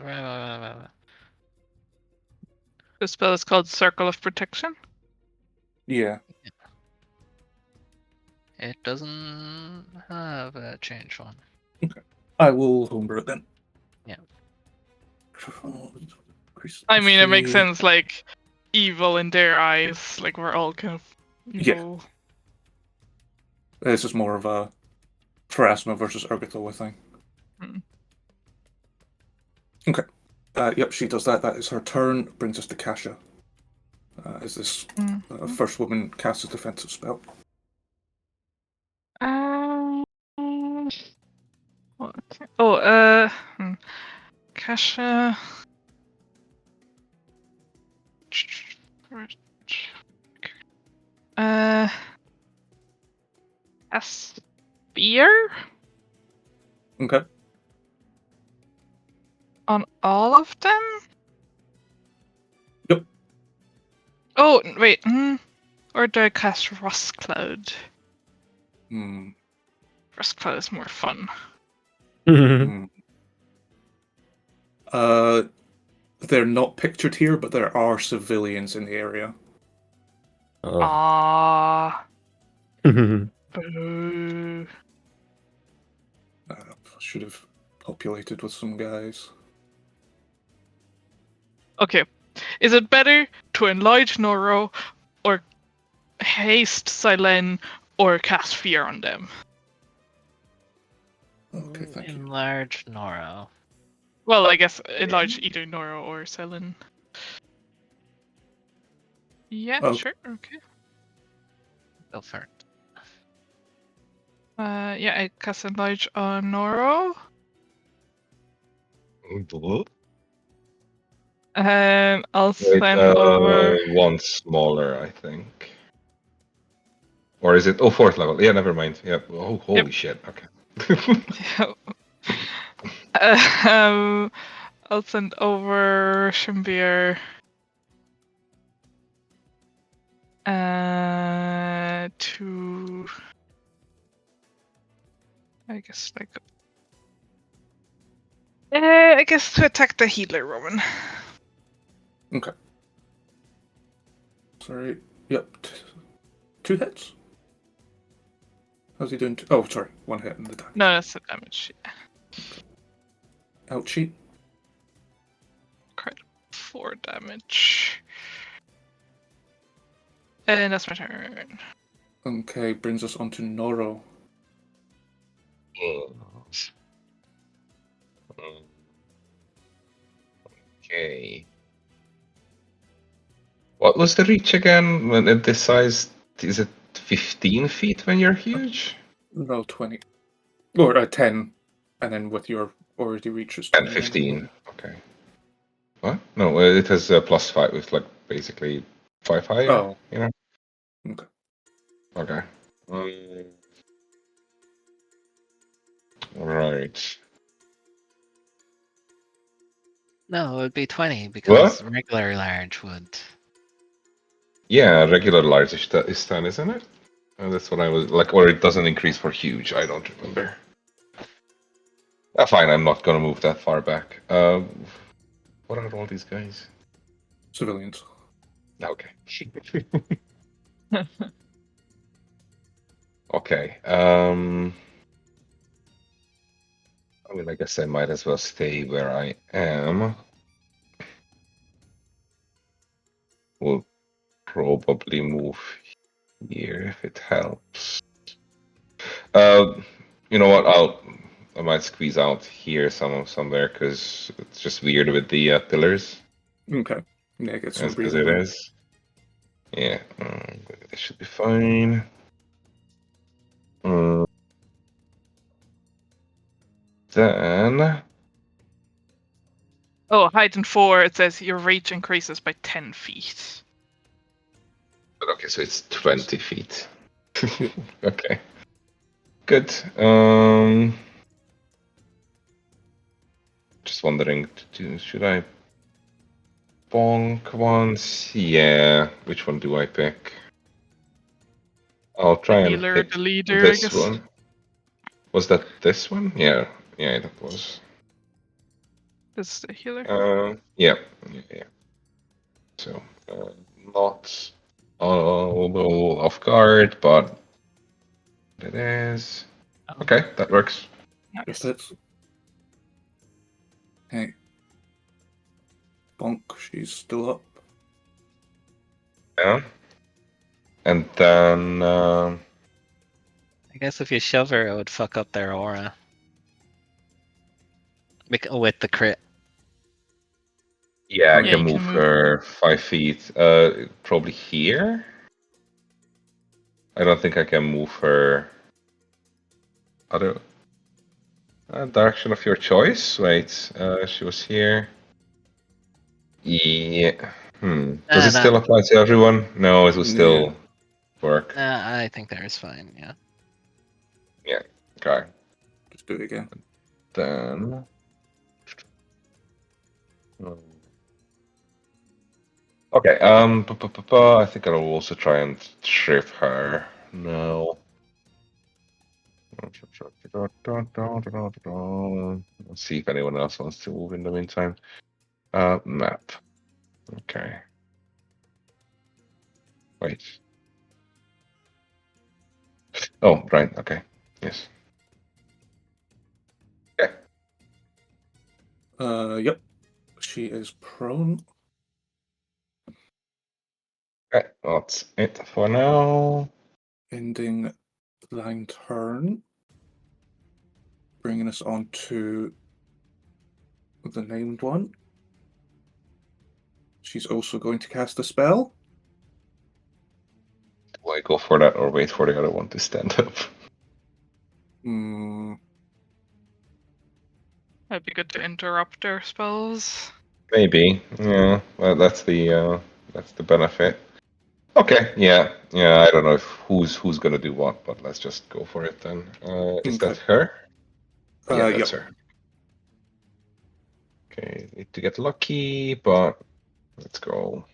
The spell is called Circle of Protection. Yeah. It doesn't have a change one. I will homebrew it then. Yeah. I mean, it makes 3. sense, like, evil in their eyes. Like, we're all kind of evil. This is more of a Pharasma versus Urgothoa thing. Hmm. Okay. Yep, she does that. That is her turn. Brings us to Kasha. Is this first woman casts a defensive spell? Okay. Kasha. A spear Okay. on all of them? Yep. Oh, wait. Or do I cast Rust Cloud? Hmm. Rust Cloud is more fun. Hmm. They're not pictured here, but there are civilians in the area. Oh. Ah. Boo. Should have populated with some guys. Okay. Is it better to enlarge Noro, or haste Silen, or cast fear on them? Okay, thank you. Enlarge Noro. Well, I guess enlarge either Noro or Silen. Yeah, Oh. sure. Okay. Go for it. Yeah, I cast enlarge on Noro. I'll send over. One smaller, I think. Or is it? Oh, 4th level. Yeah, never mind. Yep. Oh, holy shit. Okay. I'll send over Shimbir. To. I guess like. I guess to attack the healer Roman. Okay. Sorry. Yep. 2 hits? How's he doing? Oh, sorry. 1 hit in the damage. No, that's the damage. Yeah. Ouchie. Crit 4 damage. And that's my turn. Okay, brings us on to Noro. Okay. What was the reach again? When at this size, is it 15 feet when you're huge? No, 20. Or 10. And then with your already reaches 10, 20. 15. Okay. What? No, it has a +5 with like basically 5 higher. Oh. You know? Okay. Okay. Right. No, it would be 20 because regular large would. Yeah, regular large is 10, isn't it? That's what I was like, or it doesn't increase for huge. I don't remember. Fine, I'm not gonna move that far back. What are all these guys? Civilians. Okay. Okay. I mean, I guess I might as well stay where I am. We'll probably move here if it helps. You know what? I might squeeze out here somewhere because it's just weird with the pillars. Okay. Yeah, get some As breathing it room. is. Yeah, this should be fine. Then. Oh, height in 4, it says your reach increases by 10 feet. Okay, so it's 20 feet. Okay. Good. Just wondering, should I bonk once? Yeah. Which one do I pick? I'll try and Healer, hit the leader, I this guess. one. Was that this one? Yeah. Yeah, that was. This is the healer. Yeah. So, not all off guard, but It is. Oh, Okay, that works. Just nice. hits. Okay. Bonk, she's still up. Yeah. And then I guess if you shove her, it would fuck up their aura. With the crit. yeah, I Yeah, can you move can move. her 5 feet. Probably here. I don't think I can move her other direction of your choice. Wait, she was here. Yeah. Does it still apply to everyone? No, it will still work. I think that is fine, yeah. Yeah. Okay. Just do it again. Then. Okay. I think I'll also try and trip her. No. Let's see if anyone else wants to move in the meantime. Map. Okay. Wait. Oh, right. Okay. Yes. Okay. Yep. She is prone. Okay. That's it for now. Ending line turn. Bringing us on to the named one. She's also going to cast a spell. Do I go for that or wait for the other one to stand up? That'd be good to interrupt their spells. Maybe. Yeah. Well, that's the benefit. Okay. Yeah. Yeah. I don't know if who's gonna do what, but let's just go for it then. Is that Okay. her? Yeah, that's Yep. her. Okay. Need to get lucky, but let's go.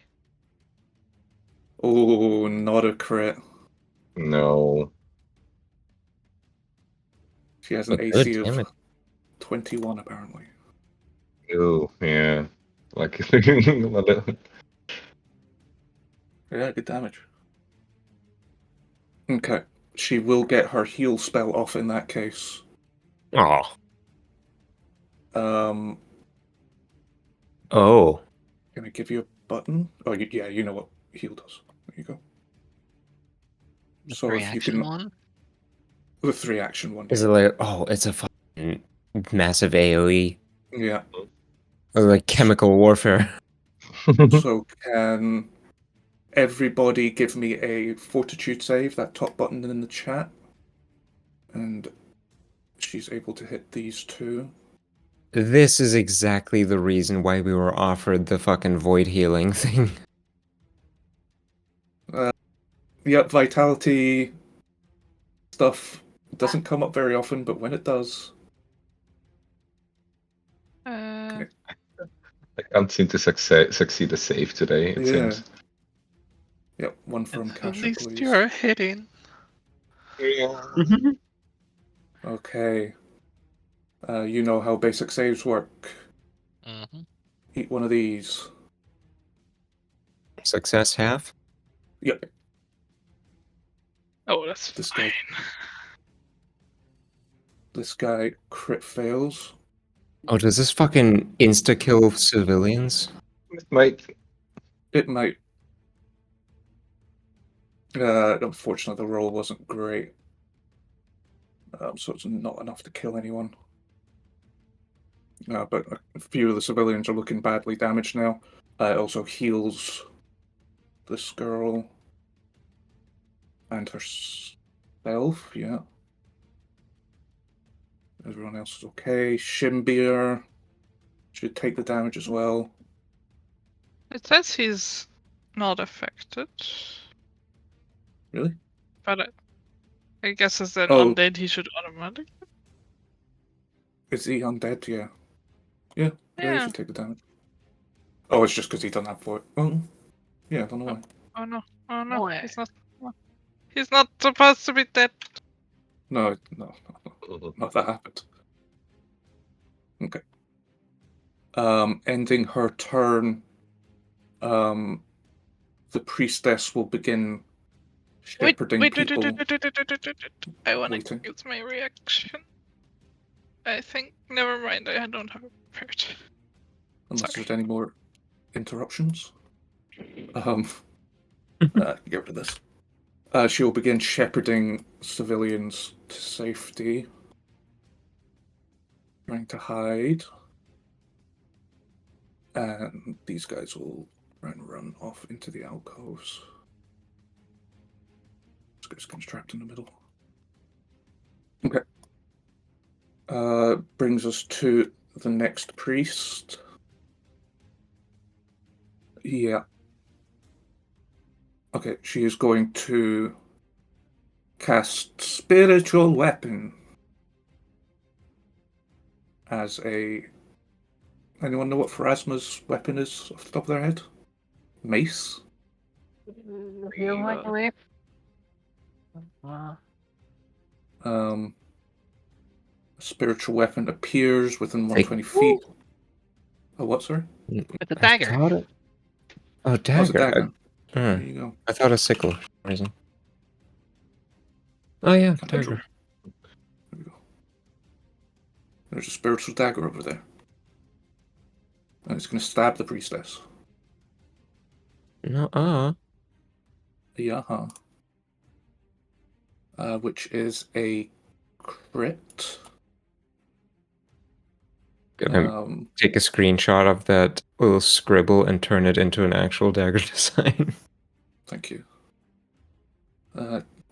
Oh, not a crit. No. She has an But AC good, damn of it. 21, apparently. Oh, yeah. Like Yeah, good damage. Okay. She will get her heal spell off in that case. Oh. Um, Oh. Can I give you a button? Oh, yeah, you know what heal does. There you go. The So if you reaction can, one? the 3-action one. Is Yeah. it like, oh, it's a fucking massive AoE. Yeah. Or like chemical warfare. So can everybody give me a fortitude save? That top button in the chat, and she's able to hit these two. This is exactly the reason why we were offered the fucking void healing thing. Yep, vitality stuff doesn't come up very often, but when it does, Uh, I can't seem to succeed a save today, it yeah. seems. Yep, one from At Kasha, least please. you're hitting. Okay. You know how basic saves work. Mm-hmm. Eat one of these. Success half? Yep. oh, that's This fine. This guy crit fails. Oh, does this fucking insta-kill civilians? It might. It might. Unfortunately, the roll wasn't great. So it's not enough to kill anyone. But a few of the civilians are looking badly damaged now. It also heals this girl and herself, yeah. Everyone else is okay. Shimbeer should take the damage as well. It says he's not affected. Really? But I guess as an Oh. undead, he should automatically. Is he undead? Yeah. Yeah, he Yeah. should take the damage. Oh, it's just because he doesn't have void. Oh, yeah, I don't know why. Oh no! Oh no! Why? He's not. He's not supposed to be dead. No, not that happened. Okay. Ending her turn, the priestess will begin Wait, shepherding wait, people. I want to waiting. use my reaction. I think. Never mind. I don't have it prepared. Unless Sorry. there's any more interruptions. Get rid of this. She will begin shepherding civilians to safety. Trying to hide. And these guys will run off into the alcoves. This guy's kind of trapped in the middle. Okay. Brings us to the next priest. Yeah. Okay, she is going to cast Spiritual Weapon as a... Anyone know what Pharasma's weapon is off the top of their head? Mace? You like me? A spiritual weapon appears within 120 feet. Oh, what, sorry? With a dagger. I thought it... Oh, dagger. Oh, it's a dagger. There Hmm. you go. I thought a sickle for some reason. Oh yeah, Cathedral. dagger. There we go. There's a spiritual dagger over there. And it's going to stab the priestess. No, Yeah. Which is a crit. Gonna take a screenshot of that little scribble and turn it into an actual dagger design. Thank you.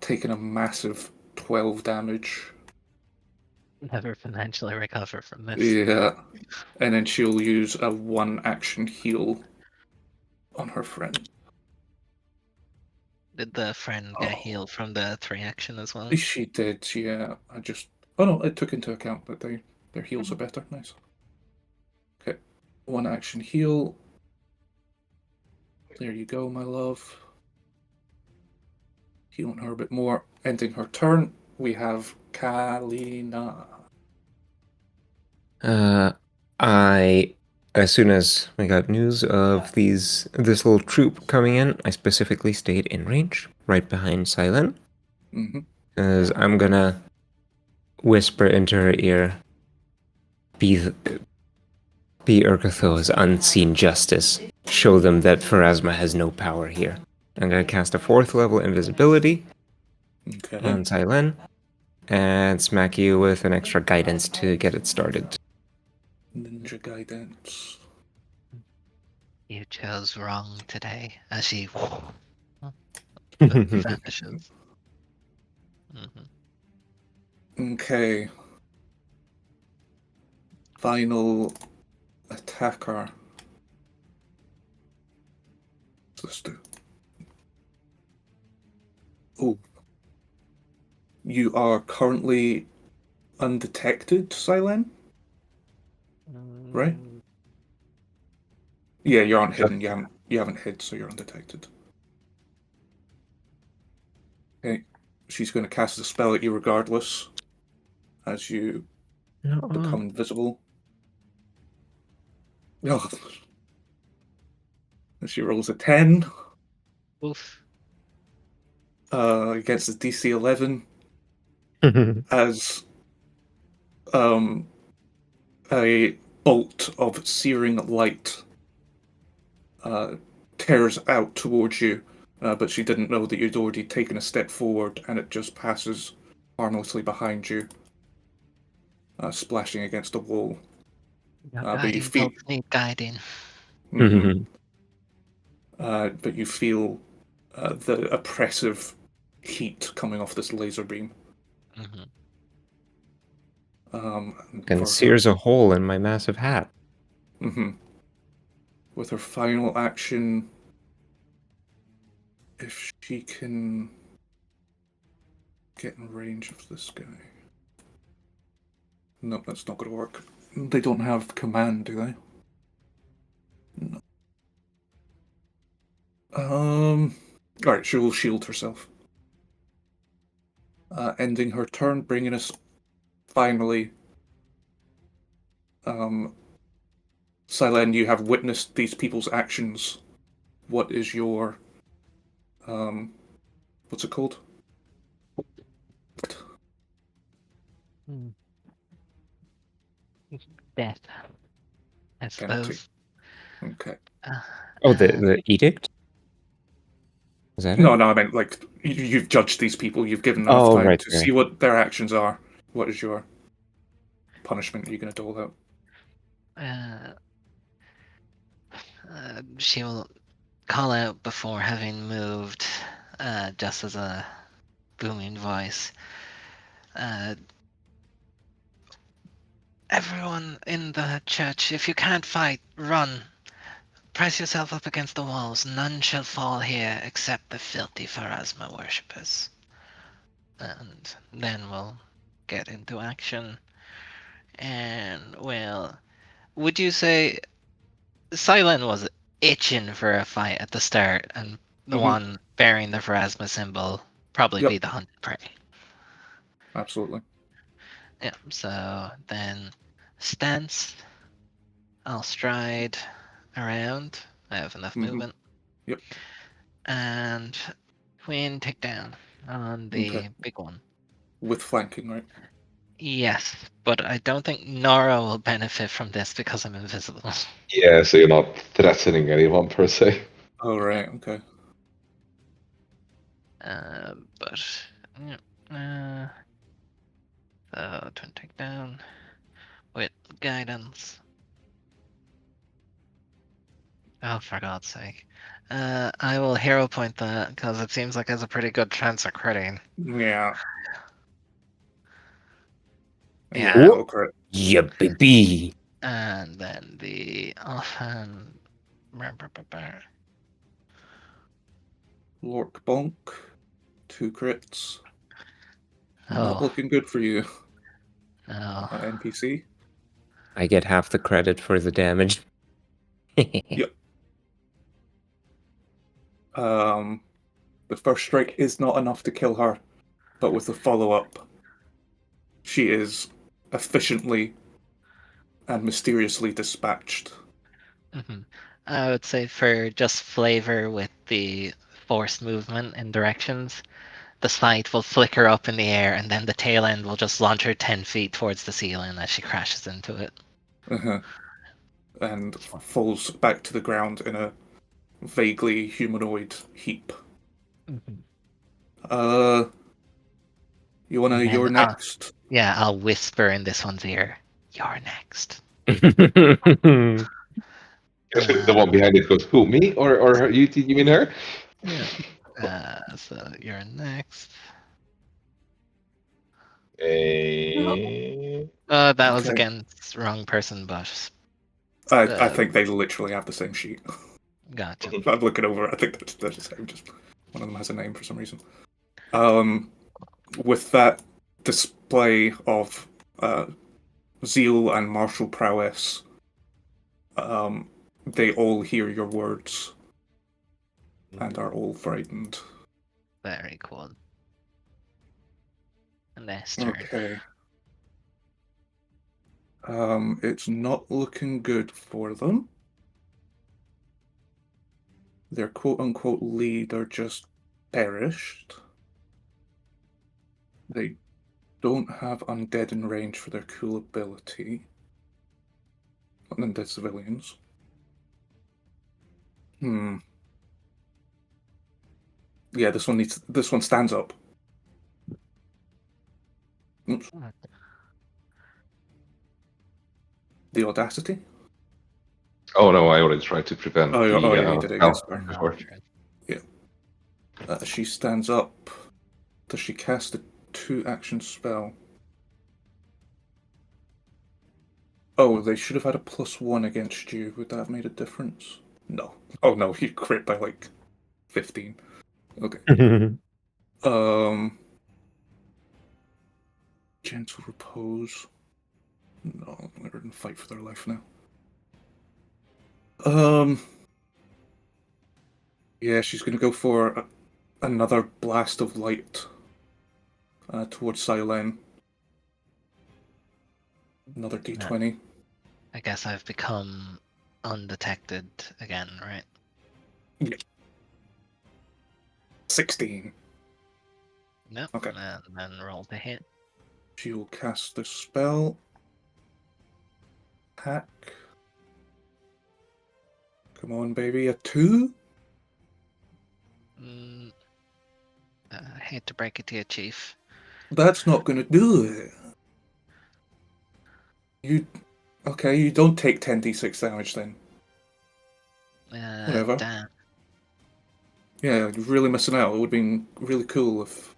Taking a massive 12 damage. Never financially recover from this. Yeah. And then she'll use a 1-action heal on her friend. Did the friend get healed from the 3-action as well? She did, yeah. Oh no, it took into account that their heals are better. Nice. Okay. 1-action heal. There you go, my love. Healing her a bit more. Ending her turn, we have Kalina. As soon as we got news of this little troop coming in, I specifically stayed in range, right behind Silent. Mm-hmm. Because I'm gonna whisper into her ear, be Urgothoa's unseen justice. Show them that Pharasma has no power here. I'm gonna cast a 4th level invisibility Okay. on Silent, and smack you with an extra guidance to get it started. Ninja guidance. You chose wrong today. As she vanishes. Okay. Final attacker. Let's do. Oh. You are currently undetected, Silen? Right? Yeah, you're unhidden. You haven't hid, so you're undetected. Okay. She's going to cast a spell at you regardless, as you become invisible. Oh. She rolls a 10. Oof. Against the DC 11. As a bolt of searing light tears out towards you, but she didn't know that you'd already taken a step forward, and it just passes harmlessly behind you, splashing against a wall. But you feel Need guiding. but you feel the oppressive heat coming off this laser beam. And sears a hole in my massive hat. With her final action, if she can get in range of this guy. No, that's not going to work. They don't have command, do they? No. Alright, she will shield herself. Ending her turn, bringing us finally. Silen, you have witnessed these people's actions. What is your What's it called? Death, I Penalty. suppose. Okay. Oh, the edict? Is that No, it? no, I meant like you've judged these people. You've given enough Oh, time right, to right. see what their actions are. What is your punishment you're going to dole out? She will call out before having moved, just as a booming voice. Everyone in the church, if you can't fight, run. Press yourself up against the walls. None shall fall here except the filthy Pharasma worshippers. And then we'll get into action. And, well, would you say Silent was itching for a fight at the start, and the Mhm. one bearing the Pharasma symbol probably Yep. be the hunted prey? Absolutely. Yeah, so then stance, I'll stride around. I have enough movement. Yep. And Queen take down on the Okay. big one. With flanking, right? Yes, but I don't think Nora will benefit from this because I'm invisible. Yeah, so you're not threatening anyone per se. Oh, right. Okay. But yeah, so twin take down with guidance. Oh, for God's sake. I will hero point that because it seems like there's a pretty good chance of critting. Yeah. Yeah. Yeah, it'll crit. Yeah, baby. And then the offhand. Lork bonk. 2 crits. Not Oh, looking good for you, no. NPC. I get half the credit for the damage. Yep. The first strike is not enough to kill her, but with the follow-up, she is efficiently and mysteriously dispatched. I would say for just flavor with the forced movement in directions, the sight will flicker up in the air and then the tail end will just launch her 10 feet towards the ceiling as she crashes into it. Uh-huh. And falls back to the ground in a vaguely humanoid heap. You wanna, And then, you're next? yeah, I'll whisper in this one's ear, "You're next." The one behind it goes, who, me? Or her? You mean her? So you're next. That was Okay. against wrong person, but I think they literally have the same sheet. gotcha. I'm looking over. I think they're the same. Just one of them has a name for some reason. With that display of zeal and martial prowess, they all hear your words and are all frightened. Very cool. And that's turn. Okay. It's not looking good for them. Their quote-unquote leader just perished. They don't have undead in range for their cool ability. Undead civilians. Yeah, this one stands up. Oops. The audacity? Oh no, I already tried to prevent Oh, the yeah, you did it, spell yes, sorry. before. Yeah. She stands up. Does she cast a 2-action spell? Oh, they should have had a +1 against you. Would that have made a difference? No. Oh no, you crit by like 15. Okay. Gentle repose. No, they're in a fight for their life now. Yeah, she's gonna go for another blast of light towards Silen. Another D20. I guess I've become undetected again, right? Yeah. 16. Nope. Okay. And then roll to hit. She will cast the spell. Hack. Come on, baby. A 2? I hate to break it to you, Chief. That's not going to do it. You don't take 10d6 damage then. Whatever. Damn. Yeah, you're really missing out. It would have been really cool if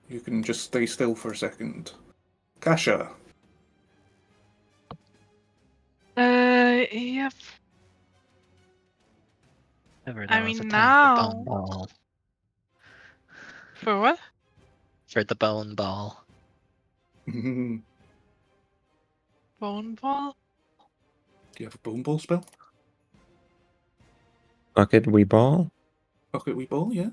you can just stay still for a second. Kasha. Yep. Ever I there was a mean, time now- for bone ball. For what? For the bone ball. Do Bone ball? you have a bone ball spell? Bucket we ball? Bucket wee ball, yeah.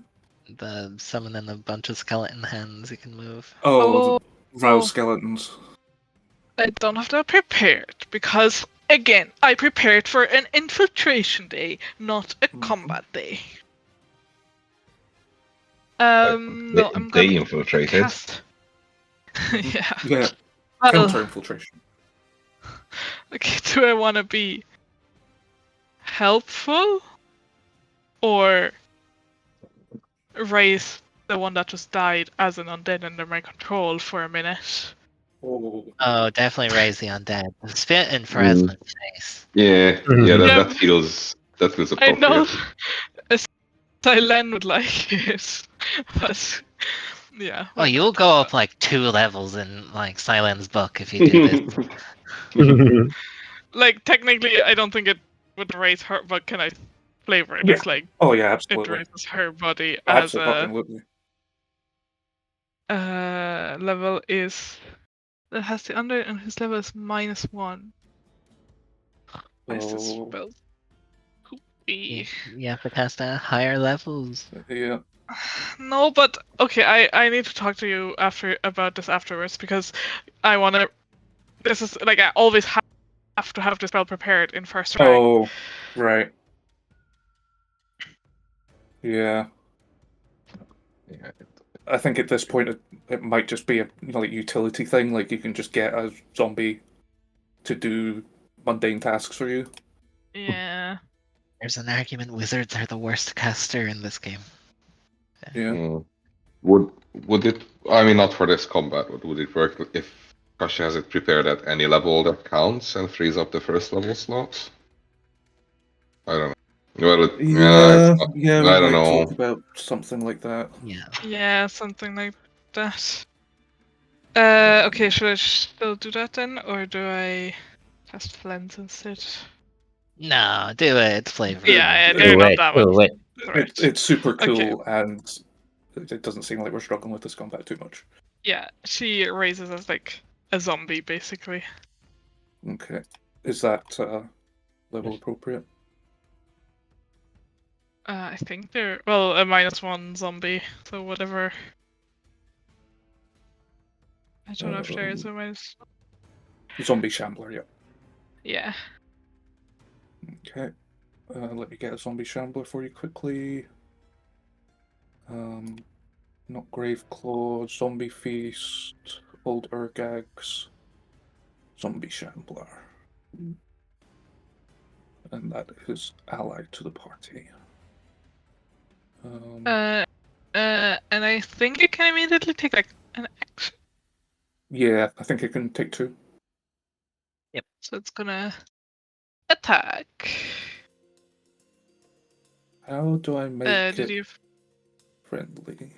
The summoning a bunch of skeleton hands you can move. Oh, Oh. the Ryle skeletons. I don't have that prepared because, again, I prepared for an infiltration day, not a combat day. No, I'm They gonna infiltrated. cast. Yeah. Yeah, Well, counter-infiltration. okay, do I want to be helpful or raise the one that just died as an undead under my control for a minute? Oh. Oh, definitely raise the undead. Spit in Pharasma's face. Yeah, Mhm. that Yeah, feels I know appropriate. Silen would like it, but yeah. Oh, why you'll not? go up like 2 levels in like Silen's book if you do this. Like, technically, I don't think it would raise her, but can I flavor it? Yeah. It's like Oh yeah, it absolutely. raises her body as Absolutely. a level is that has the under and his level is -1. Why is this Oh, spell? you, you have to cast at higher levels. yeah. No, but okay, I need to talk to you about this afterwards because I want to. This is like I always have to have the spell prepared in first rank. Oh, right. Yeah. Yeah. I think at this point it might just be a like utility thing. Like you can just get a zombie to do mundane tasks for you. Yeah. There's an argument wizards are the worst caster in this game. Yeah. Mm. Would it? I mean, not for this combat, but would it work if Kasha has it prepared at any level that counts and frees up the first level slots? I don't know. Well, Yeah, it's yeah, not, we I don't might talk know. about something like that. Yeah. Yeah, something like that. Okay, should I still do that then, or do I cast Flens instead? No, do it. It's flavor. Yeah, Do they're not it, that do much. it. Right. It's super Okay. cool, and it doesn't seem like we're struggling with this combat too much. Yeah, she raises as like a zombie, basically. Okay, is that level appropriate? I think they're well a -1 zombie, so whatever. I don't know if there is a minus. Zombie shambler, yeah. Yeah. Okay, let me get a zombie shambler for you quickly. Not grave claw, zombie feast, old Urgags, zombie shambler, and that is allied to the party. And I think it can immediately take like an action. Yeah, I think it can take 2. Yep. So it's gonna attack. How do I make Did it you friendly?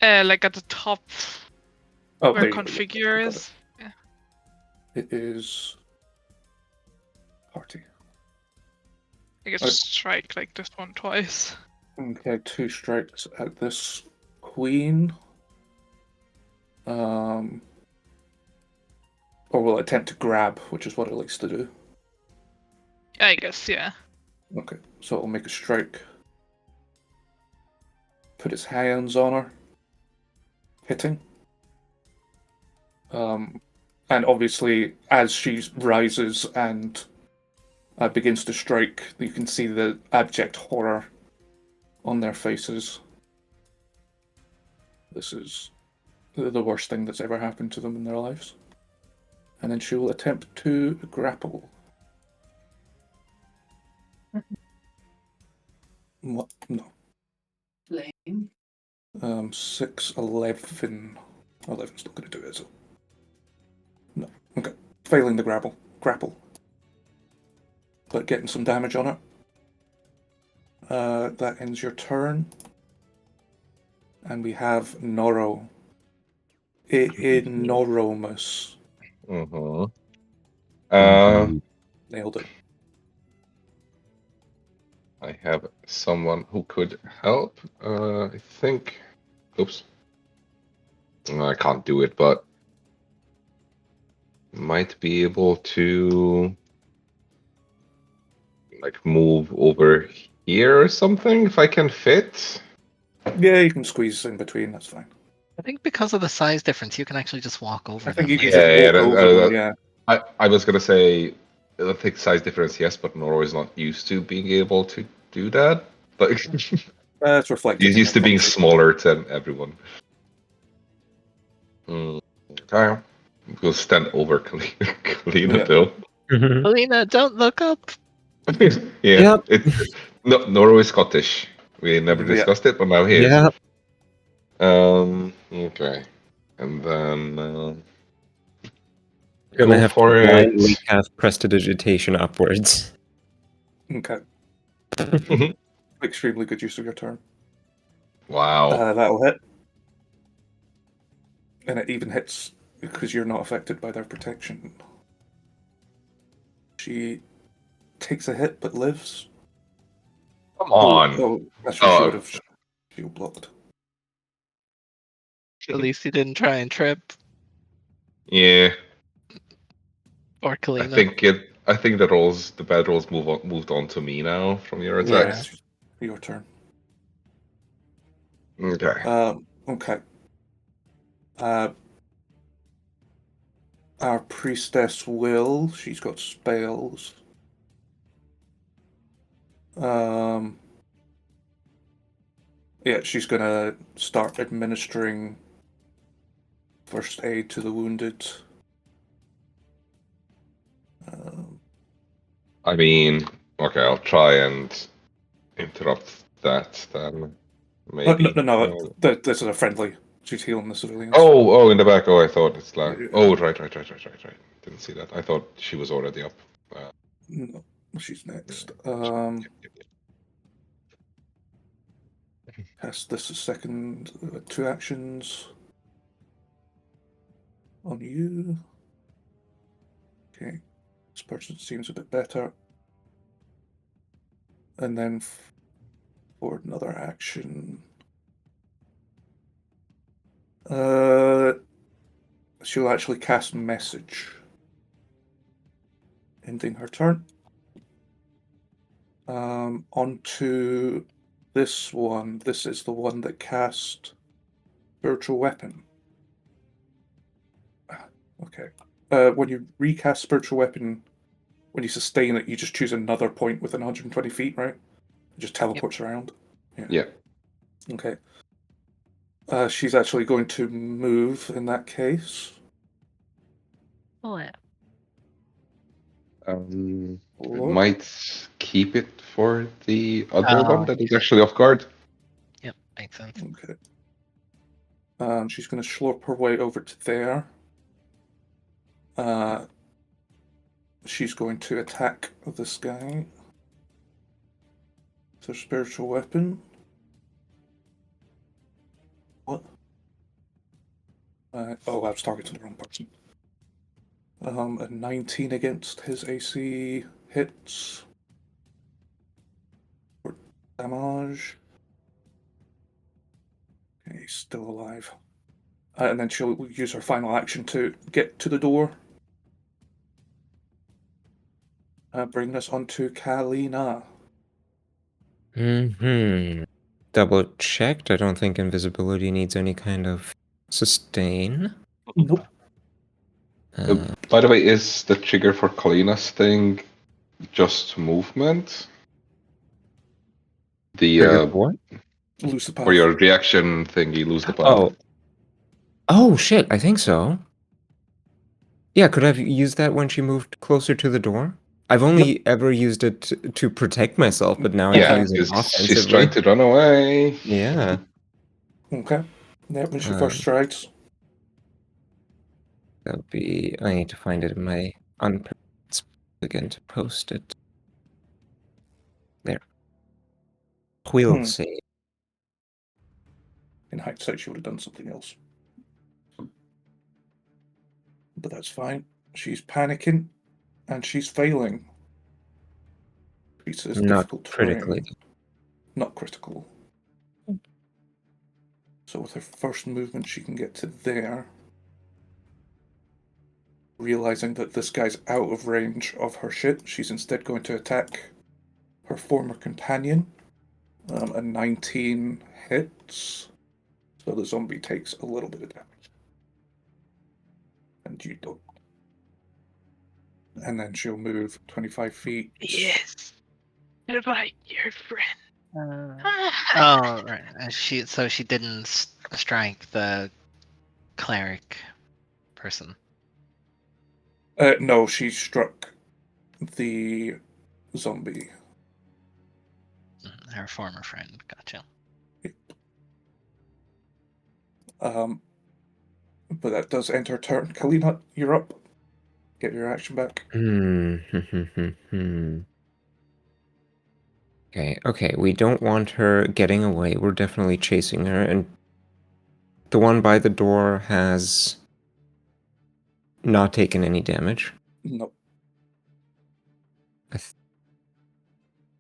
like at the top Oh, where there you go, yeah, configure I got is? Yeah. It is party. I can Right. strike like this one twice. Okay, 2 strikes at this queen. Or will attempt to grab, which is what it likes to do. I guess, yeah. Okay, so it'll make a strike. Put its hands on her. Hitting. And obviously, as she rises and begins to strike, you can see the abject horror on their faces. This is the worst thing that's ever happened to them in their lives. And then she will attempt to grapple. What? No. Flame. 6, 11. 11's not going to do it, is it? No. Okay. Failing the grapple. But getting some damage on it. That ends your turn. And we have Noro. Enormous. Mm-hmm. Nailed it. I have someone who could help. I think. Oops. I can't do it, but might be able to like move over here or something if I can fit. Yeah, you can squeeze in between, that's fine. I think because of the size difference, you can actually just walk over. I think them. you can Yeah, just walk over them, yeah. I was gonna say, I think size difference, yes, but Noro is not used to being able to do that. Like, It's reflected. he's used to being smaller than everyone. Okay. We'll stand over Kalina though. Alina, don't look up. Yeah. No, Noro is Scottish. We never discussed it, but now he is. Yeah. Okay. And then Gonna go have for to it. blindly cast prestidigitation upwards. Okay. Extremely good use of your turn. Wow. That'll hit. And it even hits because you're not affected by their protection. She takes a hit but lives. Come on. Oh, actually, she would have shield blocked. At least you didn't try and trip. Yeah. Or Kalina. I think the bad rolls moved on to me now from your attacks. Yeah, your turn. Okay. Okay. Our priestess will. She's got spells. Yeah, she's gonna start administering first aid to the wounded. I mean, okay, I'll try and interrupt that then. Maybe. No. This is a friendly. She's healing the civilians. Oh, in the back. Oh, I thought it's like. Oh, right. Didn't see that. I thought she was already up. No, she's next. Cast this a second. 2 actions on you. Okay, this person seems a bit better. And then for another action, she'll actually cast Message, ending her turn. Onto this one. This is the one that cast Spiritual Weapon. Okay. When you recast Spiritual Weapon, when you sustain it, you just choose another point within 120 feet, right? It just teleports around. Yeah. Okay. She's actually going to move in that case. Oh, yeah. Might keep it for the other one that is actually off guard. Yep, makes sense. Okay. She's going to slurp her way over to there. She's going to attack this guy. So spiritual weapon. What? I was targeting the wrong person. A 19 against his AC hits. For damage. Okay, he's still alive. And then she'll use her final action to get to the door. Bring us on to Kalina. Double checked. I don't think invisibility needs any kind of sustain. Nope. By the way, is the trigger for Kalina's thing just movement? Trigger for what? Lose the path. For your reaction thing, you lose the path. Oh, Oh shit, I think so. Yeah, could I have used that when she moved closer to the door? I've only ever used it to protect myself, but now I can Yeah, use it because she's offensively. trying to run away. Yeah. Okay. Yeah, when she Um, first strides. That would be. I need to find it in my unprinted again to post it. There. Will Hmm. save. In hindsight, she would have done something else. But that's fine. She's panicking, and she's failing. Treats it as Not difficult critically. terrain. Not critical. So with her first movement, she can get to there. Realizing that this guy's out of range of her shit, she's instead going to attack her former companion. A 19 hits. So the zombie takes a little bit of damage. And you don't. And then she'll move 25 feet. Yes. Invite your friend. Oh, right. So she didn't strike the cleric person. No, she struck the zombie. Her former friend. Gotcha. But that does end her turn. Kalina, you're up. Get your action back. Okay, we don't want her getting away. We're definitely chasing her, and the one by the door has not taken any damage. No,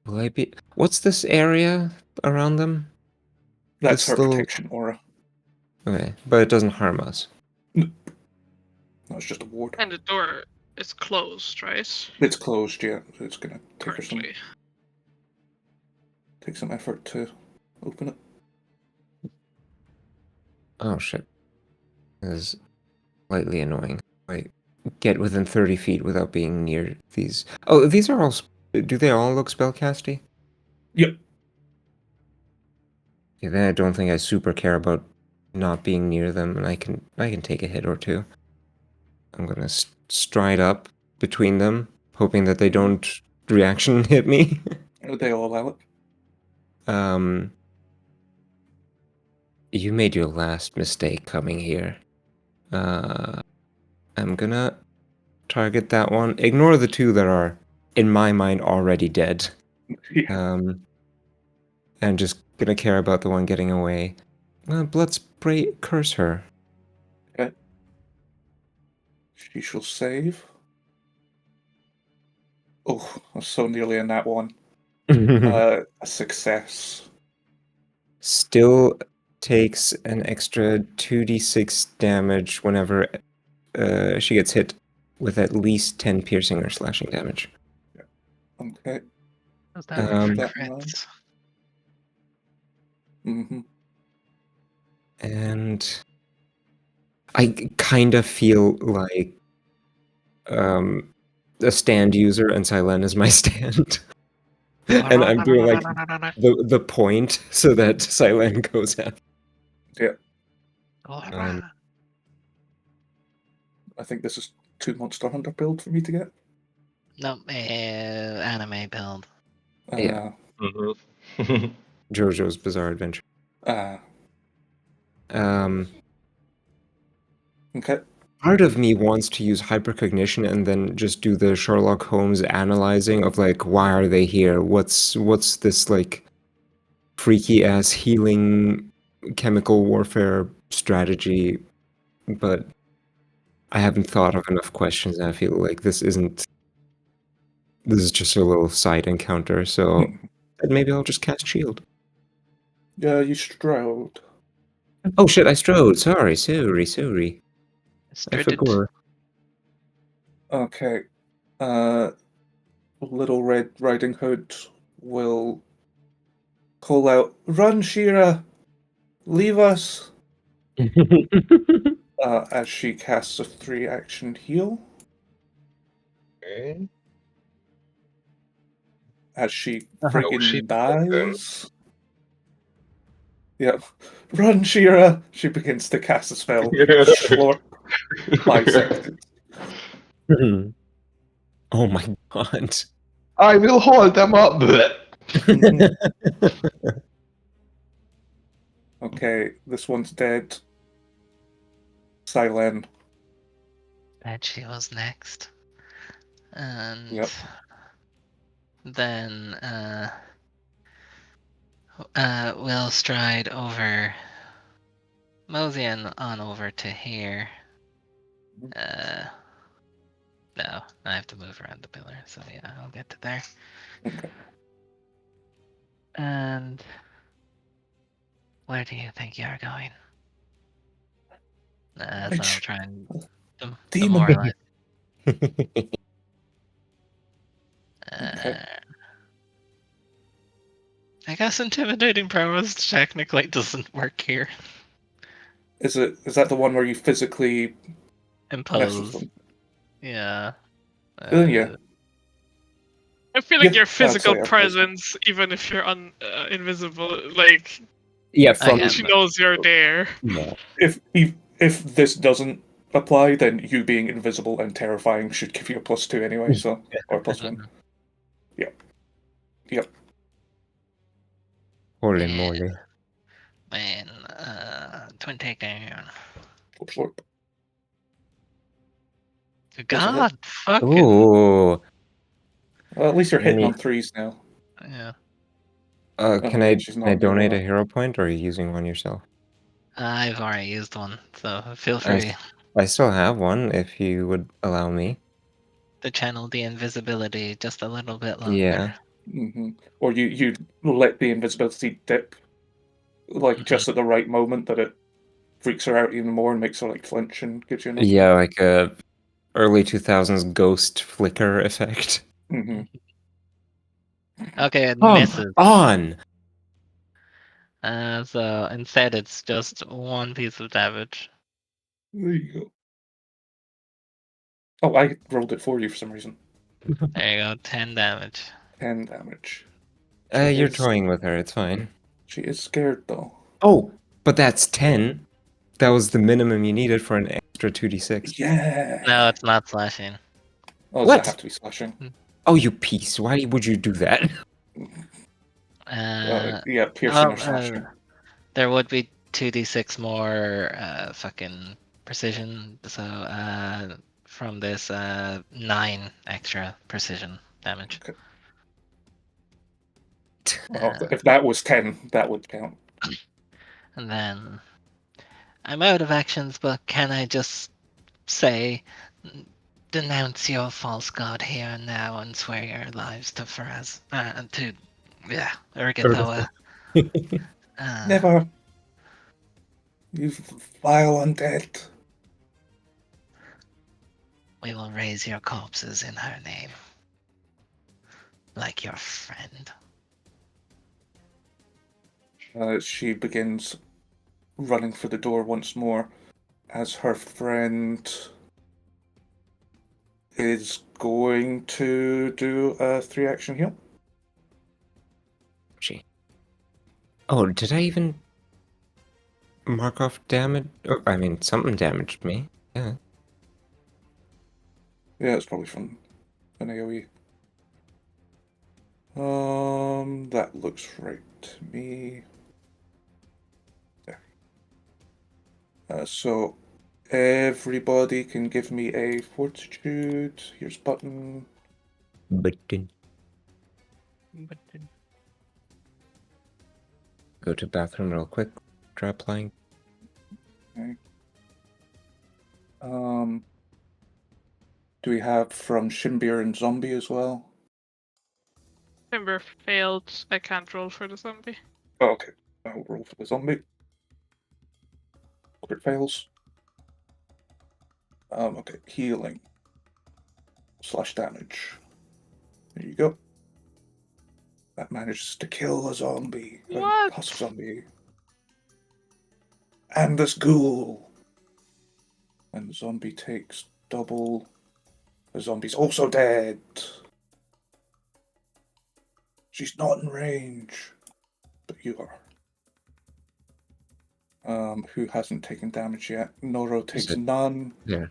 Will I be... What's this area around them? that's This her little... protection aura. Okay, but it doesn't harm us. No, it's just a ward. And the door is closed, right? It's closed, yeah. So it's gonna take her Currently. some effort to open it. Oh shit. This is slightly annoying. Like, get within 30 feet without being near these... Oh, these are all... Do they all look spellcasty? Yep. Yeah, then I don't think I super care about not being near them, and I can take a hit or two. I'm gonna stride up between them, hoping that they don't reaction hit me. They all allow it. You made your last mistake coming here. I'm gonna target that one. Ignore the two that are, in my mind, already dead. Yeah. And just gonna care about the one getting away. Blood spray, curse her. Okay. She shall save. Oh, I was so nearly in that one. A success. Still takes an extra 2d6 damage whenever she gets hit with at least 10 piercing or slashing damage. Okay. How's that work for that crits? Mm-hmm. And I kind of feel like a stand user, and Silen is my stand. And I'm doing like the point so that Silen goes out. Yeah. Um, I think this is 2 Monster Hunter build for me to get. No, anime build. Yeah. Mhm. JoJo's Bizarre Adventure. Okay. Part of me wants to use hypercognition and then just do the Sherlock Holmes analyzing of like, why are they here? What's this like freaky ass healing chemical warfare strategy? But I haven't thought of enough questions, and I feel like this is just a little side encounter, so maybe I'll just cast shield. Yeah, you strode. Oh shit, I strode. Sorry. I forgot. Okay. Little Red Riding Hood will call out, "Run, Shira! Leave us!" As she casts a 3-action heal. Okay. As she Oh, friggin' shit. dies. Yep. Run, Shira! She begins to cast a spell. Slurp. 5 seconds. Oh my god. I will hold them up. Mhm. Okay, this one's dead. Silen. Bet she was next. And Yep. then we'll stride over, mosey on over to here. No, I have to move around the pillar, so yeah, I'll get to there. Okay. And where do you think you're going? So I'll try and Demon. demoralize. Okay. I guess intimidating prowess technically doesn't work here. Is that the one where you physically mess with Impose. them? Yeah. Yeah. I feel like Yeah, your I'd physical say I'd presence, even if you're invisible, like Yeah, I from get she that. knows you're there. yeah. If this doesn't apply, then you being invisible and terrifying should give you a +2 anyway. So or +1. Yep. Yep. Holy Yeah. moly. Man, twin takedown. Slurp. There's a hit. God, fucking. Ooh. Well, at least you're hitting Neat. on 3s now. Yeah. Can yeah, I she's can I not there donate now. a hero point, or are you using one yourself? I've already used one, so feel free I still have one, if you would allow me. to channel the invisibility just a little bit longer. Yeah. Or you let the invisibility dip, like just at the right moment that it freaks her out even more and makes her like flinch and gives you enough. Yeah, like a early 2000s ghost flicker effect. Mm-hmm. Okay, it Come misses. on! So instead it's just one piece of damage. There you go. Oh, I rolled it for you for some reason. There you go, 10 damage. 10 damage. You're is- toying with her, it's fine. She is scared though. Oh, but that's 10. That was the minimum you needed for an extra 2d6. Yeah. No, it's not slashing. Oh, does What? that have to be slashing? Oh, you piece. Why would you do that? Yeah, piercing or slashing. There would be 2d6 more fucking precision, so from this 9 extra precision damage. Okay. Well, if that was 10, that would count. And then I'm out of actions, but can I just say, denounce your false god here and now and swear your lives to Urgothoa. Never. You vile undead. We will raise your corpses in her name. Like your friend. She begins running for the door once more as her friend is going to do a 3-action heal. Gee. Oh, did I even mark off damage? Oh, I mean, something damaged me. Yeah. Yeah, it's probably from an AoE. That looks right to me. There. So everybody can give me a fortitude. Here's button. Button. Go to bathroom real quick. Drop line. Okay. Do we have from Shimbir and Zombie as well? Remember, failed. I can't roll for the zombie. Oh, okay. I'll roll for the zombie. Crit fails. Okay, healing. / damage. There you go. That manages to kill a zombie. What? A husk zombie. And this ghoul. And the zombie takes double. The zombie's also dead. She's not in range. But you are. Who hasn't taken damage yet? Noro takes it? none. Yeah.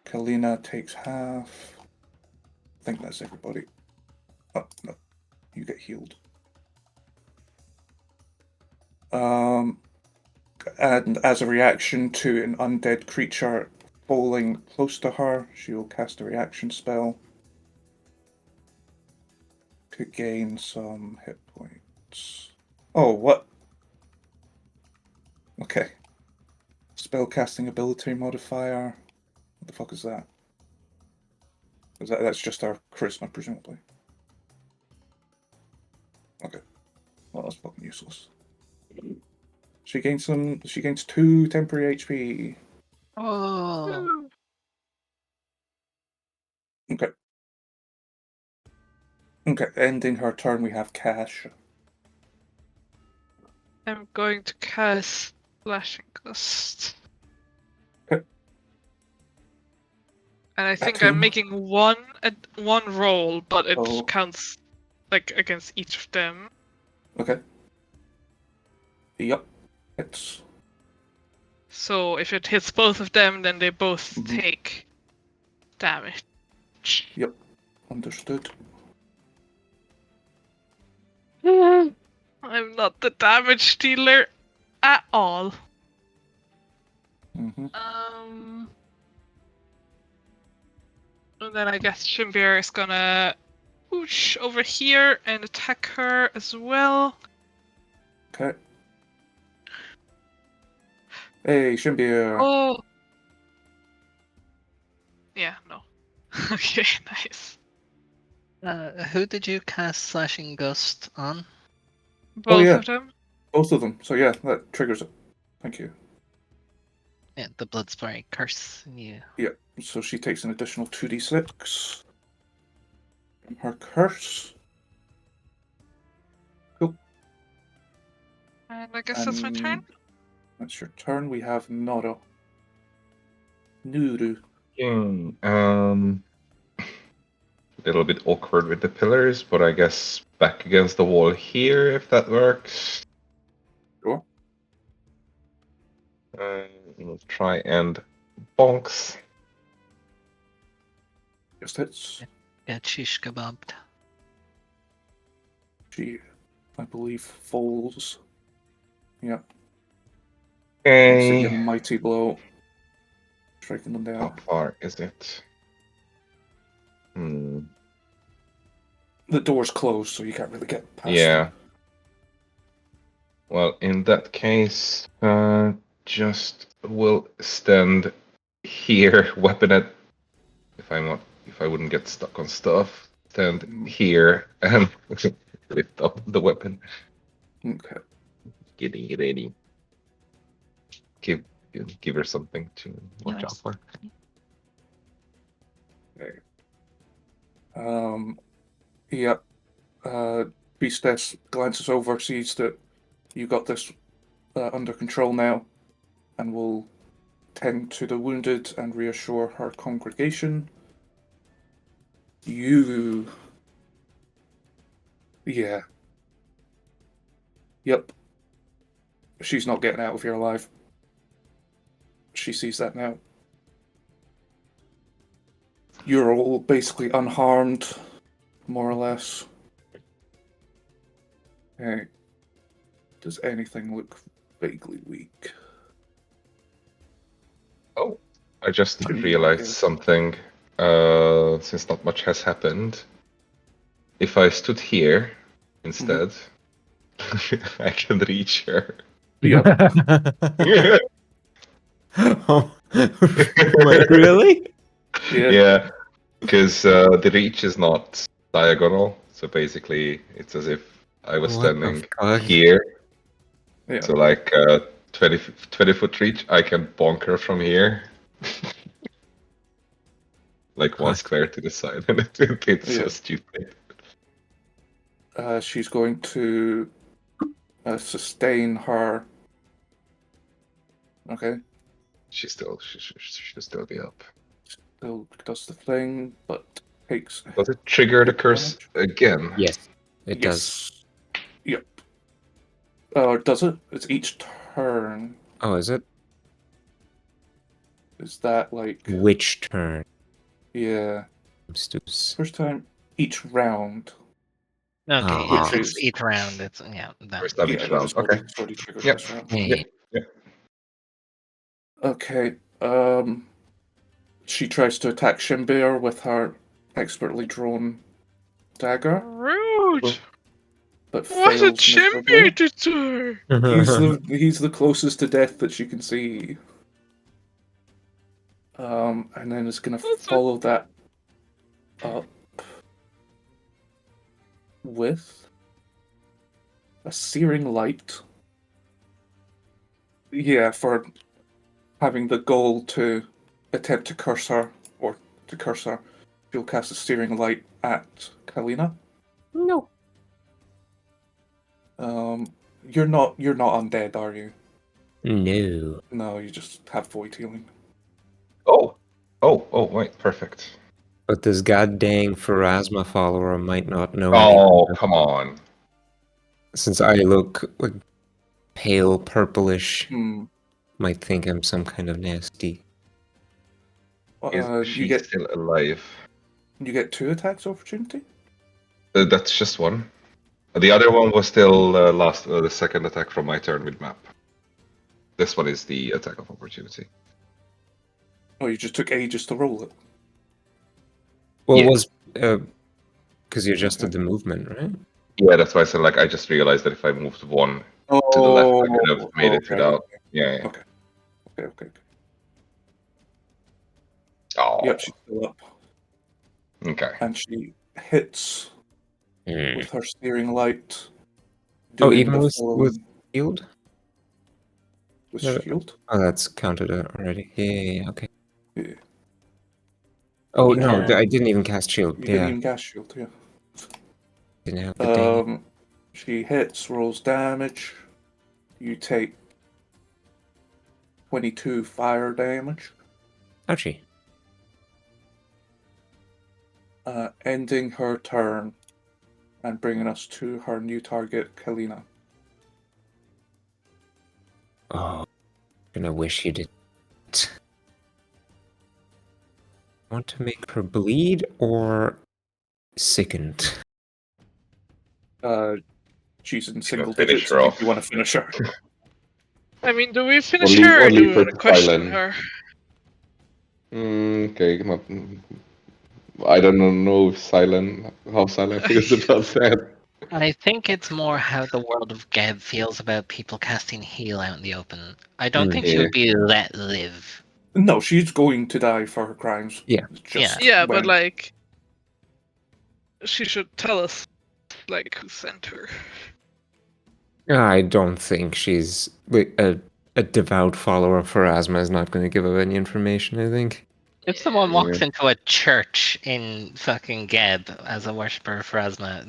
Kalina takes half. I think that's everybody. Oh, no. You get healed. And as a reaction to an undead creature falling close to her, she will cast a reaction spell to gain some hit points. Oh, what? Okay. Spellcasting ability modifier. What the fuck is that? That's just our charisma, presumably. Okay. Well, that's fucking useless. She gains 2 temporary HP. Oh, Okay. Okay, ending her turn, we have Cash. I'm going to cast Slashing Gust. Okay. And I think At whom? I'm making one roll, but it Oh. counts like against each of them. Okay. Yep. It's So if it hits both of them, then they both Mhm. take damage. Yep. Understood. I'm not the damage dealer at all. Mm-hmm. And then I guess Shimbir is gonna whoosh over here and attack her as well. Okay. Hey, Shimbir. Oh. Yeah, no. Okay, nice. who did you cast Slashing Gust on? Both yeah. of them. Both of them. So yeah, that triggers it. Thank you. Yeah, the Bloodspray curse. You. Yeah. So she takes an additional 2d6 from her curse. Cool. And I guess that's my turn. That's your turn. We have Noro. Nuru. A little bit awkward with the pillars, but I guess back against the wall here, if that works. Sure. We'll try and bonks. Just hits. Get shish kebabbed. She, I believe, falls. Yeah. Okay. A mighty blow. Striking them How down. far is it? The door's closed, so you can't really get past Yeah. them. Well, in that case, just will stand here, weapon at. If I wouldn't get stuck on stuff, stand here and lift up the weapon. Okay. Getting ready. Give her something to watch out for. Okay. Yep. Priestess glances over, sees that you got this under control now, and will tend to the wounded and reassure her congregation. You. Yeah. Yep. She's not getting out of here alive. She sees that now. You're all basically unharmed, more or less. Hey, does anything look vaguely weak? Oh, I just Shouldn't be realized good. something. Since not much has happened, if I stood here instead, I can reach her. Yeah. Oh, wait, really? Yeah. Because the reach is not diagonal, so basically it's as if I was What the standing fuck? here. Yeah. So like 20 foot reach, I can bonk her from here. Like one What? square to the side, and it's so Yeah. stupid. She's going to sustain her. Okay. She should still be up. Still does the thing, but takes. Does it trigger the Take curse damage? again? Yes, it does. Yes. Yep. Or does it? It's each turn. Oh, is it? Is that like... Which turn? Yeah. Stoops. First time each round. Okay, Ah. it's each round. It's that. First time Yeah, each that round. was Okay. already triggered Yep. this round. Hey, Okay, she tries to attack Shimbear with her expertly drawn dagger, Rude! but What did fails miserably. Chimby do to her? He's the closest to death that she can see. And then is gonna That's a- follow that up with a searing light. Yeah, for having the goal to attempt to curse her, or to curse her, she'll cast a searing light at Kalina. No. You're not undead, are you? No. No, you just have void healing. Oh, wait, perfect. But this goddamn Pharasma follower might not know Oh, anything. come on. Since I look like pale purplish, Hmm. might think I'm some kind of nasty. Is she still alive? You get 2 attacks opportunity. That's just one. The other one was still the second attack from my turn with map. This one is the attack of opportunity. Oh, you just took ages to roll it. Well, Yeah. it was because you adjusted the movement, right? Yeah, that's why I said like I just realized that if I moved one Oh, to the left, I could have made it okay. without. Yeah. Okay. Oh. Yep, she's still up, Okay. and she hits with her steering light. Oh, doing even the with following- shield? with Yeah. shield. Oh, that's counted already. Yeah, okay. Yeah. Oh no, Yeah. I didn't even cast shield. You Yeah, didn't even cast shield, yeah. didn't have the dang. She hits, rolls damage. You take 22 fire damage, Ouchie. ending her turn and bringing us to her new target, Kalina. Oh, gonna wish you did. Want to make her bleed or sickened? She's in Finish single her digits. I think off. you want to finish her. I mean, do we finish Only- her or only do we for want to question Thailand. her? Okay, come on. I don't know if how silent feels about that. I think it's more how the world of Geb feels about people casting heal out in the open. I don't think she Yeah. would be let live. No, she's going to die for her crimes. Yeah. It's just Yeah, but when- like, she should tell us, like, who sent her. I don't think she's like a devout follower of Pharasma is not going to give up any information. I think. If someone walks Yeah. into a church in fucking Geb as a worshipper of Pharasma,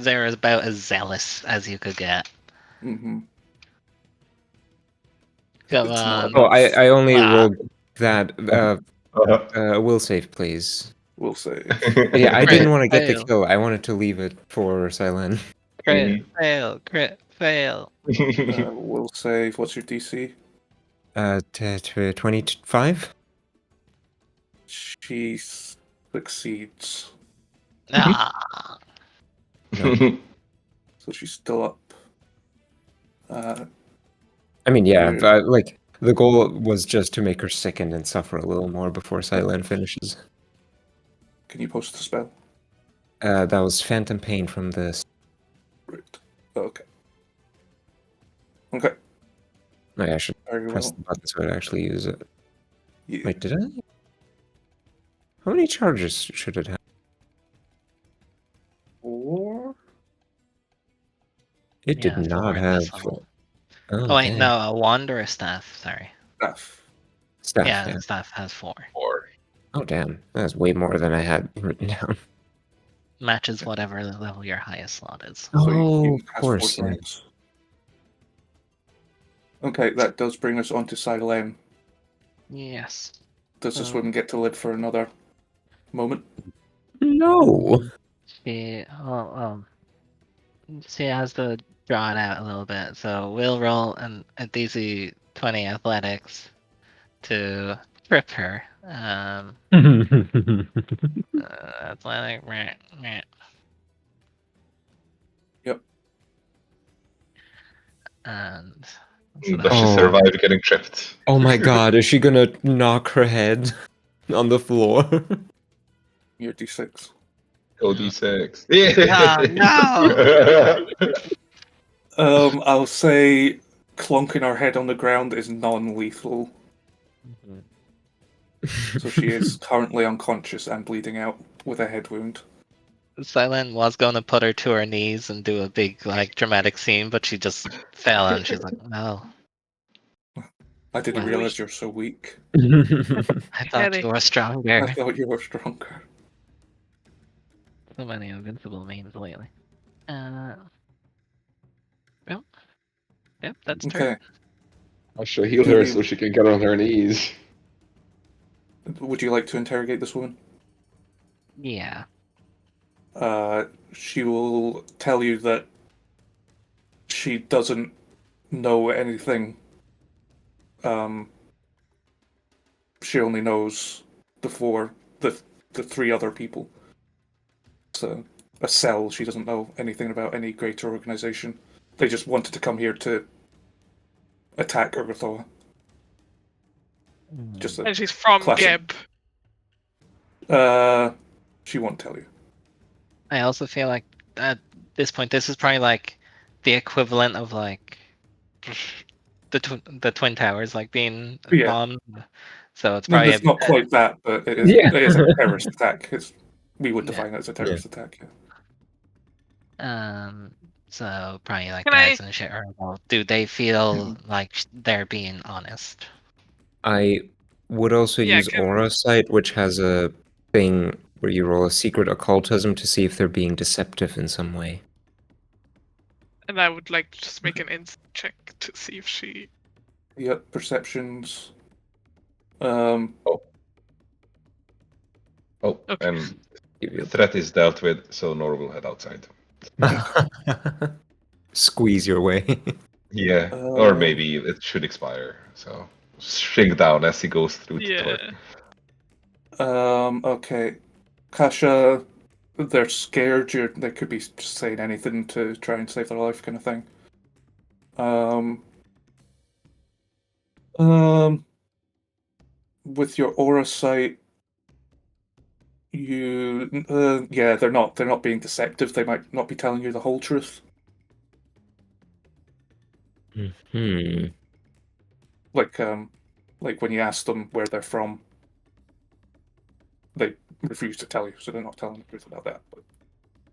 they're about as zealous as you could get. Mhm. Come It's not on. enough. Oh, I only Ah. rolled that. Uh-huh. Will save, please. We'll say. Yeah, I Crit, didn't want to get the fail. kill. I wanted to leave it for Silen. Crit, fail, crit, fail. We'll save. What's your DC? 25. She succeeds, Ah. so she's still up. I mean, yeah, Yeah. but, like the goal was just to make her sicken and suffer a little more before Silen finishes. Can you post the spell? That was Phantom Pain from this. Right. Okay. Okay. No, I should Very press well. the button so I'd actually use it. Yeah. Wait, did I? How many charges should it have? 4. It Yeah, did not four in have. this level. Oh, Oh wait, dang. no, a wand or a staff, sorry. Staff. Staff. Yeah, Yeah. staff has 4. Or Oh, damn. That's way more than I had written down. Matches whatever level your highest slot is. So Oh, you of cast course. 4 Yeah. times. Okay, that does bring us on to Silen. Yes. Does this woman get to live for another moment? No. She she has to draw it out a little bit, so we'll roll a DC 20 athletics to trip her. Athletic. Yep. And so Does she Oh. survive getting tripped? Oh my god, is she gonna knock her head on the floor? Your d6. Go d6. Yeah. no! I'll say clunking her head on the ground is non-lethal, so she is currently unconscious and bleeding out with a head wound. Silent was going to put her to her knees and do a big, like, dramatic scene, but she just fell and she's like, no. I didn't Wow. realize you're so weak. I thought Eddie. you were I stronger. thought you were stronger. So many invincible memes lately. Well, yep, that's Okay. turn. I should heal her Do so you- she can get on her knees. Would you like to interrogate this woman? Yeah. She will tell you that she doesn't know anything. She only knows the three other people. It's a cell. She doesn't know anything about any greater organization. They just wanted to come here to attack Urgothoa. Just And she's from classic. Geb. She won't tell you. I also feel like at this point, this is probably like the equivalent of like the Twin Towers, like being Yeah. bombed. So it's No, probably it's not quite that, but it is a terrorist attack. We would Yeah. define it as a terrorist attack. Yeah. So probably like Can guys I- and shit are involved. Do they feel like they're being honest? I would also Yeah, use can- Aura Sight, which has a thing where you roll a secret occultism to see if they're being deceptive in some way. And I would like to just make an insight check to see if she. Yep, perceptions. Oh, Okay. and the threat is dealt with, so Nora will head outside. Squeeze your way. Yeah, or maybe it should expire, so shrink down as he goes through the door. Yeah. Okay. Kasha, they're scared. They could be just saying anything to try and save their life, kind of thing. With your aura sight, they're not being deceptive. They might not be telling you the whole truth. Like when you ask them where they're from, they refuse to tell you, so they're not telling the truth about that. But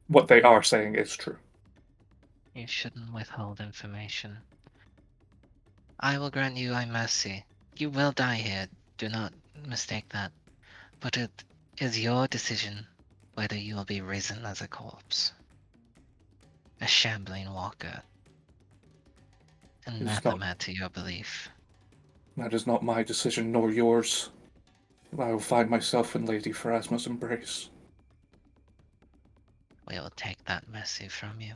what they are saying is true. You shouldn't withhold information. I will grant you a mercy. You will die here, do not mistake that. But it is your decision whether you will be risen as a corpse. A shambling walker. Anathema to your belief. That is not my decision, nor yours. I will find myself in Lady Pharasma's embrace. We will take that mercy from you.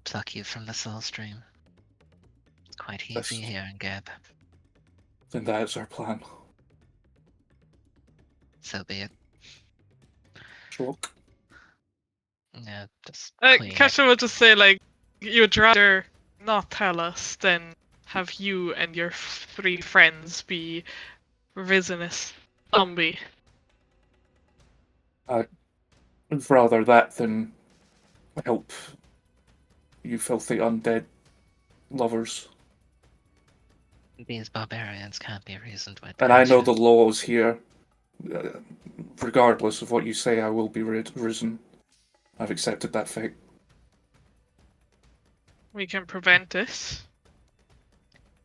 Pluck you from the soul stream. It's quite easy here in Geb. Then that is our plan. So be it. Stroke. Yeah, just clean it. Kasha will just say, like, you'd rather not tell us than have you and your three friends be risen as zombie. Rather that than help you filthy undead lovers. These barbarians can't be reasoned with. And I know Kasha. the laws here. Regardless of what you say, I will be risen. I've accepted that fate. We can prevent it.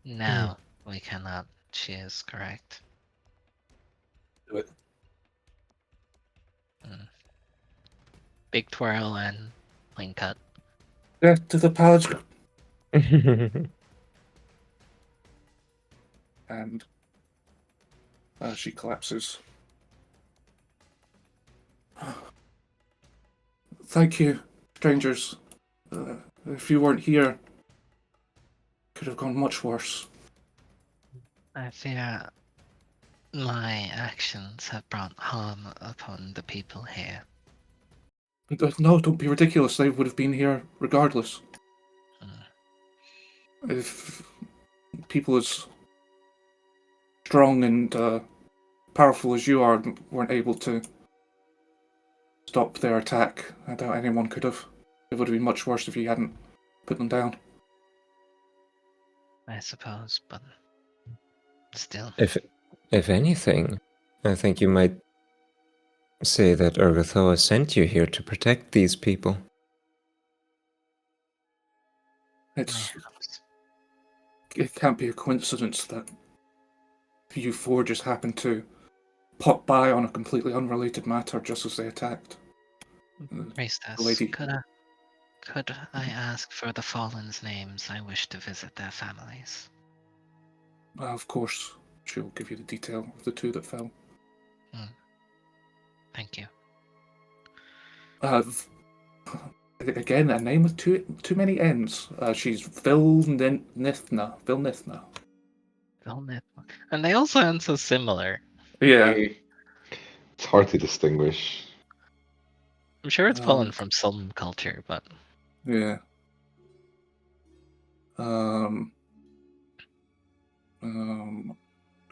No, we cannot. She is correct. Do it. Big twirl and clean cut. Death to the palace. And she collapses. Thank you, strangers. If you weren't here, could have gone much worse. I fear my actions have brought harm upon the people here. No, don't be ridiculous. They would have been here regardless. If people as strong and powerful as you are weren't able to stop their attack, I doubt anyone could have. It would have been much worse if you hadn't put them down. I suppose, but still. If anything, I think you might say that Urgothoa sent you here to protect these people. Perhaps. It can't be a coincidence that you four just happened to pop by on a completely unrelated matter just as they attacked. Priestess, lady. could I ask for the fallen's names? I wish to visit their families. Of course, she'll give you the detail of the two that fell. Thank you. Again, a name with too many N's. She's Vilnithna. And they all sound so similar. Yeah. It's hard to distinguish. I'm sure it's pulling from some culture, but Yeah.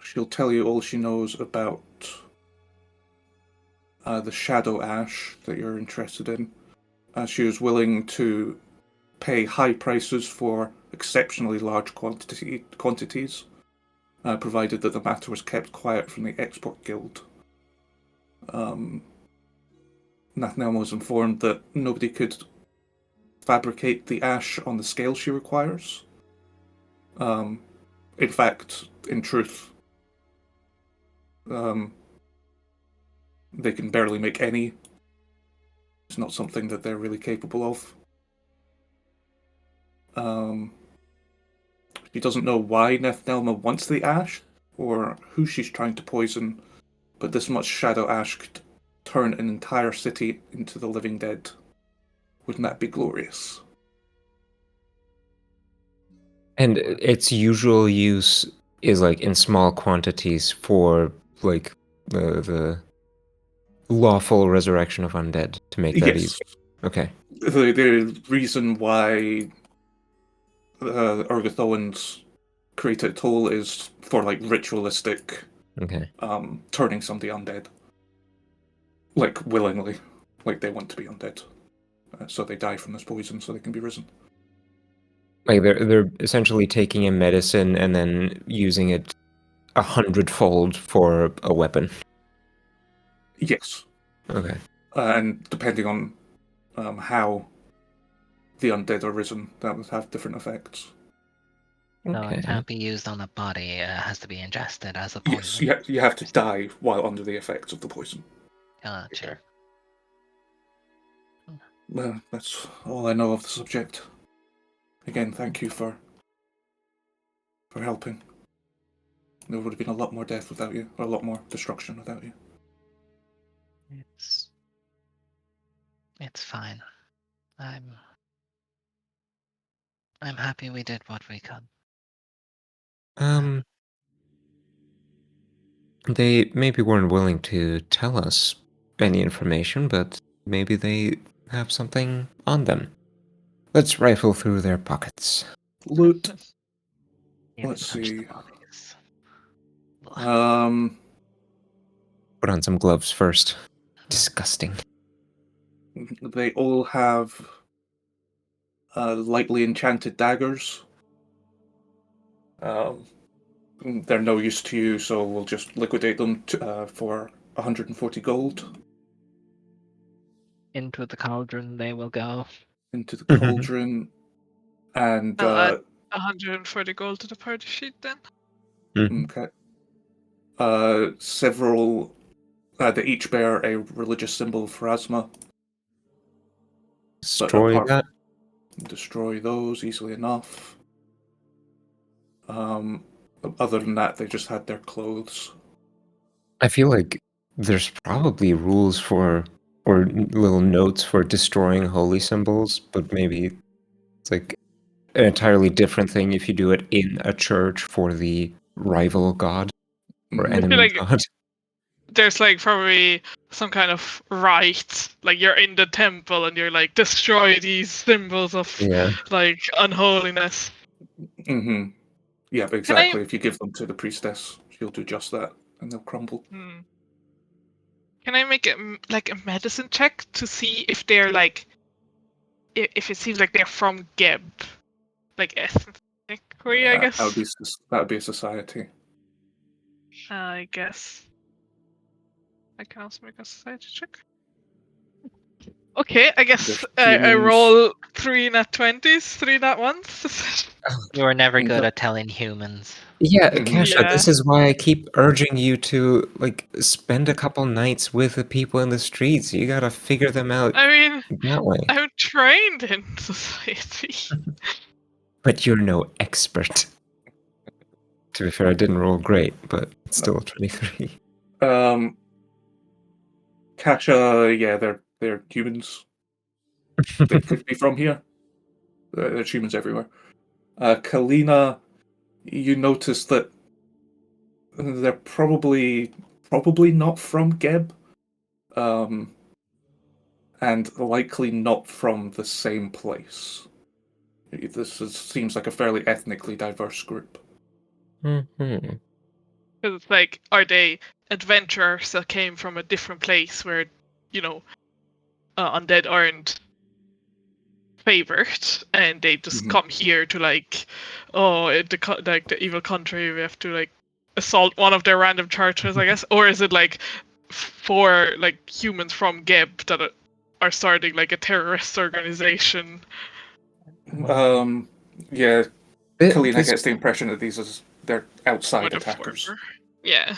She'll tell you all she knows about the Shadow Ash that you're interested in. She was willing to pay high prices for exceptionally large quantities, provided that the matter was kept quiet from the Export Guild. Nathnelma was informed that nobody could fabricate the ash on the scale she requires. In fact, in truth, they can barely make any. It's not something that they're really capable of. She doesn't know why Nathnelma wants the ash, or who she's trying to poison, but this much shadow ash could turn an entire city into the living dead. Wouldn't that be glorious? And its usual use is like in small quantities for like the lawful resurrection of undead to make that easy. Okay. The reason why Urgothoans create a toll is for like ritualistic turning somebody undead. Like willingly. Like they want to be undead. So they die from this poison so they can be risen. Like they're essentially taking a medicine and then using it 100-fold for a weapon. Yes. Okay. And depending on how the undead are risen, that would have different effects. no, it can't be used on a body. It has to be ingested as a Yes, poison. you have to die while under the effects of the poison. Gotcha. Well, that's all I know of the subject. Again, thank you for helping. There would have been a lot more death without you, or a lot more destruction without you. It's fine. I'm happy we did what we could. They maybe weren't willing to tell us any information, but maybe they have something on them. Let's rifle through their pockets. Loot. You Let's can touch the see. bodies. Put on some gloves first. Disgusting. They all have lightly enchanted daggers. They're no use to you, so we'll just liquidate them for 140 gold. Into the cauldron they will go. Into the cauldron. And I'll add 140 gold to the party sheet then. Okay. Several. They each bear a religious symbol of Pharasma. Destroy that. Destroy those easily enough. Other than that, they just had their clothes. I feel like there's probably rules for, or little notes for destroying holy symbols, but maybe it's like an entirely different thing if you do it in a church for the rival god or Mhm. enemy like- god. There's like probably some kind of rite, like you're in the temple and you're like destroy these symbols of Yeah. like unholiness. Mm-hmm. Yeah, exactly. If you give them to the priestess, she'll do just that, and they'll crumble. Can I make like a medicine check to see if they're like, if it seems like they're from Geb, like ethnically, I guess. That would be a society. I guess. I can also make a society check. Okay, I guess There's I humans. roll 3 nat 20s, 3 nat 1s. You were never And good the- at telling humans. Yeah, Mhm. Kasha, Yeah. this is why I keep urging you to like spend a couple nights with the people in the streets. You gotta figure them out I mean, that way. I'm trained in society. But you're no expert. To be fair, I didn't roll great, but it's still 23. Kasha, yeah, they're humans. They could be from here. There's humans everywhere. Kalina, you notice that they're probably not from Geb, and likely not from the same place. Seems like a fairly ethnically diverse group. Mm-hmm. Because it's like, are they adventurers that came from a different place where, you know, undead aren't favored, and they just Mhm. come here to like, the evil country, we have to like assault one of their random churches, I guess, or is it like for like humans from Geb that are starting like a terrorist organization? Yeah, This, Kalina gets the impression that they're outside With a attackers. former. Yeah.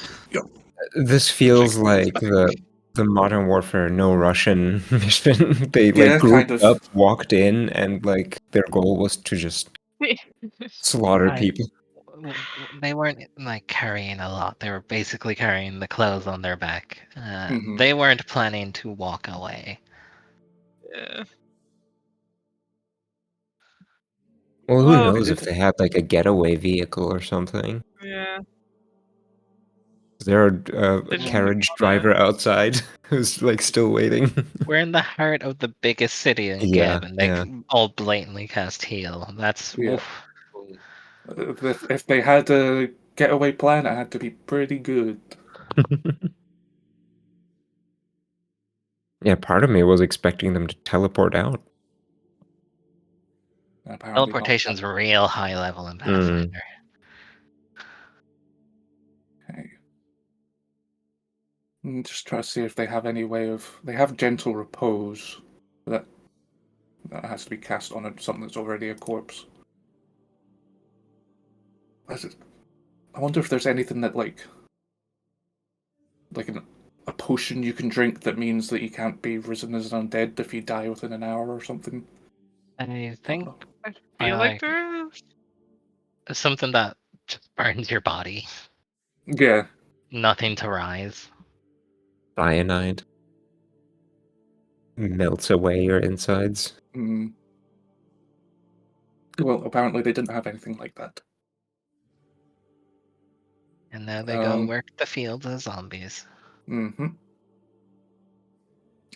this feels Like, like the Modern Warfare No Russian mission. They Yeah, like grouped kind of. up, walked in, and like their goal was to just slaughter I- people. They weren't like carrying a lot. They were basically carrying the clothes on their back. Mhm. They weren't planning to walk away. yeah. Well, who Well, knows if they had like a getaway vehicle or something? yeah. Is there a They just carriage wanna- driver outside who's like still waiting? We're in the heart of the biggest city in Yeah, Geb, and they yeah. all blatantly cast heal. That's Yeah. oof. If they had a getaway plan, it had to be pretty good. Yeah, part of me was expecting them to teleport out. Apparently not. Teleportation's real high level in Pathfinder. Okay. Just try to see if they have any way of. They have gentle repose, but that has to be cast on something that's already a corpse. I wonder if there's anything that like a potion you can drink that means that you can't be risen as an undead if you die within an hour or something. I think I feel like like- there is. it's something that just burns your body. Yeah. Nothing to rise. Cyanide melts away your insides. Mm. Well, apparently they didn't have anything like that. And now they go Um, work the fields as zombies. Mm-hmm.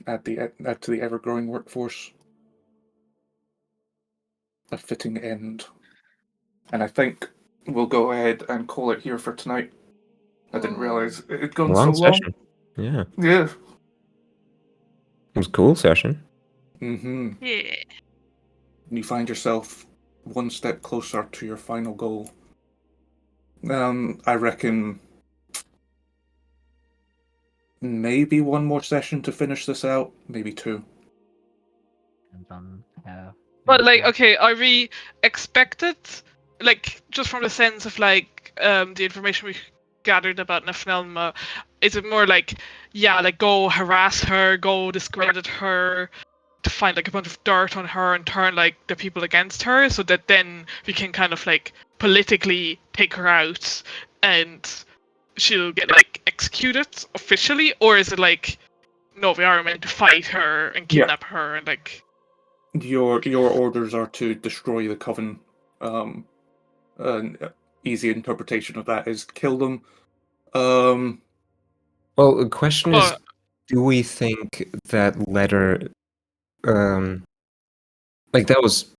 Add to the ever-growing workforce. A fitting end. And I think we'll go ahead and call it here for tonight. I didn't realize it had gone Long so long. session. Yeah. Yeah. It was a cool session. Mm-hmm. Yeah. And you find yourself one step closer to your final goal. I reckon maybe one more session to finish this out, maybe two. Depends on how But things like, go. okay, are we expected, like, just from the sense of like the information we gathered about Nathnelma, is it more like, yeah, like go harass her, go discredit her, to find like a bunch of dirt on her and turn like the people against her, so that then we can kind of like politically take her out and she'll get like executed officially, or is it like, no, we are meant to fight her and Yeah. kidnap her and like. Your orders are to destroy the coven, and easy interpretation of that is kill them. Well, the question is, Oh. do we think that letter, like that was,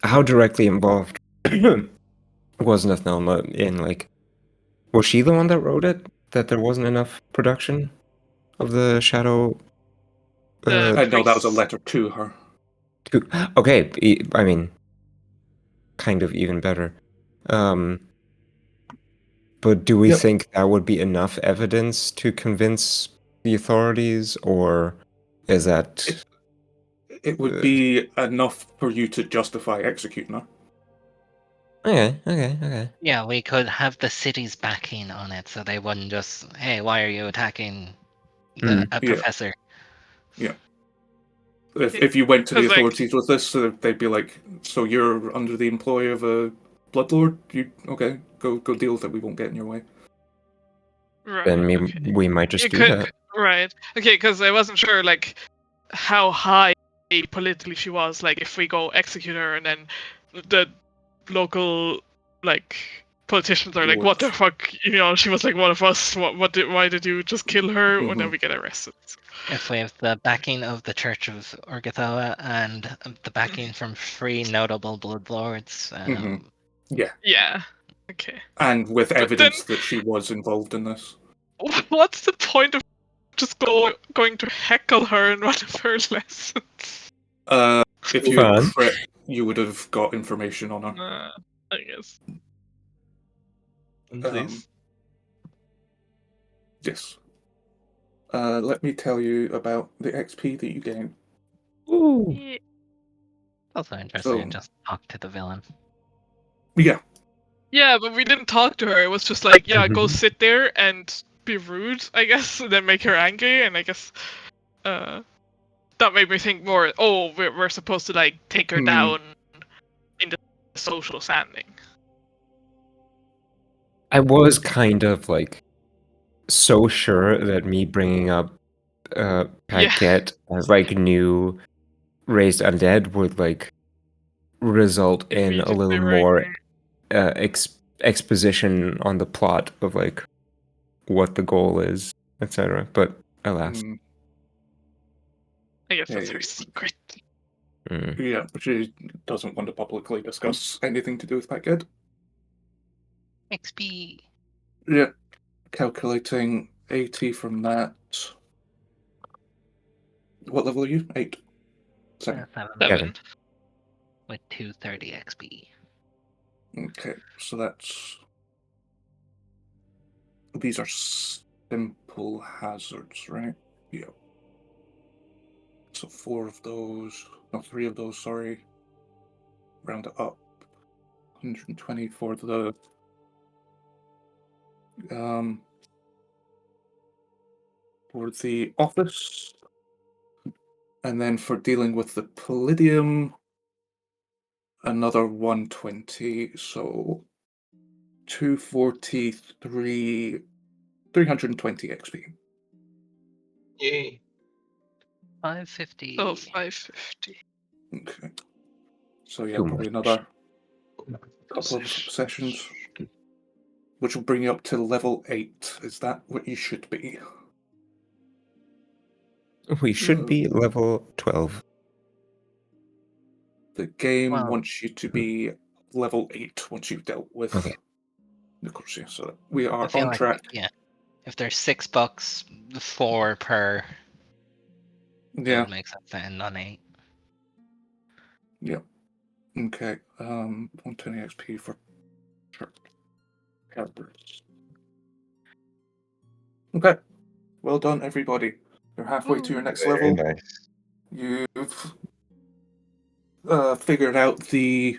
how directly involved was Nathnelma in, like, was she the one that wrote it? That there wasn't enough production of the shadow? The no, that was a priests. letter to her. Okay, I mean, kind of even better. But do we Yep. think that would be enough evidence to convince the authorities, or is that... It would be enough for you to justify executing her. Okay. Yeah, we could have the city's backing on it, so they wouldn't just, hey, why are you attacking a Yeah. professor? Yeah. If you went to the 'Cause, like- authorities with this, they'd be like, "So you're under the employ of a bloodlord? You okay? Go deal with it. We won't get in your way." Right. Then okay. we might just You do could- that. Right. Okay, because I wasn't sure, like, how high politically she was. Like, if we go execute her, and then the local, like, politicians are like, "What the Lords. fuck?" You know, she was like one of us. Why did you just kill her? And then Mhm. we get arrested. If we have the backing of the Church of Urgothoa and the backing from 3 notable Bloodlords, Mhm. Yeah, Yeah. Okay. and with But evidence that she was involved in this. What's the point of just going to heckle her in one of her lessons? If you Fun. crit, you would have got information on her. I guess. Um, Please. Yes. Let me tell you about the XP that you gain. Ooh. Yeah. also interesting So- to just talk to the villain. Yeah. Yeah, but we didn't talk to her. It was just like, yeah, go sit there and be rude, I guess, and then make her angry. And I guess that made me think more. Oh, we're supposed to like take her down in the social standing. I was kind of like so sure that me bringing up Paquette as like new raised undead would like result in a little Immediately more right. exposition on the plot of like what the goal is, etc. But alas. I guess that's Yeah. her secret. Yeah, she doesn't want to publicly discuss anything to do with Packhead. XP. Yeah. Calculating 80 from that. What level are you? 8. 7. 7. With 230 XP. Okay, so that's... These are simple hazards, right? Yeah. So 4 of those... No, 3 of those, sorry. Round it up. 120 for the... For the office. And then for dealing with the Palladium, another 120, so 243, 320 XP. Yay. 550. Oh, 550. Okay. So yeah, Two probably more another couple of sessions, which will bring you up to level 8. Is that what you should be? We should be level 12. The game Wow. wants you to be level 8 once you've dealt with Okay. Nicosia. So we I are feel on like, track. yeah. If there's $6, 4 per, it Yeah. would make sense to end on 8. Yeah. Okay. 120 XP for characters. Okay. Well done, everybody. You're halfway to your next Very level. nice. You've figured out the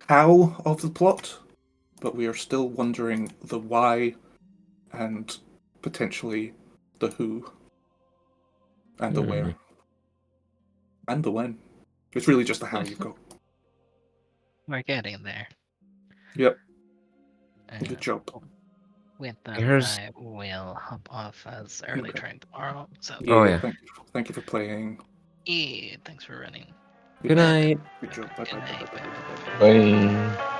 how of the plot, but we are still wondering the why and potentially the who and the where and the when. It's really just the how you've got. We're getting there. Yep. Uh, Good job. With that, Here's- I will hop off as early Okay. train tomorrow. So, Oh, yeah. Thank you for playing. yeah, thanks for running. Good night. Good job. Bye Good bye. night. Bye.